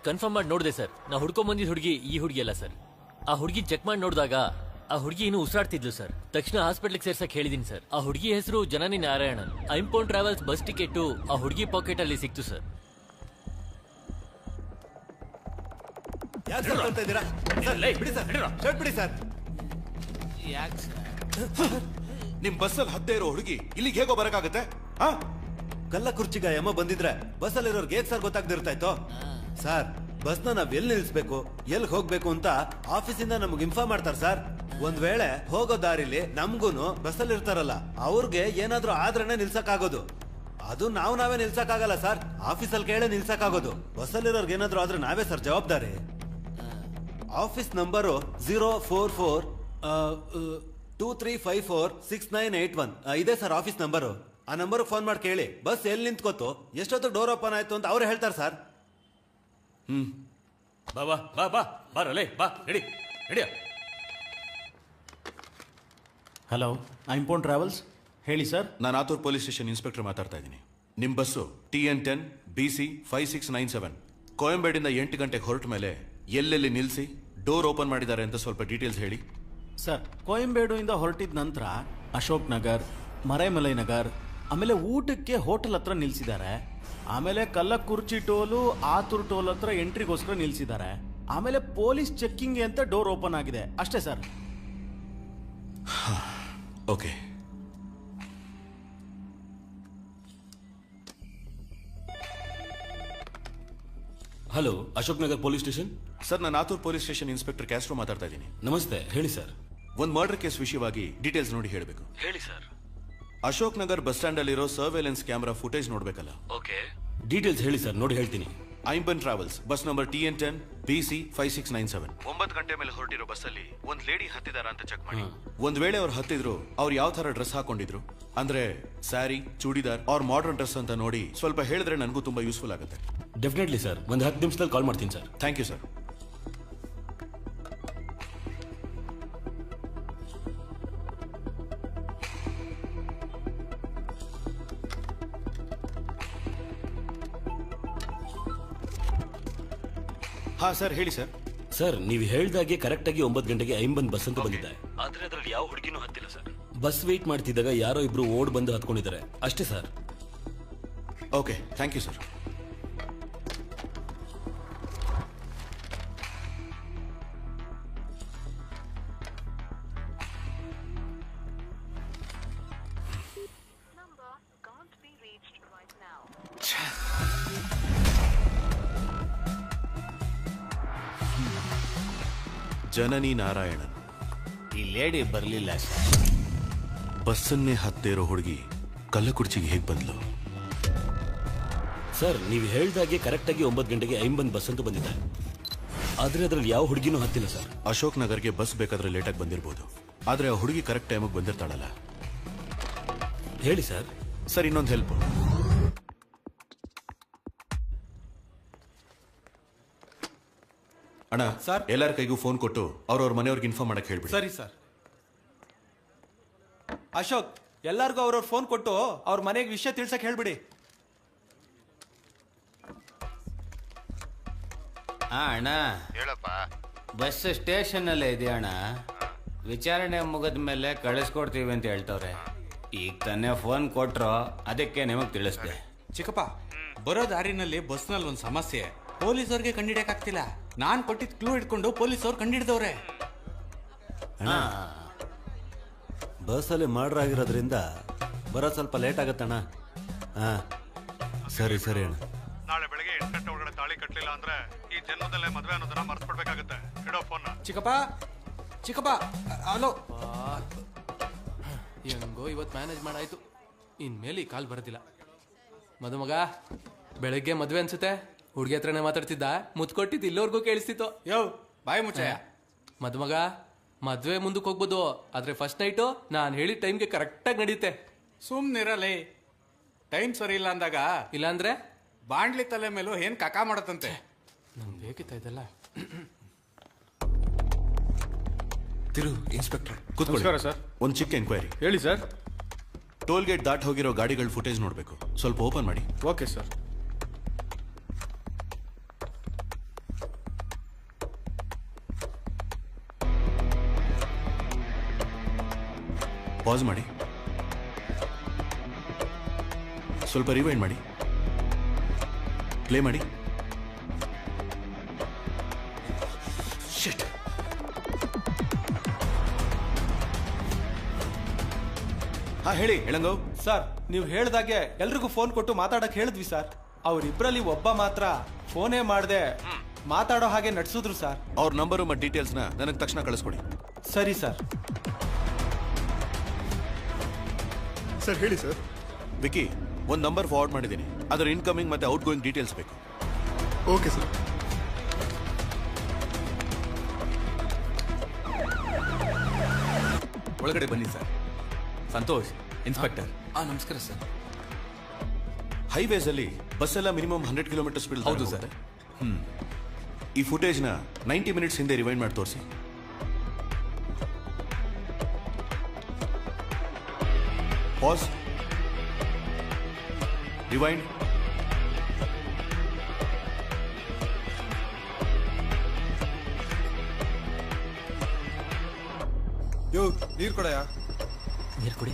ಕನ್ಫರ್ಮ್ ಮಾಡಿ ನೋಡಿದೆ ಸರ್. ನಾ ಹುಡ್ಕೊಂಡ್ ಬಂದಿದ್ದ ಹುಡುಗಿ ಈ ಹುಡುಗಿ ಅಲ್ಲ ಸರ್. ಆ ಹುಡುಗಿ ಚೆಕ್ ಮಾಡಿ ನೋಡಿದಾಗ ಆ ಹುಡುಗಿ ಇನ್ನೂ ಉಸಿರಾಡ್ತಿದ್ಲು ಸರ್. ತಕ್ಷಣ ಹಾಸ್ಪಿಟ್ಲಿಗೆ ಸೇರ್ಸಕ್ ಹೇಳಿದೀನಿ ಸರ್. ಆ ಹುಡುಗಿ ಹೆಸರು ಜನನಿ ನಾರಾಯಣನ್. ಐಂಪೌಂಡ್ ಟ್ರಾವೆಲ್ಸ್ ಬಸ್ ಟಿಕೆಟ್ ಆ ಹುಡುಗಿ ಪಾಕೆಟ್ ಅಲ್ಲಿ ಸಿಕ್ತು ಸರ್. ನಿಮ್ ಬಸ್ಸಲ್ಲಿ ಹದ್ದೇ ಇರೋ ಹುಡುಗಿ ಇಲ್ಲಿಗೆ ಹೇಗೋ ಬರಕಾಗತ್ತೆ? ಕಲ್ಲ ಕುರ್ಚಿಗ ಯಮ ಬಂದಿದ್ರೆ ಬಸ್ಸಲ್ಲಿರೋರ್ಗೆ ಹೇಗ್ ಸರ್ ಗೊತ್ತಾಗ್ದಿರ್ತಾ ಇತ್ತು? ಸರ್ ಬಸ್ನ ನಾವ್ ಎಲ್ಲಿ ನಿಲ್ಸ್ಬೇಕು, ಎಲ್ಲಿ ಹೋಗ್ಬೇಕು ಅಂತ ಆಫೀಸಿಂದ ನಮ್ಗೆ ಇನ್ಫಾರ್ಮ್ ಮಾಡ್ತಾರೆ ಸರ್. ಒಂದ್ ವೇಳೆ ಹೋಗೋ ದಾರಿಲಿ ನಮ್ಗೂನು ಬಸ್ಸಲ್ಲಿ ಇರ್ತಾರಲ್ಲ ಅವ್ರಿಗೆ ಏನಾದ್ರೂ ಆದ್ರೇನೆ ನಿಲ್ಸಕ್ಕಾಗೋದು. ಅದು ನಾವೇ ನಿಲ್ಸಕ್ಕಾಗಲ್ಲ ಸರ್, ಆಫೀಸಲ್ಲಿ ಕೇಳೇ ನಿಲ್ಸಕ್ಕಾಗೋದು. ಬಸ್ಸಲ್ಲಿರೋರ್ಗೆ ಏನಾದ್ರೂ ಆದ್ರೆ ನಾವೇ ಸರ್ ಜವಾಬ್ದಾರಿ. ಆಫೀಸ್ ನಂಬರು 04423546981 ಇದೆ ಸರ್ ಆಫೀಸ್ ನಂಬರು. ಆ ನಂಬರ್ ಫೋನ್ ಮಾಡಿ ಕೇಳಿ ಬಸ್ ಎಲ್ಲಿ ನಿಂತ್ಕೋತು, ಎಷ್ಟೊತ್ತು ಡೋರ್ ಓಪನ್ ಆಯ್ತು ಅಂತ ಅವ್ರು ಹೇಳ್ತಾರೆ ಸರ್. ಬಾ ಬಾ ಬಾ ಬಾ ಬಾರಲೇ ಬಾ ರೆಡಿ ರೆಡಿ. ಹಲೋ ಐಂಪೌಂಡ್ ಟ್ರಾವೆಲ್ಸ್, ಹೇಳಿ ಸರ್. ನಾನು ಆತೂರ್ ಪೊಲೀಸ್ ಸ್ಟೇಷನ್ ಇನ್ಸ್ಪೆಕ್ಟರ್ ಮಾತಾಡ್ತಾ ಇದ್ದೀನಿ. ನಿಮ್ಮ ಬಸ್ಸು TN10 BC 5697 ಕೋಯಂಬೇಡಿಂದ 8 ಗಂಟೆಗೆ ಹೊರಟ ಮೇಲೆ ಎಲ್ಲೆಲ್ಲಿ ನಿಲ್ಲಿಸಿ ಡೋರ್ ಓಪನ್ ಮಾಡಿದ್ದಾರೆ ಅಂತ ಸ್ವಲ್ಪ ಡೀಟೇಲ್ಸ್ ಹೇಳಿ. ಸರ್, ಕೋಯಂಬೇಡುಯಿಂದ ಹೊರಟಿದ ನಂತರ ಅಶೋಕ್ ನಗರ್, ಮರೈಮಲೈ ನಗರ್, ಆಮೇಲೆ ಊಟಕ್ಕೆ ಹೋಟೆಲ್ ಹತ್ರ ನಿಲ್ಸಿದ್ದಾರೆ. ಆಮೇಲೆ ಕಲ್ಲಕುರ್ಚಿ ಟೋಲು, ಆತೂರ್ ಟೋಲ್ ಹತ್ರ ಎಂಟ್ರಿಗೋಸ್ಕರ ನಿಲ್ಸಿದ್ದಾರೆ. ಆಮೇಲೆ ಪೊಲೀಸ್ ಚೆಕ್ಕಿಂಗ್ ಅಂತ ಡೋರ್ ಓಪನ್ ಆಗಿದೆ ಅಷ್ಟೇ sir. Okay. Hello, Ashok Nagar police station. Sir, ನಾನು Athur police station inspector Castro ಮಾತಾಡ್ತಾ ಇದ್ದೀನಿ. ನಮಸ್ತೆ, ಹೇಳಿ ಸರ್. ಒಂದು ಮರ್ಡರ್ ಕೇಸ್ ವಿಷಯವಾಗಿ ಡೀಟೇಲ್ಸ್ ನೋಡಿ ಹೇಳಬೇಕು. ಹೇಳಿ sir. Ashok Nagar bus stand ಅಲ್ಲಿರೋ ಸರ್ವೇಲೆನ್ಸ್ ಕ್ಯಾಮೆರಾ ಫುಟೇಜ್ ನೋಡ್ಬೇಕಲ್ಲ? ಓಕೆ, ಡೀಟೇಲ್ಸ್ ಹೇಳಿ ಸರ್, ನೋಡಿ ಹೇಳ್ತೀನಿ. ಐಂಪನ್ travels bus number TN10 BC 5697 9 ಗಂಟೆ ಮೇಲೆ ಹೊರಟಿರೋ ಬಸ್ಸಲ್ಲಿ ಒಂದ್ ಲೇಡಿ ಹತ್ತಿದಾರ ಅಂತ ಚೆಕ್ ಮಾಡಿ. ಒಂದ್ ವೇಳೆ ಅವ್ರು ಹತ್ತಿದ್ರು, ಅವ್ರು ಯಾವ ತರ ಡ್ರೆಸ್ ಹಾಕೊಂಡಿದ್ರು, ಅಂದ್ರೆ sari, churidar or modern dress ಅಂತ ನೋಡಿ ಸ್ವಲ್ಪ ಹೇಳಿದ್ರೆ ನನಗೂ ತುಂಬಾ ಯೂಸ್ಫುಲ್ ಆಗುತ್ತೆ. ಡೆಫಿನೆಟ್ಲಿ ಸರ್, ಒಂದು 10 ನಿಮಿಷದಲ್ಲಿ ಕಾಲ್ ಮಾಡ್ತೀನಿ ಸರ್. Thank you sir. ಹಾ ಸರ್, ಹೇಳಿ ಸರ್. ಸರ್, ನೀವು ಹೇಳ್ದಾಗೆ ಕರೆಕ್ಟ್ ಆಗಿ 9 ಗಂಟೆಗೆ ಐಂಬನ್ ಬಸ್ ಅಂತ ಬಂದಿದೆ. ಆದ್ರೆ ಅದ್ರಲ್ಲಿ ಯಾವ ಹುಡುಗಿನೂ ಹತ್ತಿಲ್ಲ ಸರ್. ಬಸ್ ವೇಟ್ ಮಾಡ್ತಿದ್ದಾಗ ಯಾರೋ ಇಬ್ರು ಓಡ್ ಬಂದು ಹತ್ಕೊಂಡಿದ್ದಾರೆ ಅಷ್ಟೇ sir. Okay, thank you sir. Janani Narayanan. ಈ ಲೇಡಿ ಬರ್ಲಿಲ್ಲ ಸರ್. ಬಸ್ಸನ್ನೇ ಹತ್ತೇ ಇರೋ ಹುಡುಗಿ ಕಲ್ಲಕುರ್ಚಿಗೆ ಹೇಗೆ ಬಂದ್ಲು? ಸರ್, ನೀವು ಹೇಳ್ದಾಗೆ ಕರೆಕ್ಟ್ ಆಗಿ 9 ಗಂಟೆಗೆ ಐಂಬನ್ ಬಸ್ ಅಂತ ಬಂದಿದೆ. ಆದ್ರೆ ಅದ್ರಲ್ಲಿ ಯಾವ ಹುಡುಗಿನೂ ಹತ್ತಿಲ್ಲ ಸರ್. ಅಶೋಕ್ ನಗರ್ಗೆ ಬಸ್ ಬೇಕಾದ್ರೆ ಲೇಟಾಗಿ ಬಂದಿರಬಹುದು, ಆದ್ರೆ ಆ ಹುಡುಗಿ ಕರೆಕ್ಟ್ ಟೈಮಿಗೆ ಬಂದಿರ್ತಾಳಲ್ಲ. ಹೇಳಿ ಸರ್. ಸರ್, ಇನ್ನೊಂದು ಹೆಲ್ಪ್. ಅಣ್ಣ ಸರ್, ಎಲ್ಲರ ಕೈಗೂ ಫೋನ್ ಕೊಟ್ಟು ಅವ್ರವ್ರ ಮನೆಯವ್ರಿಗೆ ಇನ್ಫಾರ್ಮ್ ಮಾಡಕ್ ಹೇಳ್ಬಿಡಿ. ಸರಿ ಸರ್. ಅಶೋಕ್, ಎಲ್ಲಾರ್ಗೂ ಅವ್ರವ್ರ ಫೋನ್ ಕೊಟ್ಟು ಅವ್ರ ಮನೆಗೆ ವಿಷಯ ತಿಳ್ಸಕ್ ಹೇಳ್ಬಿಡಿ. ಅಣ್ಣ ಹೇಳಪ್ಪ. ಬಸ್ ಸ್ಟೇಷನ್ ಅಲ್ಲೇ ಇದೆ ಅಣ್ಣ. ವಿಚಾರಣೆ ಮುಗಿದ ಮೇಲೆ ಕಳಿಸ್ಕೊಡ್ತೀವಿ ಅಂತ ಹೇಳ್ತವ್ರೆ. ಈಗ ತಾನೇ ಫೋನ್ ಕೊಟ್ರು, ಅದಕ್ಕೆ ನಿಮಗ್ ತಿಳಿಸ್ದೆ. ಚಿಕ್ಕಪ್ಪ, ಬರೋ ದಾರಿನಲ್ಲಿ ಬಸ್ನಲ್ಲಿ ಒಂದು ಸಮಸ್ಯೆ. ಪೊಲೀಸವ್ರಿಗೆ ಕಂಡಿಡಿಯಕ್ಕಾಗ್ತಿಲ್ಲ. ನಾನ್ ಕೊಟ್ಟಿದ್ ಕ್ಲೂ ಹಿಡ್ಕೊಂಡು ಪೊಲೀಸವ್ರು ಕಂಡಿಡ್ದವ್ರೆ. ಬಸ್ಸಲ್ಲಿ ಮರ್ಡರ್ ಆಗಿರೋದ್ರಿಂದ ಬರೋ ಸ್ವಲ್ಪ ಲೇಟ್ ಆಗತ್ತಣ್ಣ. ಹಾ, ಸರಿ ಸರಿ ಅಣ್ಣ. ನಾಳೆ ಬೆಳಗ್ಗೆ 8 ಗಂಟೆ ಒಳಗಡೆ ತಾಳಿ ಕಟ್ಟಲಿಲ್ಲ ಅಂದ್ರೆ ಈ ಜನ್ಮದಲ್ಲೇ ಮದುವೆ ಅನ್ನೋದನ್ನ ಮರ್ತ್ಬಿಡ್ಬೇಕಾಗತ್ತೆ. ಇಡೋ ಫೋನ್. ಚಿಕ್ಕಪ್ಪ, ಚಿಕ್ಕಪ್ಪ, ಹಲೋ. ಹೆಂಗೋ ಇವತ್ತು ಮ್ಯಾನೇಜ್ ಮಾಡಾಯ್ತು. ಇನ್ಮೇಲೆ ಈ ಕಾಲ್ ಬರೋದಿಲ್ಲ. ಮದುಮಗ, ಬೆಳಗ್ಗೆ ಮದ್ವೆ ಅನ್ಸುತ್ತೆ. ಹುಡುಗಿ ಹತ್ರನೇ ಮಾತಾಡ್ತಿದ್ದ, ಮುತ್ಕೊಟ್ಟಿದ್ದು ಇಲ್ಲೋರ್ಗೂ ಕೇಳಿಸ್ತಿತ್ತು. ಯೋ, ಬಾಯಿ ಮುಚ್ಚಯ್ಯ. ಮದುಮಗ, ಮದ್ವೆ ಮುಂದಕ್ಕೆ ಹೋಗ್ಬೋದು, ಆದ್ರೆ ಫಸ್ಟ್ ನೈಟು ನಾನು ಹೇಳಿದ ಟೈಮ್ಗೆ ಕರೆಕ್ಟಾಗಿ ನಡೆಯುತ್ತೆ. ಸುಮ್ನಿರಲಿ. ಟೈಮ್ ಸರಿ ಇಲ್ಲ ಅಂದಾಗ ಇಲ್ಲಾಂದ್ರೆ ಬಾಂಡ್ಲಿ ತಲೆ ಮೇಲೂ ಏನ್ ಕಕ ಮಾಡತ್ತಂತೆ. ನಂಗೆ ಬೇಕಿತ್ತ ಇದೆಲ್ಲ. ತಿರು ಇನ್ಸ್ಪೆಕ್ಟರ್, ನಮಸ್ಕಾರ ಸರ್. ಒಂದು ಚಿಕ್ಕ ಎಂಕ್ವೈರಿ. ಹೇಳಿ ಸರ್. ಟೋಲ್ ಗೇಟ್ ದಾಟ್ ಹೋಗಿರೋ ಗಾಡಿಗಳ ಫುಟೇಜ್ ನೋಡ್ಬೇಕು, ಸ್ವಲ್ಪ ಓಪನ್ ಮಾಡಿ. Okay sir. ಪಾಸ್ ಮಾಡಿ, ಸ್ವಲ್ಪ ರಿವೈಂಡ್ ಮಾಡಿ, ಪ್ಲೇ ಮಾಡಿ. ಶಿಟ್. ಹಾ ಹೇಳಿ ಎಳಂಗವ್. ಸರ್ ನೀವು ಹೇಳ್ದಾಗೆ ಎಲ್ರಿಗೂ ಫೋನ್ ಕೊಟ್ಟು ಮಾತಾಡಕ್ ಹೇಳಿದ್ವಿ ಸರ್. ಅವರಿಬ್ರಲ್ಲಿ ಒಬ್ಬ ಮಾತ್ರ ಫೋನೇ ಮಾಡದೆ ಮಾತಾಡೋ ಹಾಗೆ ನಡ್ಸಿದ್ರು ಸರ್. ಅವ್ರ ನಂಬರು ಮತ್ತು ಡೀಟೇಲ್ಸ್ನ ನನಗೆ ತಕ್ಷಣ ಕಳಿಸ್ಕೊಡಿ. ಸರಿ ಸರ್. ಸರ್ ಹೇಳಿ ಸರ್. ವಿಕಿ, ಒಂದು ನಂಬರ್ ಫಾರ್ವರ್ಡ್ ಮಾಡಿದ್ದೀನಿ, ಅದರ ಇನ್ಕಮಿಂಗ್ ಮತ್ತೆ ಔಟ್ ಗೋಯಿಂಗ್ ಡೀಟೇಲ್ಸ್ ಬೇಕು. Okay sir. ಒಳಗಡೆ ಬನ್ನಿ ಸರ್. ಸಂತೋಷ್, ಇನ್ಸ್ಪೆಕ್ಟರ್. ನಮಸ್ಕಾರ ಸರ್. ಹೈವೇಸ್ ಅಲ್ಲಿ ಬಸ್ ಎಲ್ಲ ಮಿನಿಮಮ್ 100 ಕಿಲೋಮೀಟರ್ ಸ್ಪೀಡ್. ಹೌದು ಸರ್. ಈ ಫುಟೇಜ್ನ 90 ಮಿನಿಟ್ಸ್ ಹಿಂದೆ ರಿವೈಂಡ್ ಮಾಡಿ ತೋರಿಸಿ. Pass, rewind. ಯೋ ನೀರು ಕೊಡಯಾ. ನೀರು ಕೊಡಿ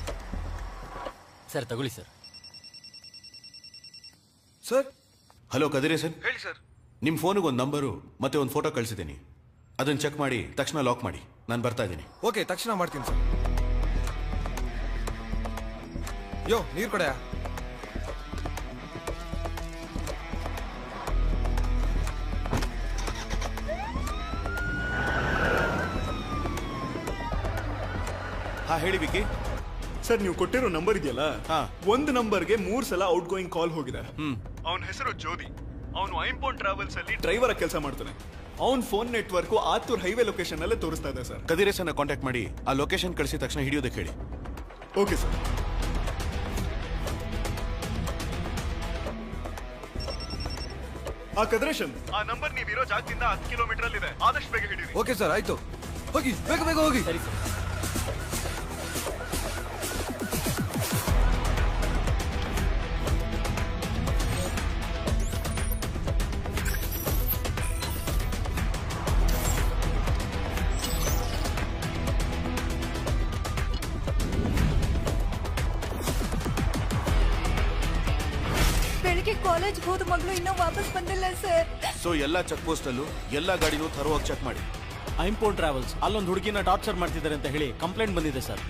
ಸರ್. ತಗೊಳ್ಳಿ ಸರ್. ಸರ್. ಹಲೋ ಕದಿರೇ ಸರ್. ಹೇಳಿ ಸರ್. ನಿಮ್ಮ ಫೋನಿಗೆ ಒಂದು ನಂಬರು ಮತ್ತೆ ಒಂದು ಫೋಟೋ ಕಳಿಸಿದ್ದೀನಿ, ಅದನ್ನು ಚೆಕ್ ಮಾಡಿ ತಕ್ಷಣ ಲಾಕ್ ಮಾಡಿ. ನಾನು ಬರ್ತಾ ಇದ್ದೀನಿ. ಓಕೆ, ತಕ್ಷಣ ಮಾಡ್ತೀನಿ ಸರ್. ಯೋ ನೀರು ಕೊಡಯಾ. ಹಾ ಹೇಳಿ ವಿಕಿ. ಸರ್ ನೀವು ಕೊಟ್ಟಿರೋ ನಂಬರ್ ಇದೆಯಲ್ಲ, ಒಂದು ನಂಬರ್ಗೆ 3 ಸಲ ಔಟ್ ಗೋಯಿಂಗ್ ಕಾಲ್ ಹೋಗಿದೆ. ಅವನ ಹೆಸರು ಜ್ಯೋತಿ. ಅವನು ಐಂಪೋನ್ ಟ್ರಾವೆಲ್ಸ್ ಅಲ್ಲಿ ಡ್ರೈವರ್ ಕೆಲಸ ಮಾಡ್ತಾನೆ. ಅವನ್ phone network Athur highway location ಅಲ್ಲೇ ತೋರಿಸ್ತಾ ಇದೆ ಸರ್. ಕದಿರೇಸನ್ನ ಕಾಂಟ್ಯಾಕ್ಟ್ ಮಾಡಿ ಆ ಲೊಕೇಶನ್ ಕಳಿಸಿದ ತಕ್ಷಣ ಹಿಡಿಯೋದಕ್ಕೆ ಹೇಳಿ. Okay sir. ಆ ಕದ್ರೇಶನ್, ಆ ನಂಬರ್ ನೀವಿರೋ ಜಾಗದಿಂದ 10 ಕಿಲೋಮೀಟರ್ ಅಲ್ಲಿ ಇದೆ. ಆದಷ್ಟು ಬೇಗ ಹಿಡೀರಿ. ಓಕೆ ಸರ್, ಆಯ್ತು. ಹೋಗಿ, ಬೇಗ ಬೇಗ ಹೋಗಿ. ಸರಿ ಸರ್. ಬೆಳಿಗ್ಗೆ ಕಾಲೇಜ್ ಹೋದ ಮಗಳು ಇನ್ನೂ ವಾಪಸ್ ಬಂದಿಲ್ಲ ಸರ್. ಸೊ ಎಲ್ಲ ಚೆಕ್ ಪೋಸ್ಟ್ ಅಲ್ಲೂ ಎಲ್ಲ ಗಾಡಿನೂ ಥರೋವಾಗಿ ಚೆಕ್ ಮಾಡಿ. ಐಂಪೋನ್ ಟ್ರಾವೆಲ್ಸ್ ಅಲ್ಲೊಂದು ಹುಡುಗಿನ ಟಾರ್ಚರ್ ಮಾಡ್ತಿದ್ದಾರೆ ಅಂತ ಹೇಳಿ ಕಂಪ್ಲೇಂಟ್ ಬಂದಿದೆ ಸರ್.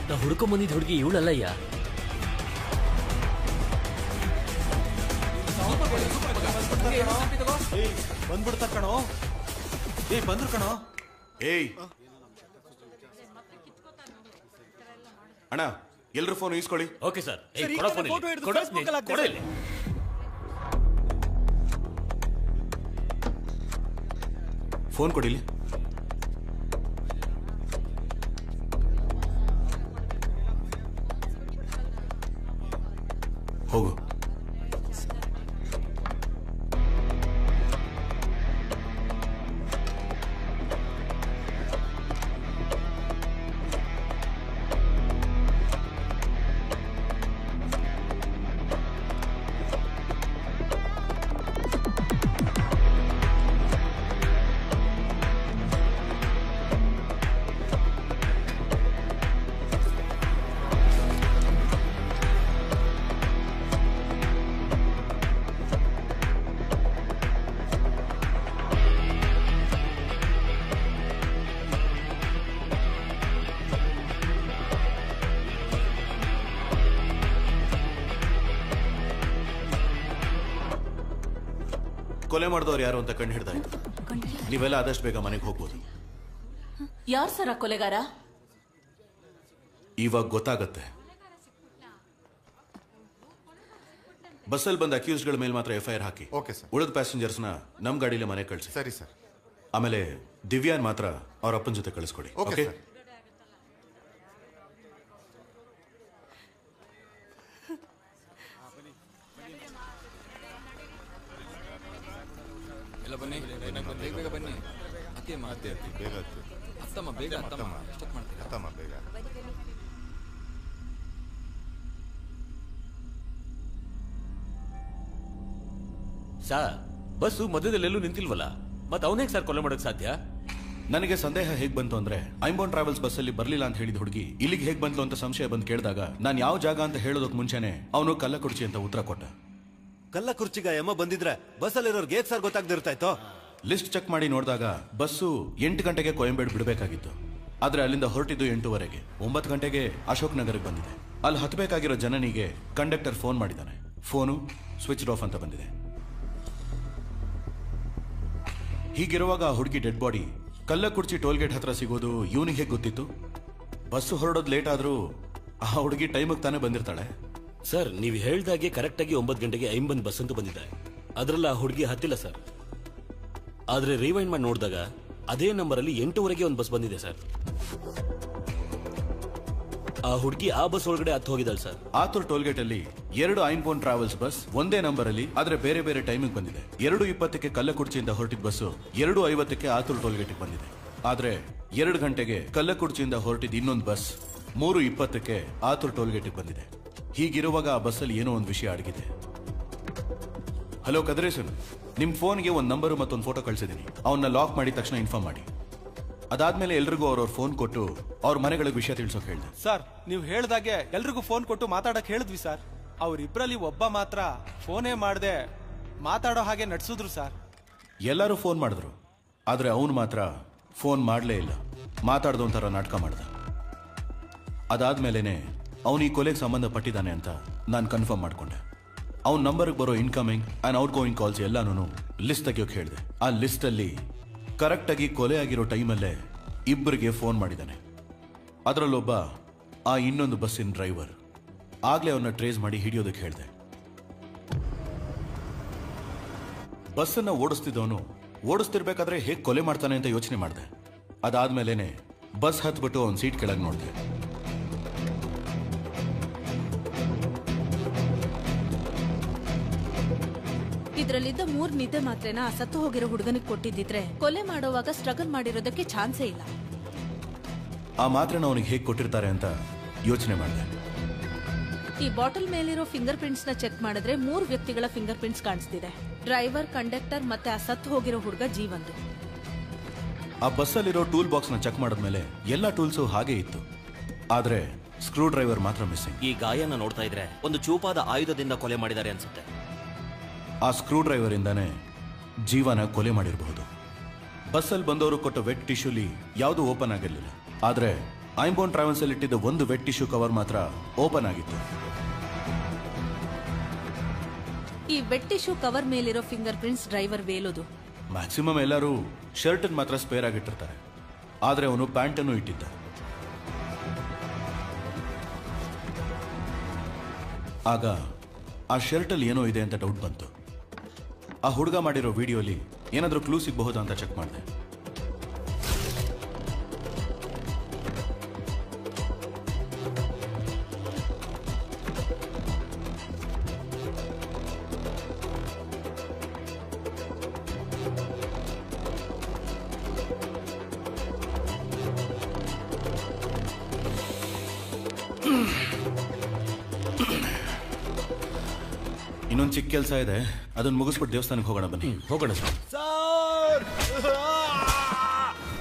ನಾ ಹುಡ್ಕೊಂಡ್ ಬಂದಿದ್ದ ಹುಡುಗಿ ಇವಳಲ್ಲಯ್ಯ. ಬಂದ್ಬಿಡ್ತಾರ ಕಣೋ. ಬಂದ್ರು ಕಣೋ. ಏಯ್ ಅಣ್ಣ, ಎಲ್ರು ಫೋನ್ ಈಸ್ಕೊಳ್ಳಿ. Okay sir. ಫೋನ್ ಕೊಡಿಲಿ. ಹೋಗು. ಕೊಲೆ ಮಾಡಿದವ್ರು ಯಾರು ಅಂತ ಕಂಡು ಹಿಡ್ದಾಯ್ತು. ನೀವೆಲ್ಲ ಆದಷ್ಟು ಬೇಗ ಮನೆಗೆ ಹೋಗ್ಬೋದು. ಯಾರು ಸರ ಕೊಲೆಗಾರ? ಇವಾಗ ಗೊತ್ತಾಗತ್ತೆ. ಬಸ್ಸಲ್ಲಿ ಬಂದ ಅಕ್ಯೂಸ್ಗಳ ಮೇಲೆ ಮಾತ್ರ FIR ಹಾಕಿ. Okay sir. ಉಳಿದ ಪ್ಯಾಸೆಂಜರ್ಸ್ನ ನಮ್ಮ ಗಾಡಿಲೇ ಮನೆ ಕಳಿಸಿ. ಸರಿ ಸರ್. ಆಮೇಲೆ ದಿವ್ಯಾನ್ ಮಾತ್ರ ಅವ್ರ ಅಪ್ಪನ ಜೊತೆ ಕಳಿಸ್ಕೊಡಿ. Okay sir. ಎಲ್ಲ ಬನ್ನಿ, ಬೇಗ ಬೇಗ ಬನ್ನಿ. ಅತ್ತಮ್ಮ ಬೇಗ ಅತ್ತಮ್ಮ ಬೇಗ ಅತ್ತಮ್ಮ. ಎಷ್ಟೊತ್ತು ಮಾಡ್ತೀರಾ? ಅತ್ತಮ್ಮ ಬೇಗ. ಸರ್ ಬಸ್ಸು ಮಧ್ಯದಲ್ಲೆಲ್ಲೂ ನಿಂತಿಲ್ವಲ್ಲ ಮತ್ತೆ ಅವನೇಗ್ ಸರ್ ಕೊಲೆ ಮಾಡಕ್ ಸಾಧ್ಯ? ನನಗೆ ಸಂದೇಹ ಹೇಗ್ ಬಂತು ಅಂದ್ರೆ ಐಂಬೋನ್ ಟ್ರಾವೆಲ್ಸ್ ಬಸ್ ಅಲ್ಲಿ ಬರ್ಲಿಲ್ಲ ಅಂತ ಹೇಳಿದ ಹುಡುಗಿ ಇಲ್ಲಿಗೆ ಹೇಗ್ ಬಂತು ಅಂತ ಸಂಶಯ ಬಂದು ಕೇಳಿದಾಗ ನಾನು ಯಾವ ಜಾಗ ಅಂತ ಹೇಳೋದಕ್ ಮುಂಚೆನೆ ಅವನು ಕಲ್ಲಕುರ್ಚಿ ಅಂತ ಉತ್ತರ ಕೊಟ್ಟ. ಕಲ್ಲಕುರ್ಚಿಗ ಯಮ ಬಂದಿದ್ರೆ ಬಸ್ಸಲ್ಲಿರೋರ್ಗೆ ಹೇಗ್ ಸರ್ ಗೊತ್ತಾಗ್ದಿರ್ತಾಯ್ತೋ? ಲಿಸ್ಟ್ ಚೆಕ್ ಮಾಡಿ ನೋಡಿದಾಗ ಬಸ್ಸು 8 ಗಂಟೆಗೆ ಕೊಯಂಬೇಡ್ ಬಿಡಬೇಕಾಗಿತ್ತು. ಆದ್ರೆ ಅಲ್ಲಿಂದ ಹೊರಟಿದ್ದು 8:30. 9 ಗಂಟೆಗೆ ಅಶೋಕ್ ನಗರಕ್ಕೆ ಬಂದಿದೆ. ಅಲ್ಲಿ ಹತ್ತಬೇಕಾಗಿರೋ ಜನನಿಗೆ ಕಂಡಕ್ಟರ್ ಫೋನ್ ಮಾಡಿದ್ದಾನೆ. ಫೋನು ಸ್ವಿಚ್ ಆಫ್ ಅಂತ ಬಂದಿದೆ. ಹೀಗಿರುವಾಗ ಆ ಹುಡುಗಿ ಡೆಡ್ ಬಾಡಿ ಕಲ್ಲಕುರ್ಚಿ ಟೋಲ್ಗೇಟ್ ಹತ್ರ ಸಿಗೋದು ಇವನಿಗೆ ಹೇಗೆ ಗೊತ್ತಿತ್ತು? ಬಸ್ಸು ಹೊರಡೋದು ಲೇಟ್ ಆದ್ರೂ ಆ ಹುಡುಗಿ ಟೈಮಿಗೆ ತಾನೇ ಬಂದಿರ್ತಾಳೆ. ಸರ್ ನೀವು ಹೇಳ್ದಾಗೆ ಕರೆಕ್ಟ್ ಆಗಿ 9 ಗಂಟೆಗೆ ಐಂಬನ್ ಬಸ್ ಅಂತೂ ಬಂದಿದೆ. ಅದರಲ್ಲಿ ಆ ಹುಡುಗಿ ಹತ್ತಿಲ್ಲ ಸರ್. ಆದ್ರೆ ರಿವೈಂಡ್ ಮಾಡಿ ನೋಡಿದಾಗ ಅದೇ ನಂಬರ್ ಅಲ್ಲಿ 8:00 ಒಂದು ಬಸ್ ಬಂದಿದೆ ಸರ್. ಆ ಹುಡುಗಿ ಆ ಬಸ್ ಒಳಗಡೆ ಹತ್ತು ಹೋಗಿದ್ದಾಳೆ ಸರ್. ಆತುರ್ ಟೋಲ್ಗೇಟ್ ಅಲ್ಲಿ 2 ಐಂಬೋನ್ ಟ್ರಾವೆಲ್ಸ್ ಬಸ್ ಒಂದೇ ನಂಬರ್ ಅಲ್ಲಿ ಆದ್ರೆ ಬೇರೆ ಬೇರೆ ಟೈಮಿಂಗ್ ಬಂದಿದೆ. 2:20ಕ್ಕೆ ಕಲ್ಲಕುರ್ಚಿಯಿಂದ ಹೊರಟಿದ ಬಸ್ಸು 2:50ಕ್ಕೆ ಆತುರ್ ಟೋಲ್ಗೇಟ್ ಬಂದಿದೆ. ಆದ್ರೆ 2 ಗಂಟೆಗೆ ಕಲ್ಲಕುರ್ಚಿಯಿಂದ ಹೊರಟಿದ ಇನ್ನೊಂದು ಬಸ್ 3:20ಕ್ಕೆ ಆತುರ್ ಟೋಲ್ಗೇಟ್ ಬಂದಿದೆ. ಹೀಗಿರುವಾಗ ಆ ಬಸ್ಸಲ್ಲಿ ಏನೋ ಒಂದು ವಿಷಯ ಅಡಗಿದೆ. ಹಲೋ ಕದ್ರೇಸನ್, ನಿಮ್ ಫೋನ್ಗೆ ಒಂದು ನಂಬರ್ ಮತ್ತೊಂದು ಫೋಟೋ ಕಳಿಸಿದ್ದೀನಿ. ಅವನ್ನ ಲಾಕ್ ಮಾಡಿದ ತಕ್ಷಣ ಇನ್ಫಾರ್ಮ್ ಮಾಡಿ. ಅದಾದ್ಮೇಲೆ ಎಲ್ರಿಗೂ ಅವ್ರವ್ರ ಫೋನ್ ಕೊಟ್ಟು ಅವ್ರ ಮನೆಗಳಿಗೆ ವಿಷಯ ತಿಳಿಸೋಕೆ ಹೇಳಿದೆ. ಸರ್ ನೀವು ಹೇಳ್ದಾಗೆ ಎಲ್ರಿಗೂ ಫೋನ್ ಕೊಟ್ಟು ಮಾತಾಡಕ್ ಹೇಳಿದ್ವಿ ಸರ್. ಅವ್ರಿಬ್ರಲ್ಲಿ ಒಬ್ಬ ಮಾತ್ರ ಫೋನೇ ಮಾಡದೆ ಮಾತಾಡೋ ಹಾಗೆ ನಡ್ಸಿದ್ರು ಸರ್. ಎಲ್ಲರೂ ಫೋನ್ ಮಾಡಿದ್ರು, ಆದ್ರೆ ಅವನು ಮಾತ್ರ ಫೋನ್ ಮಾಡಲೇ ಇಲ್ಲ. ಮಾತಾಡ್ದು ಒಂಥರ ನಾಟಕ ಮಾಡ್ದ. ಅದಾದ್ಮೇಲೆನೆ ಅವನು ಈ ಕೊಲೆಗೆ ಸಂಬಂಧಪಟ್ಟಿದ್ದಾನೆ ಅಂತ ನಾನು ಕನ್ಫರ್ಮ್ ಮಾಡ್ಕೊಂಡೆ. ಅವ್ನ ನಂಬರ್ಗೆ ಬರೋ incoming and out going calls ಎಲ್ಲಾನು ಲಿಸ್ಟ್ ತೆಗಿಯೋಕೆ ಹೇಳಿದೆ. ಆ ಲಿಸ್ಟ್ ಅಲ್ಲಿ ಕರೆಕ್ಟ್ ಆಗಿ ಕೊಲೆ ಆಗಿರೋ ಟೈಮಲ್ಲೇ ಇಬ್ಬರಿಗೆ ಫೋನ್ ಮಾಡಿದ್ದಾನೆ. ಅದರಲ್ಲೊಬ್ಬ ಆ ಇನ್ನೊಂದು ಬಸ್ಸಿನ ಡ್ರೈವರ್. ಆಗ್ಲೇ ಅವನ್ನ ಟ್ರೇಸ್ ಮಾಡಿ ಹಿಡಿಯೋದಕ್ಕೆ ಹೇಳಿದೆ. ಬಸ್ಸನ್ನ ಓಡಿಸ್ತಿದ್ದವನು ಓಡಿಸ್ತಿರ್ಬೇಕಾದ್ರೆ ಹೇಗೆ ಕೊಲೆ ಮಾಡ್ತಾನೆ ಅಂತ ಯೋಚನೆ ಮಾಡಿದೆ. ಅದಾದ್ಮೇಲೆನೆ ಬಸ್ ಹತ್ಬಿಟ್ಟು ಅವನ ಸೀಟ್ ಕೆಳಗೆ ನೋಡಿದೆ. ಇದ್ರಲ್ಲಿದ್ದ 3 ನಿದ್ದೆ ಮಾತ್ರೆನ ಆ ಸತ್ತು ಹೋಗಿರೋ ಹುಡುಗನಿಗೆ ಕೊಟ್ಟಿದ್ದಿದ್ರೆ ಕೊಲೆ ಮಾಡುವಾಗ ಸ್ಟ್ರಗಲ್ ಮಾಡಿರೋದಕ್ಕೆ ಚಾನ್ಸೇ ಇಲ್ಲ. ಆ ಮಾತ್ರೆನ ಅವನಿಗೆ ಹೇಗೆ ಕೊಟ್ಟಿರ್ತಾರೆ ಅಂತ ಯೋಚನೆ ಮಾಡಿದೆ. ಈ ಬಾಟಲ್ ಮೇಲಿರೋ ಫಿಂಗರ್ ಪ್ರಿಂಟ್ಸ್ ನ ಚೆಕ್ ಮಾಡಿದ್ರೆ 3 ವ್ಯಕ್ತಿಗಳ ಫಿಂಗರ್ ಪ್ರಿಂಟ್ಸ್ ಕಾಣಿಸ್ತಿದೆ. ಡ್ರೈವರ್, ಕಂಡಕ್ಟರ್ ಮತ್ತೆ ಆ ಸತ್ತು ಹೋಗಿರೋ ಹುಡುಗ ಜೀವಂದು. ಆ ಬಸ್ಸಲ್ಲಿರೋ ಟೂಲ್ ಬಾಕ್ಸ್ ನ ಚೆಕ್ ಮಾಡಿದ್ಮೇಲೆ ಎಲ್ಲಾ ಟೂಲ್ಸು ಹಾಗೆ ಇತ್ತು. ಆದ್ರೆ ಸ್ಕ್ರೂ ಡ್ರೈವರ್ ಮಾತ್ರ ಮಿಸ್ಸಿಂಗ್. ಈ ಗಾಯನ ನೋಡ್ತಾ ಇದ್ರೆ ಒಂದು ಚೂಪಾದ ಆಯುಧದಿಂದ ಕೊಲೆ ಮಾಡಿದ್ದಾರೆ ಅನ್ಸುತ್ತೆ. ಆ ಸ್ಕ್ರೂ ಡ್ರೈವರ್ ಇಂದಾನೆ ಜೀವನ ಕೊಲೆ ಮಾಡಿರಬಹುದು. ಬಸ್ಸಲ್ಲಿ ಬಂದವರು ಕೊಟ್ಟ ವೆಟ್ ಟಿಶ್ಯೂಲಿ ಯಾವುದು ಓಪನ್ ಆಗಿರಲಿಲ್ಲ. ಆದ್ರೆ ಐಂಬೋನ್ ಟ್ರಾವೆಲ್ಸ್ ಅಲ್ಲಿ ಇಟ್ಟಿದ್ದ ಒಂದು ವೆಟ್ ಟಿಶ್ಯೂ ಕವರ್ ಮಾತ್ರ ಓಪನ್ ಆಗಿತ್ತು. ಈ ವೆಟ್ ಟಿಶ್ಯೂ ಕವರ್ ಮೇಲಿರೋ ಫಿಂಗರ್ ಪ್ರಿಂಟ್ಸ್ ಡ್ರೈವರ್ ವೇಲೋದು. ಮ್ಯಾಕ್ಸಿಮಮ್ ಎಲ್ಲರೂ ಶರ್ಟ್ ಮಾತ್ರ ಸ್ಪೇರ್ ಆಗಿಟ್ಟಿರ್ತಾರೆ, ಆದ್ರೆ ಅವನು ಪ್ಯಾಂಟ್ ಅನ್ನು ಇಟ್ಟಿದ್ದ. ಆಗ ಆ ಶರ್ಟ್ ಅಲ್ಲಿ ಏನೋ ಇದೆ ಅಂತ ಡೌಟ್ ಬಂತು. ಆ ಹುಡುಗ ಮಾಡಿರೋ ವಿಡಿಯೋಲಿ ಏನಾದ್ರೂ ಕ್ಲೂ ಸಿಗಬಹುದಾ ಅಂತ ಚೆಕ್ ಮಾಡಿದೆ. ಇನ್ನೊಂದು ಚಿಕ್ಕ ಕೆಲಸ ಇದೆ, ಅದನ್ನ ಮುಗಿಸ್ಬಿಟ್ಟು ದೇವಸ್ಥಾನಕ್ಕೆ ಹೋಗೋಣ. ಬನ್ನಿ ಹೋಗೋಣ ಸರ್. ಸರ್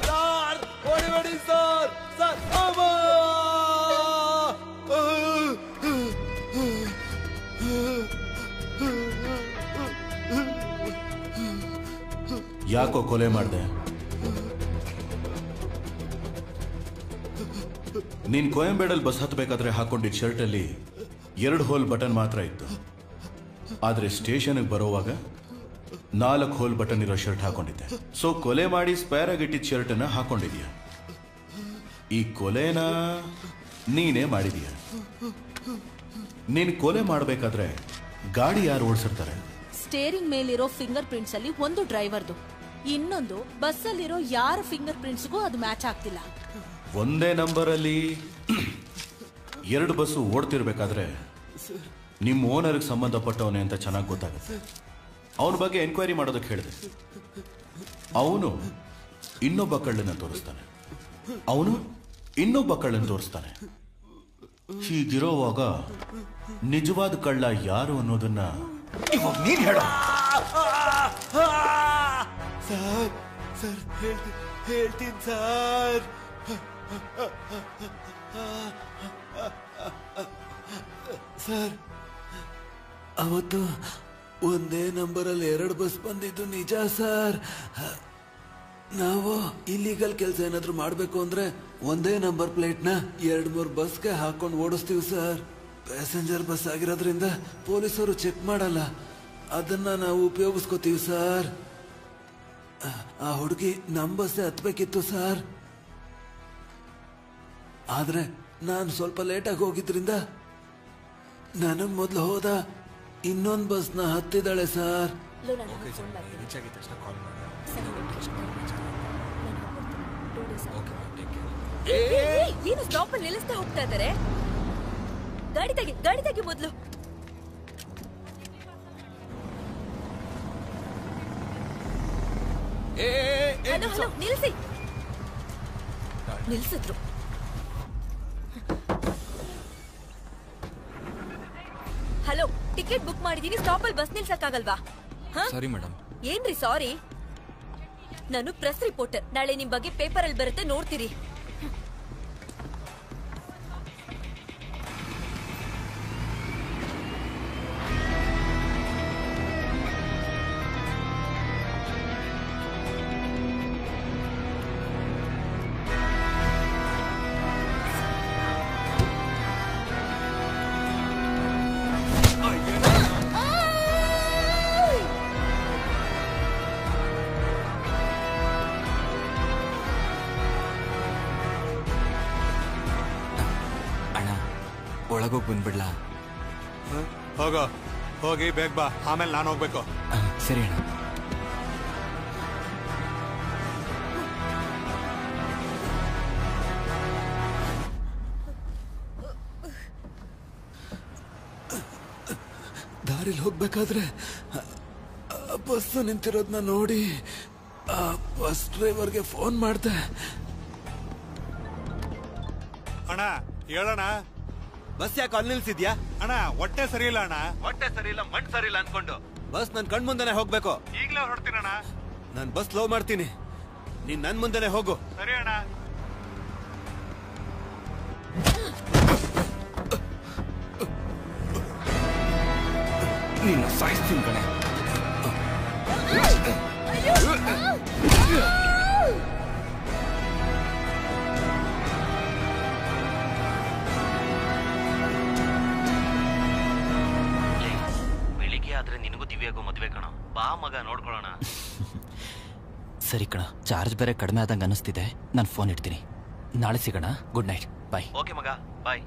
ಸರ್ ಓಡಿ ಸರ್ ಸರ್ ಯಾಕೋ ಕೊಲೆ ಮಾಡಿದೆ? ನೀನ್ ಕೊಯಂಬೇಡಲ್ಲಿ ಬಸ್ ಹತ್ತಬೇಕಾದ್ರೆ ಹಾಕೊಂಡಿದ್ದ ಶರ್ಟ್ ಅಲ್ಲಿ 2 ಹೋಲ್ ಬಟನ್ ಮಾತ್ರ ಇತ್ತು. ಆದ್ರೆ ಸ್ಟೇಷನ್ಗೆ ಬರೋವಾಗ 4 ಹೋಲ್ ಬಟನ್ ಇರೋ ಶರ್ಟ್ ಹಾಕೊಂಡಿದ್ದೆ. ಸೊ ಕೊಲೆ ಮಾಡಿ ಸ್ಪೇರ್ ಆಗಿಟ್ಟಿದ್ದ ಶರ್ಟ್ ಅನ್ನ ಹಾಕೊಂಡಿದ್ಯಾ. ಈ ಕೊಲೆನ ನೀನೇ ಮಾಡಿದೀಯ. ನೀನ್ ಕೊಲೆ ಮಾಡ್ಬೇಕಾದ್ರೆ ಗಾಡಿ ಯಾರು ಓಡಿಸಿರ್ತಾರೆ? ಸ್ಟೇರಿಂಗ್ ಮೇಲಿರೋ ಫಿಂಗರ್ ಪ್ರಿಂಟ್ಸ್ ಅಲ್ಲಿ ಒಂದು ಡ್ರೈವರ್ದು, ಇನ್ನೊಂದು ಬಸ್ ಅಲ್ಲಿರೋ ಯಾರ ಫಿಂಗರ್ ಪ್ರಿಂಟ್ಸ್ಗೂ ಅದು ಮ್ಯಾಚ್ ಆಗ್ತಿಲ್ಲ. ಒಂದೇ ನಂಬರ್ ಅಲ್ಲಿ 2 ಬಸ್ಸು ಓಡ್ತಿರ್ಬೇಕಾದ್ರೆ ನಿಮ್ಮ ಓನರ್ಗೆ ಸಂಬಂಧಪಟ್ಟವನೇ ಅಂತ ಚೆನ್ನಾಗಿ ಗೊತ್ತಾಗುತ್ತೆ. ಅವನ ಬಗ್ಗೆ ಎನ್ಕ್ವೈರಿ ಮಾಡೋದಕ್ಕೆ ಹೇಳಿದೆ. ಅವನು ಇನ್ನೊಬ್ಬ ಕಳ್ಳನ್ನ ತೋರಿಸ್ತಾನೆ, ಅವನು ಇನ್ನೊಬ್ಬ ಕಳ್ಳನ್ನ ತೋರಿಸ್ತಾನೆ. ಹೀಗಿರೋವಾಗ ನಿಜವಾದ ಕಳ್ಳ ಯಾರು ಅನ್ನೋದನ್ನ ಇವಾಗ ನೀನ್ ಹೇಳ. ಸರ್ ಸರ್ ಹೇಳ್ತೀನಿ ಸರ್. ಸರ್ ಅವತ್ತು ಒಂದೇ ನಂಬರಲ್ಲಿ 2 ಬಸ್ ಬಂದಿದ್ದು ನಿಜ ಸರ್. ನಾವು ಇಲ್ಲಿಗಲ್ ಕೆಲಸ ಏನಾದ್ರು ಮಾಡ್ಬೇಕು ಅಂದ್ರೆ ಒಂದೇ ನಂಬರ್ ಪ್ಲೇಟ್ನ 2-3 ಬಸ್ಗೆ ಹಾಕೊಂಡು ಓಡಿಸ್ತೀವಿ ಸರ್. ಪ್ಯಾಸೆಂಜರ್ ಬಸ್ ಆಗಿರೋದ್ರಿಂದ ಪೊಲೀಸರು ಚೆಕ್ ಮಾಡಲ್ಲ, ಅದನ್ನ ನಾವು ಉಪಯೋಗಿಸ್ಕೋತೀವಿ ಸರ್. ಆ ಹುಡುಗಿ ನಮ್ ಬಸ್ಸೇ ಹತ್ಬೇಕಿತ್ತು ಸರ್. ಆದ್ರೆ ನಾನು ಸ್ವಲ್ಪ ಲೇಟಾಗಿ ಹೋಗಿದ್ರಿಂದ ನನಗ್ ಮೊದ್ಲು ಹೋದ ಇನ್ನೊಂದು ಬಸ್ನ ಹತ್ತಿದ್ದಾಳೆ ಸರ್. ಏನು ಸ್ಟಾಪ್ ಅಲ್ಲಿ ನಿಲ್ಲಿಸ್ತಾ ಹೋಗ್ತಾ ಇದ್ದಾರೆ? ಗಾಡಿ ತೆಗಿ ಮೊದ್ಲು. ಹಲೋ ನಿಲ್ಸಿ. ನಿಲ್ಸಿದ್ರು. ಹಲೋ, ಟಿಕೆಟ್ ಬುಕ್ ಮಾಡಿದೀನಿ, ಸ್ಟಾಪ್ ಅಲ್ಲಿ ಬಸ್ ನಿಲ್ಸಕ್ಕಾಗಲ್ವಾ? Sorry madam. ಏನ್ರಿ ಸಾರಿ? ನಾನು ಪ್ರೆಸ್ ರಿಪೋರ್ಟರ್, ನಾಳೆ ನಿಮ್ ಬಗ್ಗೆ ಪೇಪರ್ ಅಲ್ಲಿ ಬರುತ್ತೆ, ನೋಡ್ತೀರಿ. ಒಳಗೋಗಿ ಬಂದ್ಬಿಡ್ಲಾ? ಹೋಗಿ ಬೇಗ ಬಾ, ಆಮೇಲೆ ನಾನು ಹೋಗ್ಬೇಕು. ಸರಿ ಅಣ್ಣ. ದಾರಿಲಿ ಹೋಗ್ಬೇಕಾದ್ರೆ ಬಸ್ ನಿಂತಿರೋದನ್ನ ನೋಡಿ ಆ ಬಸ್ ಡ್ರೈವರ್ಗೆ ಫೋನ್ ಮಾಡ್ದೆ. ಅಣ್ಣ ಹೇಳೋಣ, ಬಸ್ ಯಾಕೆ ಅಲ್ಲಿ ನಿಲ್ಸಿದ್ಯಾ? ಅಣ್ಣ ಹೊಟ್ಟೆ ಸರಿ ಇಲ್ಲ ಅಣ್ಣ. ಹೊಟ್ಟೆ ಸರಿ ಇಲ್ಲ, ಮಣ್ಣು ಸರಿ ಇಲ್ಲ ಅನ್ಕೊಂಡು ಬಸ್ ನನ್ ಕಣ್ ಮುಂದೆನೆ ಹೋಗ್ಬೇಕು. ಈಗಲೇ ಹೊರಡ್ತೀನಣ್ಣ. ನಾನು ಬಸ್ ಲೋ ಮಾಡ್ತೀನಿ, ನೀನ್ ನನ್ ಮುಂದೆನೆ ಹೋಗು. ಸರಿ ಅಣ್ಣ. ನಿನ್ನ ಸಾಯಿಸ್ತೀನಿ ಕಣೆ. ಬೆಳಿಗ್ಗೆ ಆದ್ರೆ ನಿನಗೂ ದಿವ್ಯಾಗೂ ಮದ್ವೆ ಕಣ, ಬಾ ಮಗ ನೋಡ್ಕೊಳ್ಳೋಣ. ಸರಿ ಕಣ, ಚಾರ್ಜ್ ಬೇರೆ ಕಡಿಮೆ ಆದಂಗೆ ಅನಿಸ್ತಿದೆ, ನಾನು ಫೋನ್ ಇಡ್ತೀನಿ. ನಾಳೆ ಸಿಗೋಣ. ಗುಡ್ ನೈಟ್, ಬಾಯ್. ಓಕೆ ಮಗ, ಬಾಯ್.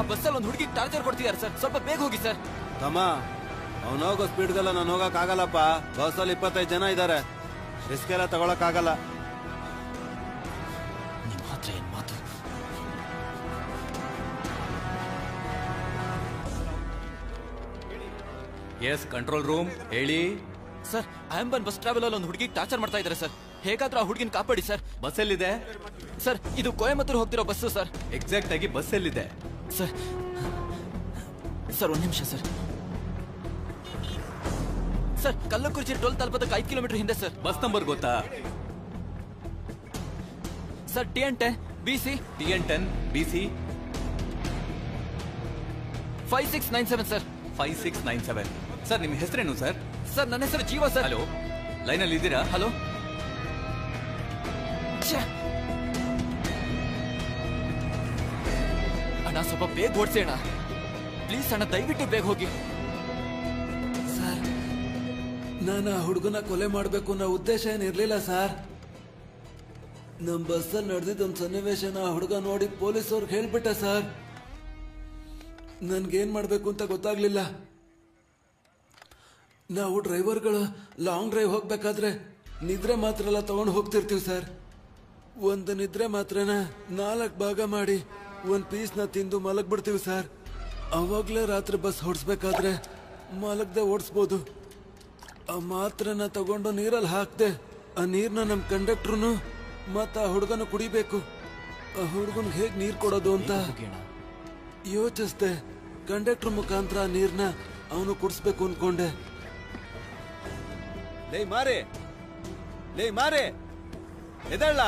ಬಸ್ಸಲ್ಲಿ ಒಂದು ಹುಡುಗಿ ಟಾರ್ಚರ್ ಕೊಡ್ತಿದ್ದಾರೆ ಸರ್, ಸ್ವಲ್ಪ ಬೇಗ ಹೋಗಿ ಸರ್. ತಮ್ಮ, ಅವನು ಹೋಗೋ ಸ್ಪೀಡ್ಗೆಲ್ಲ ನಾನು ಹೋಗಕ್ ಆಗಲ್ಲಪ್ಪ. ಬಸ್ಸಲ್ಲಿ 25 ಜನ ಇದ್ದಾರೆ, ರಿಸ್ಕ್ ಎಲ್ಲ ತಗೊಳಕ್ ಆಗಲ್ಲ. ನಿಮ್ಮ ಹತ್ರ ಏನ್ ಮಾತು? ಎಸ್ ಕಂಟ್ರೋಲ್ ರೂಮ್, ಹೇಳಿ ಸರ್. ಆಂಬನ್ ಬಸ್ ಟ್ರಾವೆಲ್ ಅಲ್ಲಿ ಒಂದು ಹುಡುಗಿ ಟಾರ್ಚರ್ ಮಾಡ್ತಾ ಇದ್ದಾರೆ ಸರ್. ಹೇಗಾದ್ರೂ ಆ ಹುಡುಗಿನ ಕಾಪಾಡಿ ಸರ್. ಬಸ್ ಎಲ್ಲಿದೆ ಸರ್? ಇದು ಕೊಯಮತ್ತೂರು ಹೋಗ್ತಿರೋ ಬಸ್ಸು ಸರ್. ಎಕ್ಸಾಕ್ಟ್ ಆಗಿ ಬಸ್ ಎಲ್ಲಿದೆ ಸರ್? ಸರ್ 1 ನಿಮಿಷ ಸರ್. ಸರ್ ಕಲ್ಲಕುರ್ಚಿ ಟೋಲ್ ತಲುಪೋದಕ್ಕೆ 5 ಕಿಲೋಮೀಟರ್ ಹಿಂದೆ ಸರ್. ಬಸ್ ನಂಬರ್ ಗೊತ್ತಾ? Sir TN10 BC TN10 BC 5697 sir. 5697. Sir ನಿಮ್ಮ ಹೆಸರೇನು ಸರ್? ಸರ್ ನನ್ನ ಹೆಸರು ಜೀವ ಸರ್. ಹಲೋ, ಲೈನಲ್ಲಿ ಇದ್ದೀರಾ? ಹಲೋ. ಅಣ್ಣ ಸ್ವಲ್ಪ ಬೇಗ ಓಡಿಸಿ ಅಣ್ಣ ಪ್ಲೀಸ್ ಅಣ್ಣ, ದಯವಿಟ್ಟು ಬೇಗ ಹೋಗಿ. ಸರ್ ನಾನು ಆ ಹುಡುಗನ ಕೊಲೆ ಮಾಡಬೇಕು ಅನ್ನೋ ಉದ್ದೇಶ ಏನಿರ್ಲಿಲ್ಲ ಸರ್. ನಮ್ಮ ಬಸ್ಸಲ್ಲಿ ನಡೆದಿದ್ದೊಂದು ಸನ್ನಿವೇಶನ ಆ ಹುಡುಗ ನೋಡಿ ಪೊಲೀಸವ್ರಿಗೆ ಹೇಳ್ಬಿಟ್ಟೆ ಸರ್. ನನ್ಗೇನ್ ಮಾಡ್ಬೇಕು ಅಂತ ಗೊತ್ತಾಗ್ಲಿಲ್ಲ. ನಾವು ಡ್ರೈವರ್ಗಳು ಲಾಂಗ್ ಡ್ರೈವ್ ಹೋಗ್ಬೇಕಾದ್ರೆ ನಿದ್ರೆ ಮಾತ್ರ ಎಲ್ಲ ತಗೊಂಡು ಹೋಗ್ತಿರ್ತೀವಿ ಸರ್. ಒಂದು ನಿದ್ರೆ ಮಾತ್ರನ 4 ಭಾಗ ಮಾಡಿ ಒಂದು ಪೀಸ್ನ ತಿಂದು ಮಲಗ್ಬಿಡ್ತೀವಿ ಸರ್. ಅವಾಗಲೇ ರಾತ್ರಿ ಬಸ್ ಹೊಡ್ಸ್ಬೇಕಾದ್ರೆ ಮಲಗದೆ ಓಡಿಸ್ಬೋದು. ಆ ಮಾತ್ರನ ತಗೊಂಡು ನೀರಲ್ಲಿ ಹಾಕ್ದೆ ಆ ನೀರ್ನ ನಮ್ಮ ಕಂಡಕ್ಟ್ರು ಮತ್ತು ಆ ಹುಡುಗನ ಕುಡಿಬೇಕು. ಆ ಹುಡುಗನ್ಗೆ ಹೇಗೆ ನೀರು ಕೊಡೋದು ಅಂತ ಯೋಚಿಸ್ದೆ. ಕಂಡಕ್ಟರ್ ಮುಖಾಂತರ ಆ ನೀರ್ನ ಅವನು ಕುಡಿಸ್ಬೇಕು ಅನ್ಕೊಂಡೆ. ಲೇ ಮಾರೆ ಎದಳ್ಳ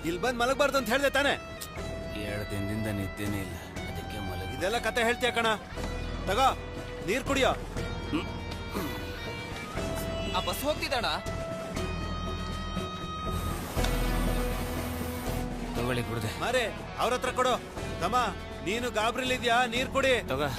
ಇಲ್ಲಿ ಬಂದ್ ಮಲಗಬಾರ್ದು ಅಂತ ಹೇಳ್ದೆ ತಾನೆ? 2 ದಿನದಿಂದ ನಿದ್ದೆನೇ ಇಲ್ಲ, ಅದಕ್ಕೆ ಮಲಗಿ. ಇದೆಲ್ಲ ಕತೆ ಹೇಳ್ತೀಯ ಕಣ. ತಗೋ ನೀರ್ ಕುಡಿಯೋ. ಆ ಬಸ್ ಹೋಗ್ತಿದ್ದಣ್ಣ. ತಗೊಳ್ಳಿ ಕುಡ್ದೆ. ಮಾರೆ ಅವ್ರ ಹತ್ರ ಕೊಡು. ತಮ್ಮ ನೀನು ಗಾಬ್ರಿಲಿದ್ಯಾ? ನೀರ್ ಕುಡಿ. ತಗೋ.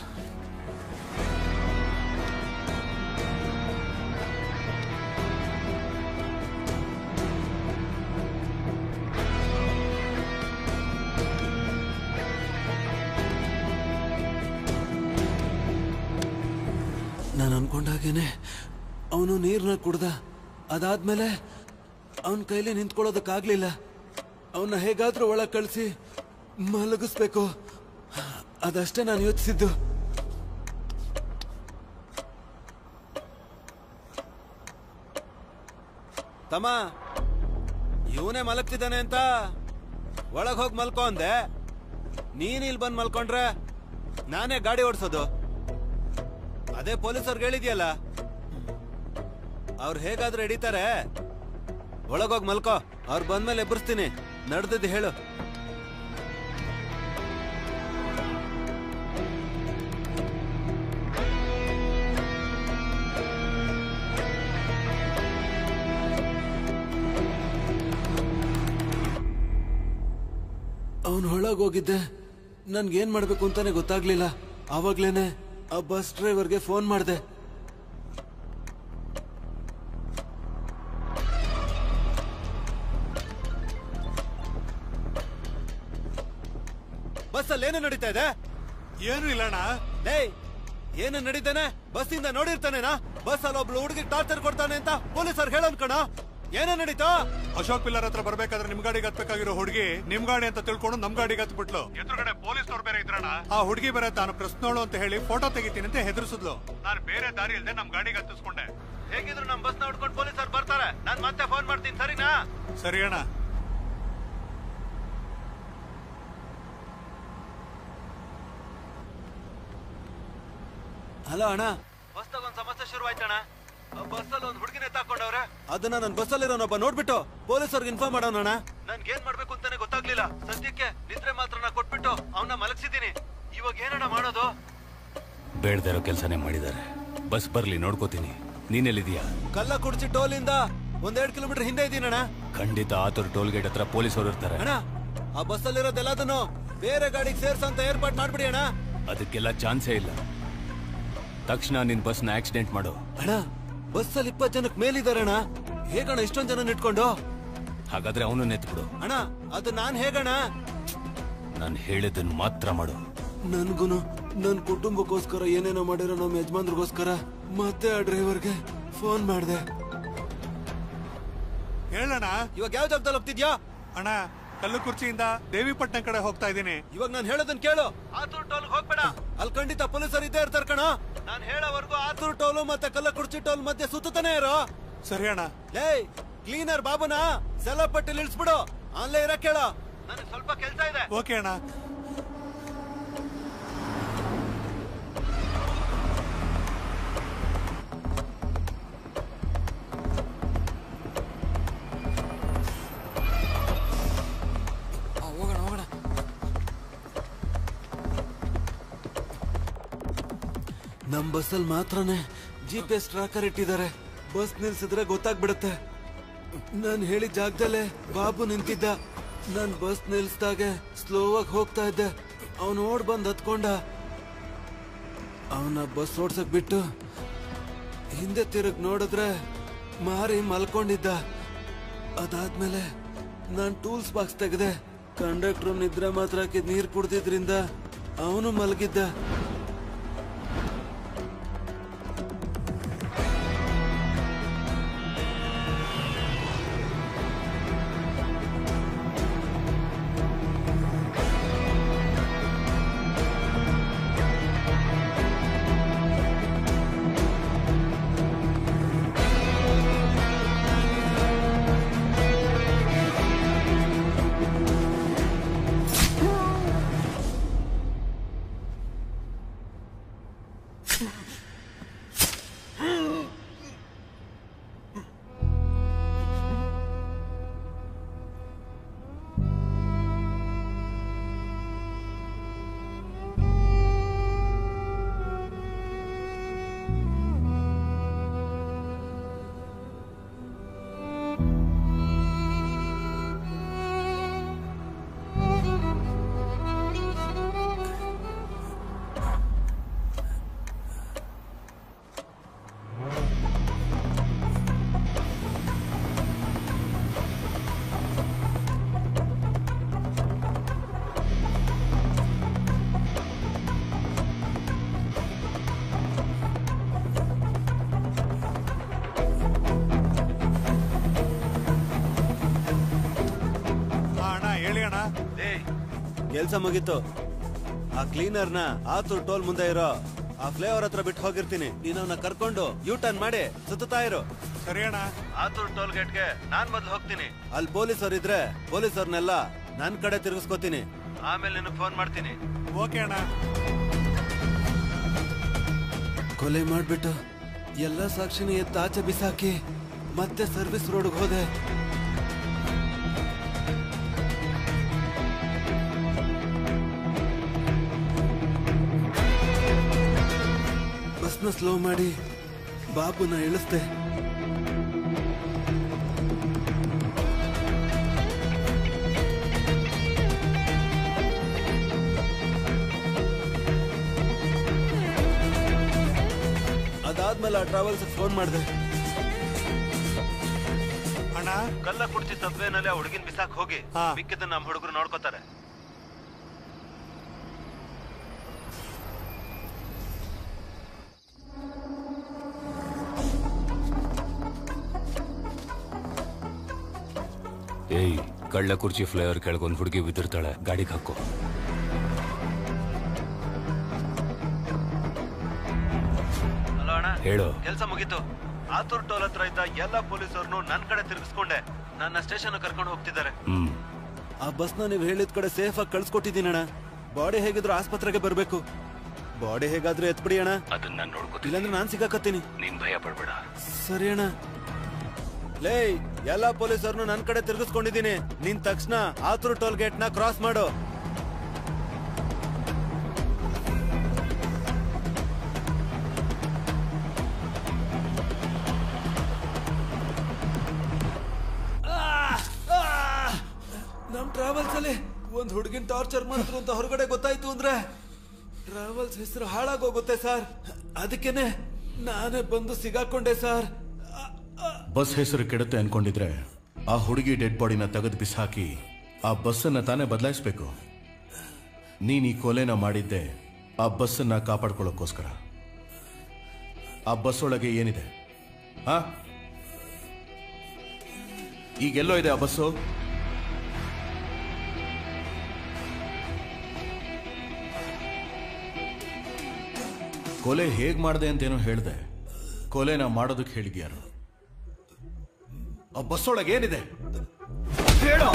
ನಾನು ಅನ್ಕೊಂಡಾಗೇನೆ ಅವನು ನೀರ್ನ ಕುಡ್ದ. ಅದಾದ್ಮೇಲೆ ಅವನ ಕೈಲಿ ನಿಂತ್ಕೊಳ್ಳೋದಕ್ಕಾಗ್ಲಿಲ್ಲ. ಅವನ್ನ ಹೇಗಾದ್ರೂ ಒಳಗೆ ಕಳಿಸಿ ಮಲಗಿಸ್ಬೇಕು, ಅದಷ್ಟೇ ನಾನು ಯೋಚಿಸಿದ್ದು. ತಮ್ಮ ಇವನೇ ಮಲಗ್ತಿದ್ದಾನೆ ಅಂತ ಒಳಗ್ ಹೋಗಿ ಮಲ್ಕೋ ಅಂದೆ. ನೀನ್ ಇಲ್ಲಿ ಬಂದ್ ಮಲ್ಕೊಂಡ್ರೆ ನಾನೇ ಗಾಡಿ ಓಡಿಸೋದು. ಅದೇ ಪೊಲೀಸವ್ರಿಗೆ ಹೇಳಿದ್ಯಲ್ಲ, ಅವ್ರು ಹೇಗಾದ್ರೂ ಹಿಡಿತಾರೆ. ಒಳಗೋಗಿ ಮಲ್ಕೋ, ಅವ್ರು ಬಂದ್ಮೇಲೆ ಎಬ್ಬರಿಸ್ತೀನಿ. ನಡೆದಿದ್ದು ಹೇಳು. ಅವನು ಒಳಗೋಗಿದ್ದೆ. ನನ್ಗೇನ್ ಮಾಡ್ಬೇಕು ಅಂತಾನೆ ಗೊತ್ತಾಗ್ಲಿಲ್ಲ. ಆವಾಗ್ಲೇನೆ ಆ ಬಸ್ ಡ್ರೈವರ್ಗೆ ಫೋನ್ ಮಾಡಿದೆ. ಬಸ್ಸಲ್ಲಿ ಏನು ನಡೀತಾ ಇದೆ? ಏನು ಇಲ್ಲಣ್ಣ. ಏಯ್ ಏನು ನಡೀತಾನೆ? ಬಸ್ಸಿಂದ ನೋಡಿರ್ತಾನೇನಾ? ಬಸ್ ಅಲ್ಲಿ ಒಬ್ಳು ಹುಡುಗಿಗೆ ಟಾರ್ಚರ್ ಕೊಡ್ತಾನೆ ಅಂತ ಪೊಲೀಸರು ಹೇಳೋನ್ ಕಣ. ಏನೇ ನಡೀತಾ? ಅಶೋಕ್ ಪಿಲ್ಲರ್ ಹತ್ರ ಬರ್ಬೇಕಾದ್ರೆ ನಿಮ್ ಗಾಡಿಗೆ ಹತ್ಬೇಕಾಗಿರೋ ಹುಡುಗಿ ನಿಮ್ ಗಾಡಿ ಅಂತ ತಿಳ್ಕೊಂಡು ನಮ್ ಗಾಡಿಗೆ ಹತ್ಬಿಟ್ಲು. ಎದುರುಗಡೆ ಪೊಲೀಸ್ನವ್ರು ಬೇರೆ ಇದ್ರಣ್ಣ. ಆ ಹುಡುಗಿ ಬೇರೆ ತಾನು ಪ್ರಶ್ನೋಳು ಅಂತ ಹೇಳಿ ಫೋಟೋ ತೆಗಿತೀನಿ ಅಂತ ಹೆದರ್ಸಿದ್ಲು. ನಾನು ಬೇರೆ ದಾರಿ ಇಲ್ದೆ ನಮ್ ಗಾಡಿಗೆ ಹತ್ತಿಸ್ಕೊಂಡೆ. ಹೇಗಿದ್ರು ನಮ್ ಬಸ್ನ ಹುಡ್ಕೊಂಡು ಪೊಲೀಸರು ಬರ್ತಾರೆ. ನಾನ್ ಮತ್ತೆ ಫೋನ್ ಮಾಡ್ತೀನಿ, ಸರಿನಾ? ಸರಿ ಅಣ್ಣ. ಹಲೋ ಅಣ್ಣ, ಬಸ್ದಾಗ ಒಂದ್ ಸಮಸ್ಯೆ ಶುರು ಆಯ್ತಣ್ಣ. ಬಸ್ಸಲ್ಲಿ ಒಂದ್ ಹುಡುಗಿನ ಎತ್ತಾಕೊಂಡವ್ರೆ. ಅದನ್ನ ನನ್ ಬಸ್ಸಲ್ಲಿರೋನೊಬ್ಬ ನೋಡ್ಬಿಟ್ಟು ಪೊಲೀಸರ್ಗೆ ಇನ್ಫಾರ್ಮ್ ಮಾಡೋಣ. ನನ್ಗೆ ಏನ್ ಮಾಡ್ಬೇಕು ಅಂತಾನೆ ಗೊತ್ತಾಗ್ಲಿಲ್ಲ. ಸದ್ಯಕ್ಕೆ ನಿದ್ರೆ ಮಾತ್ರ ಕೊಟ್ಬಿಟ್ಟು ಅವನ್ನ ಮಲಗಿಸಿದೀನಿ. ಇವಾಗ ಏನಣ್ಣ ಮಾಡೋದು? ಬೇಡದೇ ಇರೋ ಕೆಲಸನೇ ಮಾಡಿದ್ದಾರೆ. ಬಸ್ ಬರ್ಲಿ ನೋಡ್ಕೋತೀನಿ. ನೀನೆಲ್ಲಿದೀಯಾ? ಕಲ್ಲಕುರ್ಚಿ ಟೋಲಿಂದ 1-2 ಕಿಲೋಮೀಟರ್ ಹಿಂದೆ ಇದೀನಣ್ಣ. ಖಂಡಿತ ಆತುರ್ ಟೋಲ್ ಗೇಟ್ ಹತ್ರ ಪೊಲೀಸರು ಇರ್ತಾರೆ. ಅಣ್ಣ ಆ ಬಸ್ಸಲ್ಲಿರೋದೆಲ್ಲದನ್ನು ಬೇರೆ ಗಾಡಿಗೆ ಸೇರ್ಸಂತ ಏರ್ಪಾಟ್ ಮಾಡ್ಬಿಡಿ ಅಣ್ಣ. ಅದಕ್ಕೆಲ್ಲ ಚಾನ್ಸೇ ಇಲ್ಲ. ತಕ್ಷಣ ನಿನ್ ಬಸ್ನ ಆಕ್ಸಿಡೆಂಟ್ ಮಾಡು. ಅಣ್ಣ ಬಸ್ಸಲ್ಲಿ 20 ಜನಕ್ಕೆ ಮೇಲಿದಾರಣ್ಣ. ಹೇಗಣ್ಣ ಇಷ್ಟೊಂದ್ ಜನ ಇಟ್ಕೊಂಡು? ಹಾಗಾದ್ರೆ ಅವನು ಎತ್ಬಿಡು. ಅಣ್ಣ ಅದು ನಾನ್ ಹೇಗಣ್ಣ? ನಾನು ಹೇಳಿದ್ದನ್ನು ಮಾತ್ರ ಮಾಡು. ನನ್ಗುನು ನನ್ ಕುಟುಂಬಕ್ಕೋಸ್ಕರ ಏನೇನೋ ಮಾಡಿರೋ ನಮ್ಮ ಯಜಮಾನ್ರಿಗೋಸ್ಕರ ಮತ್ತೆ ಆ ಡ್ರೈವರ್ಗೆ ಫೋನ್ ಮಾಡಿದೆ. ಹೇಳಣ್ಣ. ಇವಾಗ ಯಾವ ಜಾಗದಲ್ಲಿ ಹೋಗ್ತಿದ್ಯಾ? ಅಣ್ಣ ಕಲ್ಲುಕುರ್ಚಿಯಿಂದ ದೇವಿಪಟ್ಟಣ ಕಡೆ ಹೋಗ್ತಾ ಇದ್ದೀನಿ. ಇವಾಗ ನಾನು ಹೇಳೋದನ್ನ ಕೇಳು. ಆತೂರ್ ಟೋಲ್ ಹೋಗ್ಬೇಡ. ಅಲ್ಲಿ ಖಂಡಿತ ಪೊಲೀಸರು ಇದ್ದೇ ಇರ್ತಾರ ಕಣ. ನಾನು ಹೇಳೋವರೆಗೂ ಆತೂರ್ ಟೋಲು ಮತ್ತೆ ಕಲ್ಲಕುರ್ಚಿ ಟೋಲ್ ಮಧ್ಯೆ ಸುತ್ತಾನೆ ಇರೋ. ಸರಿ ಅಣ್ಣ. ಏಯ್ ಕ್ಲೀನರ್ ಬಾಬುನ ಸೆಲಪಟ್ಟಿಲಿ ಇಳಿಸ್ಬಿಡು. ಅಲ್ಲೇ ಇರಕ್ ಹೇಳ. ನನಗೆ ಸ್ವಲ್ಪ ಕೆಲಸ ಇದೆ. ಓಕೆ ಅಣ್ಣ. ನಮ್ ಬಸ್ಸಲ್ಲಿ ಮಾತ್ರನೇ GPS ಟ್ರ್ಯಾಕರ್ ಇಟ್ಟಿದ್ದಾರೆ. ಬಸ್ ನಿಲ್ಸಿದ್ರೆ ಗೊತ್ತಾಗ್ಬಿಡುತ್ತೆ. ನಾನು ಹೇಳಿದ ಜಾಗದಲ್ಲೇ ಬಾಬು ನಿಂತಿದ್ದ. ನಾನು ಬಸ್ ನಿಲ್ಸ್ದಾಗೆ ಸ್ಲೋ ಆಗಿ ಹೋಗ್ತಾ ಇದ್ದೆ. ಅವನು ಓಡ್ ಬಂದ್ ಹತ್ಕೊಂಡ. ಅವನ ಬಸ್ ಓಡ್ಸಕ್ ಬಿಟ್ಟು ಹಿಂದೆ ತಿರುಗ್ ನೋಡಿದ್ರೆ ಮಾರಿ ಮಲ್ಕೊಂಡಿದ್ದ. ಅದಾದ್ಮೇಲೆ ನಾನು ಟೂಲ್ಸ್ ಬಾಕ್ಸ್ ತೆಗೆದೆ. ಕಂಡಕ್ಟ್ರು ನಿದ್ರೆ ಮಾತ್ರ ಹಾಕಿದ್ ನೀರು ಕುಡ್ದಿದ್ರಿಂದ ಅವನು ಮಲಗಿದ್ದ. ಕೆಲ್ಸ ಮುಗೀತು. ಆ ಕ್ಲೀನರ್ನ ಆತೂರ್ ಟೋಲ್ ಮುಂದೆ ಇರೋ ಆ ಫ್ಲೇವರ್ ಹತ್ರ ಬಿಟ್ಟು ಹೋಗಿರ್ತೀನಿ. ನೀನು ಅವನ್ನ ಕರ್ಕೊಂಡು ಯೂ ಟರ್ನ್ ಮಾಡಿ ಸುತ್ತಾ ಇರು. ಸರಿ ಅಣ್ಣ. ಆತೂರ್ ಟೋಲ್ ಗೇಟ್ಗೆ ನಾನ್ ಮೊದ್ಲು ಹೋಗ್ತೀನಿ. ಅಲ್ಲಿ ಪೊಲೀಸರು ಇದ್ರೆ ಪೊಲೀಸರ್ನೆಲ್ಲ ನನ್ ಕಡೆ ತಿರುಗಿಸ್ಕೋತೀನಿ. ಆಮೇಲೆ ನಿನಗೆ ಫೋನ್ ಮಾಡ್ತೀನಿ. ಓಕೆ ಅಣ್ಣ. ಕೊಲೆ ಮಾಡ್ಬಿಟ್ಟು ಎಲ್ಲ ಸಾಕ್ಷಿನ ಎತ್ತಾಚೆ ಬಿಸಾಕಿ ಮತ್ತೆ ಸರ್ವಿಸ್ ರೋಡ್ಗೆ ಹೋದೆ. ಬಸ್ನ ಸ್ಲೋ ಮಾಡಿ ಬಾಬುನ ಇಳಿಸ್ದೆ. ಅದಾದ್ಮೇಲೆ ಆ ಟ್ರಾವೆಲ್ಸ್ ಫೋನ್ ಮಾಡಿದೆ. ಅಣ್ಣ ಕಲ್ಲ ಕುಡ್ತಿ ಸಬ್ವೇನಲ್ಲಿ ಆ ಹುಡುಗಿನ ಬಿಸಾಕ್ ಹೋಗಿ ಮಿಕ್ಕಿದ್ದನ್ನ ನಮ್ಮ ಹುಡುಗರು ನೋಡ್ಕೋತಾರೆ. ಏಯ್, ಕಳ್ಳ ಕುರ್ಚಿ ಫ್ಲೇವರ್ ಕೆಳಗೊಂದು ಹುಡುಗಿ ಬಿದ್ದಿರ್ತಾಳೆ, ಗಾಡಿಗೆ ಹಾಕೋ. ಹಲೋ ಅಣ್ಣ, ಹೇಳು. ಕೆಲಸ ಮುಗೀತು. ಆತೂರ್ ಟೋಲ್ ಹತ್ರ ಇದ್ದ ಎಲ್ಲ ಪೊಲೀಸರನ್ನು ನನ್ ಕಡೆ ತಿರುಗಿಸ್ಕೊಂಡೆ. ನನ್ನ ಸ್ಟೇಷನ್ ಕರ್ಕೊಂಡು ಹೋಗ್ತಿದ್ದಾರೆ. ಆ ಬಸ್ನ ನೀವು ಹೇಳಿದ ಕಡೆ ಸೇಫ್ ಆಗಿ ಕಳ್ಸಿಕೊಟ್ಟಿದ್ದೀನಿ ಅಣ್ಣ. ಬಾಡಿ ಹೇಗಿದ್ರು ಆಸ್ಪತ್ರೆಗೆ ಬರ್ಬೇಕು. ಬಾಡಿ ಹೇಗಾದ್ರೂ ಎತ್ಬಿಡಿ ಅಣ್ಣ. ಅದನ್ನ ನಾನು ನೋಡ್ಕೋತೀನಿ. ಇಲ್ಲಾಂದ್ರೆ ನಾನ್ ಸಿಗಾಕತ್ತೀನಿ. ನೀನ್ ಭಯ ಪಡ್ಬೇಡ. ಸರಿ ಅಣ್ಣ. ಲೇ, ಎಲ್ಲಾ ಪೊಲೀಸರನ್ನು ನನ್ ಕಡೆ ತಿರುಗಿಸ್ಕೊಂಡಿದ್ದೀನಿ. ನಿನ್ ತಕ್ಷಣ ಆತೂರ್ ಟೋಲ್ ಗೇಟ್ ನ ಕ್ರಾಸ್ ಮಾಡು. ನಮ್ ಟ್ರಾವೆಲ್ಸ್ ಅಲ್ಲಿ ಒಂದ್ ಹುಡುಗಿನ ಟಾರ್ಚರ್ ಮಾಡಿದ್ರು ಅಂತ ಹೊರಗಡೆ ಗೊತ್ತಾಯ್ತು ಅಂದ್ರೆ ಟ್ರಾವೆಲ್ಸ್ ಹೆಸರು ಹಾಳಾಗೋಗುತ್ತೆ ಸರ್. ಅದಕ್ಕೇನೆ ನಾನೇ ಬಂದು ಸಿಗಾಕೊಂಡೆ ಸರ್. ಬಸ್ ಹೆಸರು ಕೆಡುತ್ತೆ ಅನ್ಕೊಂಡಿದ್ರೆ ಆ ಹುಡುಗಿ ಡೆಡ್ ಬಾಡಿನ ತೆಗೆದು ಬಿಸಾಕಿ ಆ ಬಸ್ಸನ್ನ ತಾನೇ ಬದಲಾಯಿಸ್ಬೇಕು. ನೀನ್ ಈ ಕೊಲೆನ ಮಾಡಿದ್ದೆ ಆ ಬಸ್ಸನ್ನ ಕಾಪಾಡ್ಕೊಳ್ಳೋಕ್ಕೋಸ್ಕರ. ಆ ಬಸ್ ಒಳಗೆ ಏನಿದೆ? ಈಗೆಲ್ಲೋ ಇದೆ ಆ ಬಸ್ಸು? ಕೊಲೆ ಹೇಗ್ ಮಾಡಿದೆ ಅಂತೇನೋ ಹೇಳ್ದೆ. ಕೊಲೆನ ಮಾಡೋದಕ್ಕೆ ಹೇಳಿದ್ಯಾರು? ಆ ಬಸ್ ಒಳಗೆ ಏನಿದೆ ಹೇಳೋ.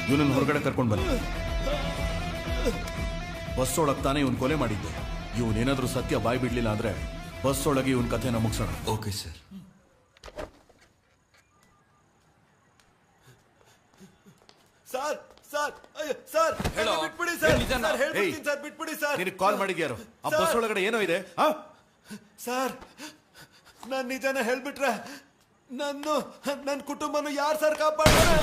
ಇವನನ್ನು ಹೊರಗಡೆ ಕರ್ಕೊಂಡು ಬನ್ನಿ. ಬಸ್ ಒಳಗೆ ತಾನೇ ಇವನ್ ಕೊಲೆ ಮಾಡಿದ್ದೆ. ಇವನೇನಾದ್ರೂ ಸತ್ಯ ಬಾಯ್ ಬಿಡ್ಲಿಲ್ಲ ಅಂದ್ರೆ ಬಸ್ ಒಳಗೆ ಇವನ್ ಕಥೆನ ಮುಗಿಸೋಣ. Okay sir. ಸರ್ ಸರ್ ಅಯ್ಯೋ, ಸರ್ ಹೇಳೋ. ಬಿಟ್ಬಿಡಿ ಸರ್ ಹೇಳು ನಿಜಾನ. ಸರ್, ಹೇಳ್ಬಿಡ್ತೀನಿ ಏಯ್, ಸರ್ ಬಿಟ್ಬಿಡಿ ಸರ್ ನಿನಗೆ ಕಾಲ್ ಮಾಡಿದ್ಯಾರು ಆ ಬಸ್ ಒಳಗಡೆ ಏನೋ ಇದೆ ಸರ್ ನಾನ್ ನಿಜಾನ ಹೇಳ್ಬಿಟ್ರೆ ನನ್ನ ಕುಟುಂಬನು ಯಾರು ಸರ್ ಕಾಪಾಡ್ತಾರೆ?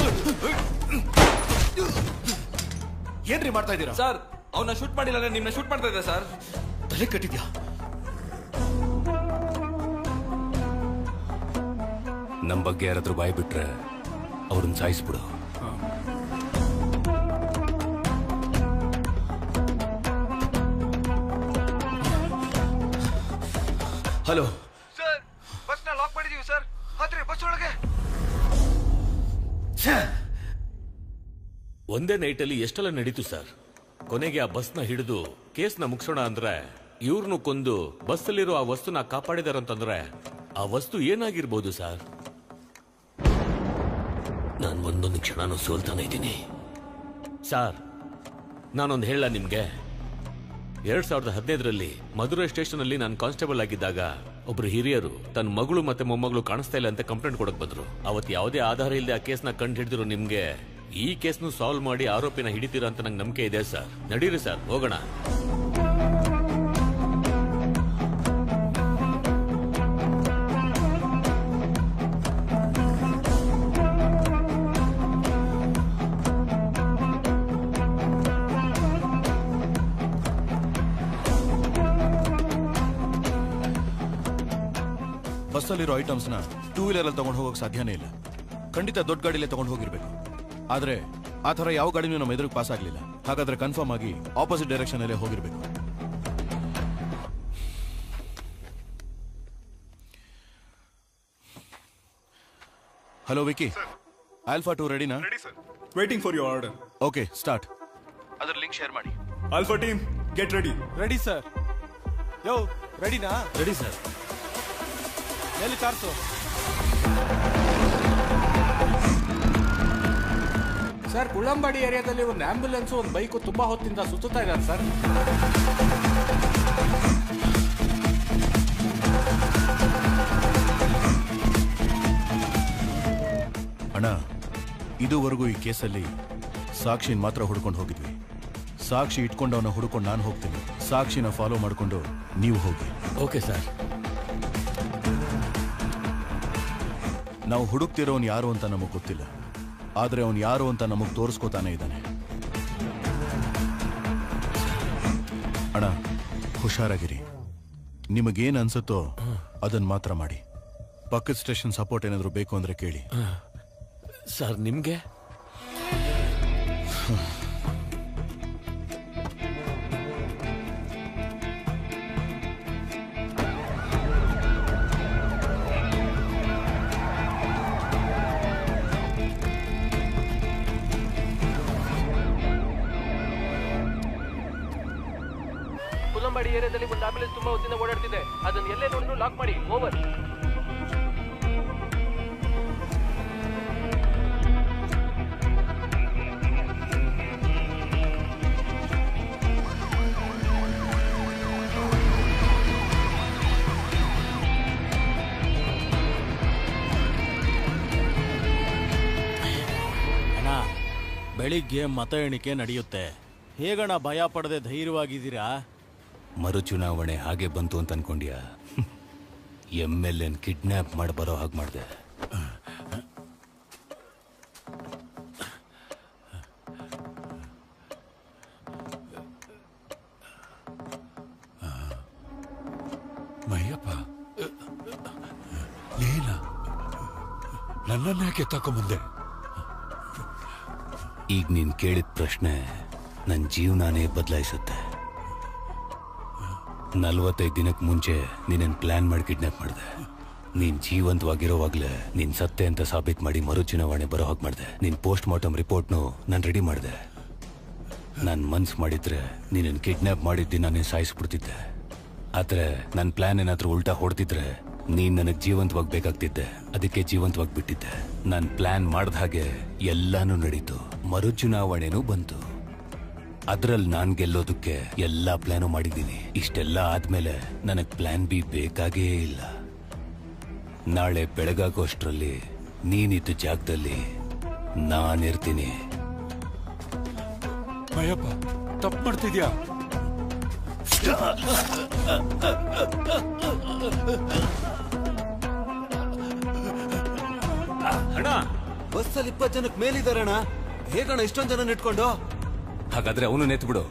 ಏನ್ರಿ ಮಾಡ್ತಾ ಇದ್ದೀರಾ ಸರ್ ಅವನ್ನ ಶೂಟ್ ಮಾಡಿಲ್ಲ ನಿಮ್ನ ಶೂಟ್ ಮಾಡ್ತಾ ಇದ್ದೆ ಸರ್. ತಲೆ ಕಟ್ಟಿದ್ಯಾ? ನಮ್ ಬಗ್ಗೆ ಯಾರಾದ್ರೂ ಬಾಯ್ ಬಿಟ್ರೆ ಅವ್ರನ್ನ ಸಾಯಿಸ್ಬಿಡು. ಹಲೋ ಸರ್ ಬಸ್ ನ ಲಾಕ್ ಮಾಡಿದೀವಿ ಸರ್. ಆದ್ರೆ ಬಸ್ ಒಳಗೆ ಒಂದೇ ನೈಟಲ್ಲಿ ಎಷ್ಟೆಲ್ಲ ನಡೀತು ಸರ್. ಕೊನೆಗೆ ಆ ಬಸ್ನ ಹಿಡಿದು ಕೇಸ್ನ ಮುಗಿಸೋಣ ಅಂದ್ರೆ ಇವ್ರನ್ನು ಕೊಂದು ಬಸ್ಸಲ್ಲಿರೋ ಆ ವಸ್ತುನ ಕಾಪಾಡಿದಾರಂತಂದ್ರೆ ಆ ವಸ್ತು ಏನಾಗಿರ್ಬೋದು ಸರ್? ನಾನು ಒಂದೊಂದು ಕ್ಷಣನೂ ಸೋಲ್ತಾನೆ ಇದ್ದೀನಿ ಸರ್. ನಾನೊಂದು ಹೇಳ ನಿಮ್ಗೆ, 2015ರಲ್ಲಿ ಮಧುರೈ ಸ್ಟೇಷನ್ ಅಲ್ಲಿ ನಾನು ಕಾನ್ಸ್ಟೇಬಲ್ ಆಗಿದ್ದಾಗ ಒಬ್ರು ಹಿರಿಯರು ತನ್ನ ಮಗಳು ಮತ್ತೆ ಮೊಮ್ಮಗಳು ಕಾಣಿಸ್ತಾ ಇಲ್ಲ ಅಂತ ಕಂಪ್ಲೇಂಟ್ ಕೊಡಕ್ ಬಂದ್ರು. ಅವತ್ತು ಯಾವುದೇ ಆಧಾರ ಇಲ್ಲದೆ ಆ ಕೇಸ್ನ ಕಂಡು ಹಿಡಿದಿರೋ ನಿಮ್ಗೆ ಈ ಕೇಸ್ನು ಸಾಲ್ವ್ ಮಾಡಿ ಆರೋಪಿನ ಹಿಡಿತೀರಾ ಅಂತ ನಂಗೆ ನಂಬಿಕೆ ಇದೆ ಸರ್. ನಡೀರಿ ಸರ್, ಹೋಗೋಣ. ಬಸ್ಸಲ್ಲಿರೋ ಐಟಮ್ಸ್ನ ಟೂ ವೀಲರ್ ಅಲ್ಲಿ ತಗೊಂಡು ಹೋಗೋಕೆ ಸಾಧ್ಯನೇ ಇಲ್ಲ. ಖಂಡಿತ ದೊಡ್ಡ ಗಾಡಿಲೇ ತಗೊಂಡು ಹೋಗಿರ್ಬೇಕು. ಆದ್ರೆ ಆ ಥರ ಯಾವ ಗಾಡಿನೂ ನಮ್ಮ ಎದುರಿಗೆ ಪಾಸ್ ಆಗಲಿಲ್ಲ. ಹಾಗಾದ್ರೆ ಕನ್ಫರ್ಮ್ ಆಗಿ ಆಪೋಸಿಟ್ ಡೈರೆಕ್ಷನ್ ಅಲ್ಲೇ ಹೋಗಿರ್ಬೇಕು. ಹಲೋ ವಿಕಿ, ಆಲ್ಫಾ 2 ರೆಡಿನಾ? Waiting for your order. Okay, start. ಅದರ ಲಿಂಕ್ ಶೇರ್ ಮಾಡಿ. Alpha team get ready. Ready sir. Yo ರೆಡಿನಾ? Ready sir. ಎಲ್ಲಿ ಕಾರ್ಸು? ಸರ್, ಕುಳ್ಳಂಬಾಡಿ ಏರಿಯಾದಲ್ಲಿ ಒಂದು ಆಂಬ್ಯುಲೆನ್ಸ್ ಒಂದು ಬೈಕು ತುಂಬಾ ಹೊತ್ತಿಂದ ಸುತ್ತಾ ಇದ್ದಾರೆ ಸರ್. ಅಣ್ಣ, ಇದುವರೆಗೂ ಈ ಕೇಸಲ್ಲಿ ಸಾಕ್ಷಿನ ಮಾತ್ರ ಹುಡ್ಕೊಂಡು ಹೋಗಿದ್ವಿ. ಸಾಕ್ಷಿ ಇಟ್ಕೊಂಡವನ್ನ ಹುಡ್ಕೊಂಡು ನಾನು ಹೋಗ್ತೀನಿ. ಸಾಕ್ಷಿನ ಫಾಲೋ ಮಾಡಿಕೊಂಡು ನೀವು ಹೋಗಿ. Okay sir. ನಾವು ಹುಡುಕ್ತಿರೋನ್ ಯಾರು ಅಂತ ನಮಗ್ ಗೊತ್ತಿಲ್ಲ, ಆದ್ರೆ ಅವನ್ ಯಾರು ಅಂತ ನಮಗ್ ತೋರಿಸ್ಕೋತಾನೆ ಇದ್ದಾನೆ. ಅಣ್ಣ, ಹುಷಾರಾಗಿರಿ. ನಿಮಗೇನ್ ಅನ್ಸುತ್ತೋ ಅದನ್ನ ಮಾತ್ರ ಮಾಡಿ. ಪಕ್ಕದ ಸ್ಟೇಷನ್ ಸಪೋರ್ಟ್ ಏನಾದ್ರು ಬೇಕು ಅಂದ್ರೆ ಕೇಳಿ. ಸರ್, ನಿಮ್ಗೆ ಕುಲ್ಲಂಬಾಡಿ ಏರಿಯಾದಲ್ಲಿ ಒಂದು ಆಂಬ್ಯುಲೆನ್ಸ್ ತುಂಬಾ ಹೊತ್ತಿಂದ ಓಡಾಡ್ತಿದೆ. ಅದನ್ನ ಎಲ್ಲೇ ನೋಡಿದ್ರು ಲಾಕ್ ಮಾಡಿ. ಓವರ್. ಬೆಳಿಗ್ಗೆ ಮತ ಎಣಿಕೆ ನಡೆಯುತ್ತೆ. ಹೇಗಣ ಭಯ ಪಡದೆ ಧೈರ್ಯವಾಗಿದ್ದೀರಾ? ಮರುಚುನಾವಣೆ ಹಾಗೆ ಬಂತು ಅಂತ ಅನ್ಕೊಂಡ್ಯಾ? MLA ಕಿಡ್ನಾಪ್ ಮಾಡಿ ಬರೋ ಹಾಗೆ ಮಾಡಿದೆ. ಮಯ್ಯಪ್ಪ, ಏನ ನನ್ನನ್ಯಾಕೆ ತಕೊಂಬಂದೆ? ಈಗ ನೀನ್ ಕೇಳಿದ ಪ್ರಶ್ನೆ ನನ್ನ ಜೀವನಾನೇ ಬದಲಾಯಿಸುತ್ತೆ. 45 ದಿನಕ್ಕೆ ಮುಂಚೆ ನೀನೇನು ಪ್ಲಾನ್ ಮಾಡಿ ಕಿಡ್ನಾಪ್ ಮಾಡಿದೆ. ನೀನ್ ಜೀವಂತವಾಗಿರೋವಾಗ್ಲೇ ನೀನ್ ಸತ್ತೆ ಅಂತ ಸಾಬೀತ್ ಮಾಡಿ ಮರುಚುನಾವಣೆ ಬರೋ ಹಾಗೆ ಮಾಡಿದೆ. ನೀನ್ ಪೋಸ್ಟ್ ಮಾರ್ಟಮ್ ರಿಪೋರ್ಟ್ನು ನಾನು ರೆಡಿ ಮಾಡಿದೆ. ನಾನು ಮನ್ಸು ಮಾಡಿದ್ರೆ ನೀನನ್ನು ಕಿಡ್ನಾಪ್ ಮಾಡಿದ್ದು ನಾನೇ ಸಾಯಿಸ್ಬಿಡ್ತಿದ್ದೆ. ಆದ್ರೆ ನನ್ನ ಪ್ಲಾನ್ ಏನಾದ್ರೂ ಉಲ್ಟಾ ಹೊಡೆದಿದ್ರೆ ನೀನ್ ನನಗೆ ಜೀವಂತವಾಗಿ ಬೇಕಾಗ್ತಿದ್ದೆ. ಅದಕ್ಕೆ ಜೀವಂತವಾಗಿ ಬಿಟ್ಟಿದ್ದೆ. ನಾನು ಪ್ಲಾನ್ ಮಾಡ್ದ ಹಾಗೆ ಎಲ್ಲಾನು ನಡೀತು. ಮರುಚುನಾವಣೆನೂ ಬಂತು. ಅದ್ರಲ್ಲಿ ನಾನ್ ಗೆಲ್ಲೋದಕ್ಕೆ ಎಲ್ಲಾ ಪ್ಲಾನು ಮಾಡಿದ್ದೀನಿ. ಇಷ್ಟೆಲ್ಲ ಆದ್ಮೇಲೆ ನನಗ್ ಪ್ಲಾನ್ ಬಿ ಬೇಕಾಗೇ ಇಲ್ಲ. ನಾಳೆ ಬೆಳಗಾಗೋಷ್ಟ್ರಲ್ಲಿ ನೀನಿದ್ದ ಜಾಗದಲ್ಲಿ ನಾನಿರ್ತೀನಿ. ಭಯಪ್ಪ ತಪ್ಪು ಮಾಡ್ತಿದ್ಯಾ? ಅಣ್ಣ ಬಸ್ಸಲ್ಲಿ 20 ಜನಕ್ಕೆ ಮೇಲಿದ್ದಾರೆ ಅಣ್ಣ. ಹೇಗಣ್ಣ ಇಷ್ಟೊಂದು ಜನ ಇಟ್ಕೊಂಡು? ಹಾಗಾದ್ರೆ ಅವನು ನೆತ್ಬಿಡು.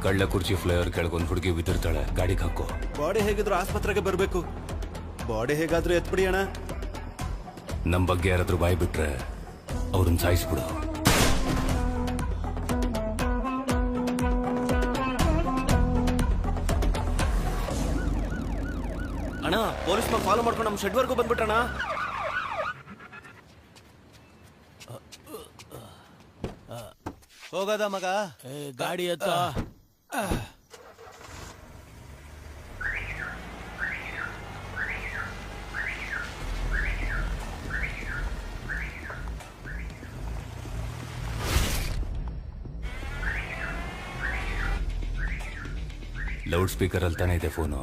ಕಳ್ಳ ಕುರ್ಚಿ ಫ್ಲೈವರ್ ಕೆಳಗೊಂದು ಹುಡುಗಿ ಬಿದ್ದಿರ್ತಾಳೆ, ಗಾಡಿಗೆ ಹಾಕೋ. ಬಾಡಿ ಹೇಗಿದ್ರು ಆಸ್ಪತ್ರೆಗೆ ಬರಬೇಕು. ಬಾಡಿ ಹೇಗಾದ್ರೂ ಎತ್ಬಿಡಿ ಅಣ್ಣ. ನಮ್ ಬಗ್ಗೆ ಯಾರಾದ್ರೂ ಬಾಯಿ ಬಿಟ್ರೆ ಅವ್ರನ್ನ ಸಾಯಿಸ್ಬಿಡು. ಅಣ್ಣ ಪೊಲೀಸ್ ಫಾಲೋ ಮಾಡ್ಕೊಂಡು ನಮ್ಮ ಶೆಡ್ವರ್ಗೂ ಬಂದ್ಬಿಟ್ಟಣ. ಹೋಗದ ಮಗ, ಗಾಡಿ ಎತ್ತ. ಲೌಡ್ ಸ್ಪೀಕರ್ ಅಲ್ಲಿ ತಾನೇ ಇದೆ ಫೋನು.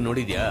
ನೋಡಿದ್ಯಾ?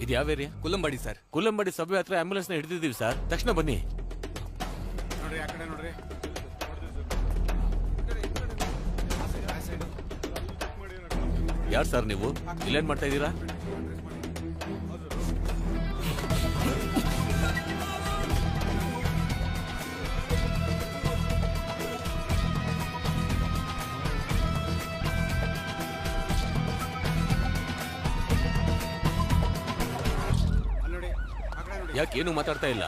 ಇದು ಯಾವ ಏರಿಯಾ? ಕುಲ್ಲಂಬಾಡಿ ಸರ್. ಕುಲ್ಲಂಬಾಡಿ ಸಭೆ ಹತ್ರ ಆಂಬುಲೆನ್ಸ್ ನ ಹಿಡಿದಿದ್ದೀವಿ ಸರ್, ತಕ್ಷಣ ಬನ್ನಿ. ನೋಡ್ರಿ ಆ ಕಡೆ ನೋಡ್ರಿ. ಯಾರು ಸರ್ ನೀವು? ಇಲ್ಲೇನ್ ಮಾಡ್ತಾ ಇದ್ದೀರಾ? ಯಾಕೆ ಏನು ಮಾತಾಡ್ತಾ ಇಲ್ಲ?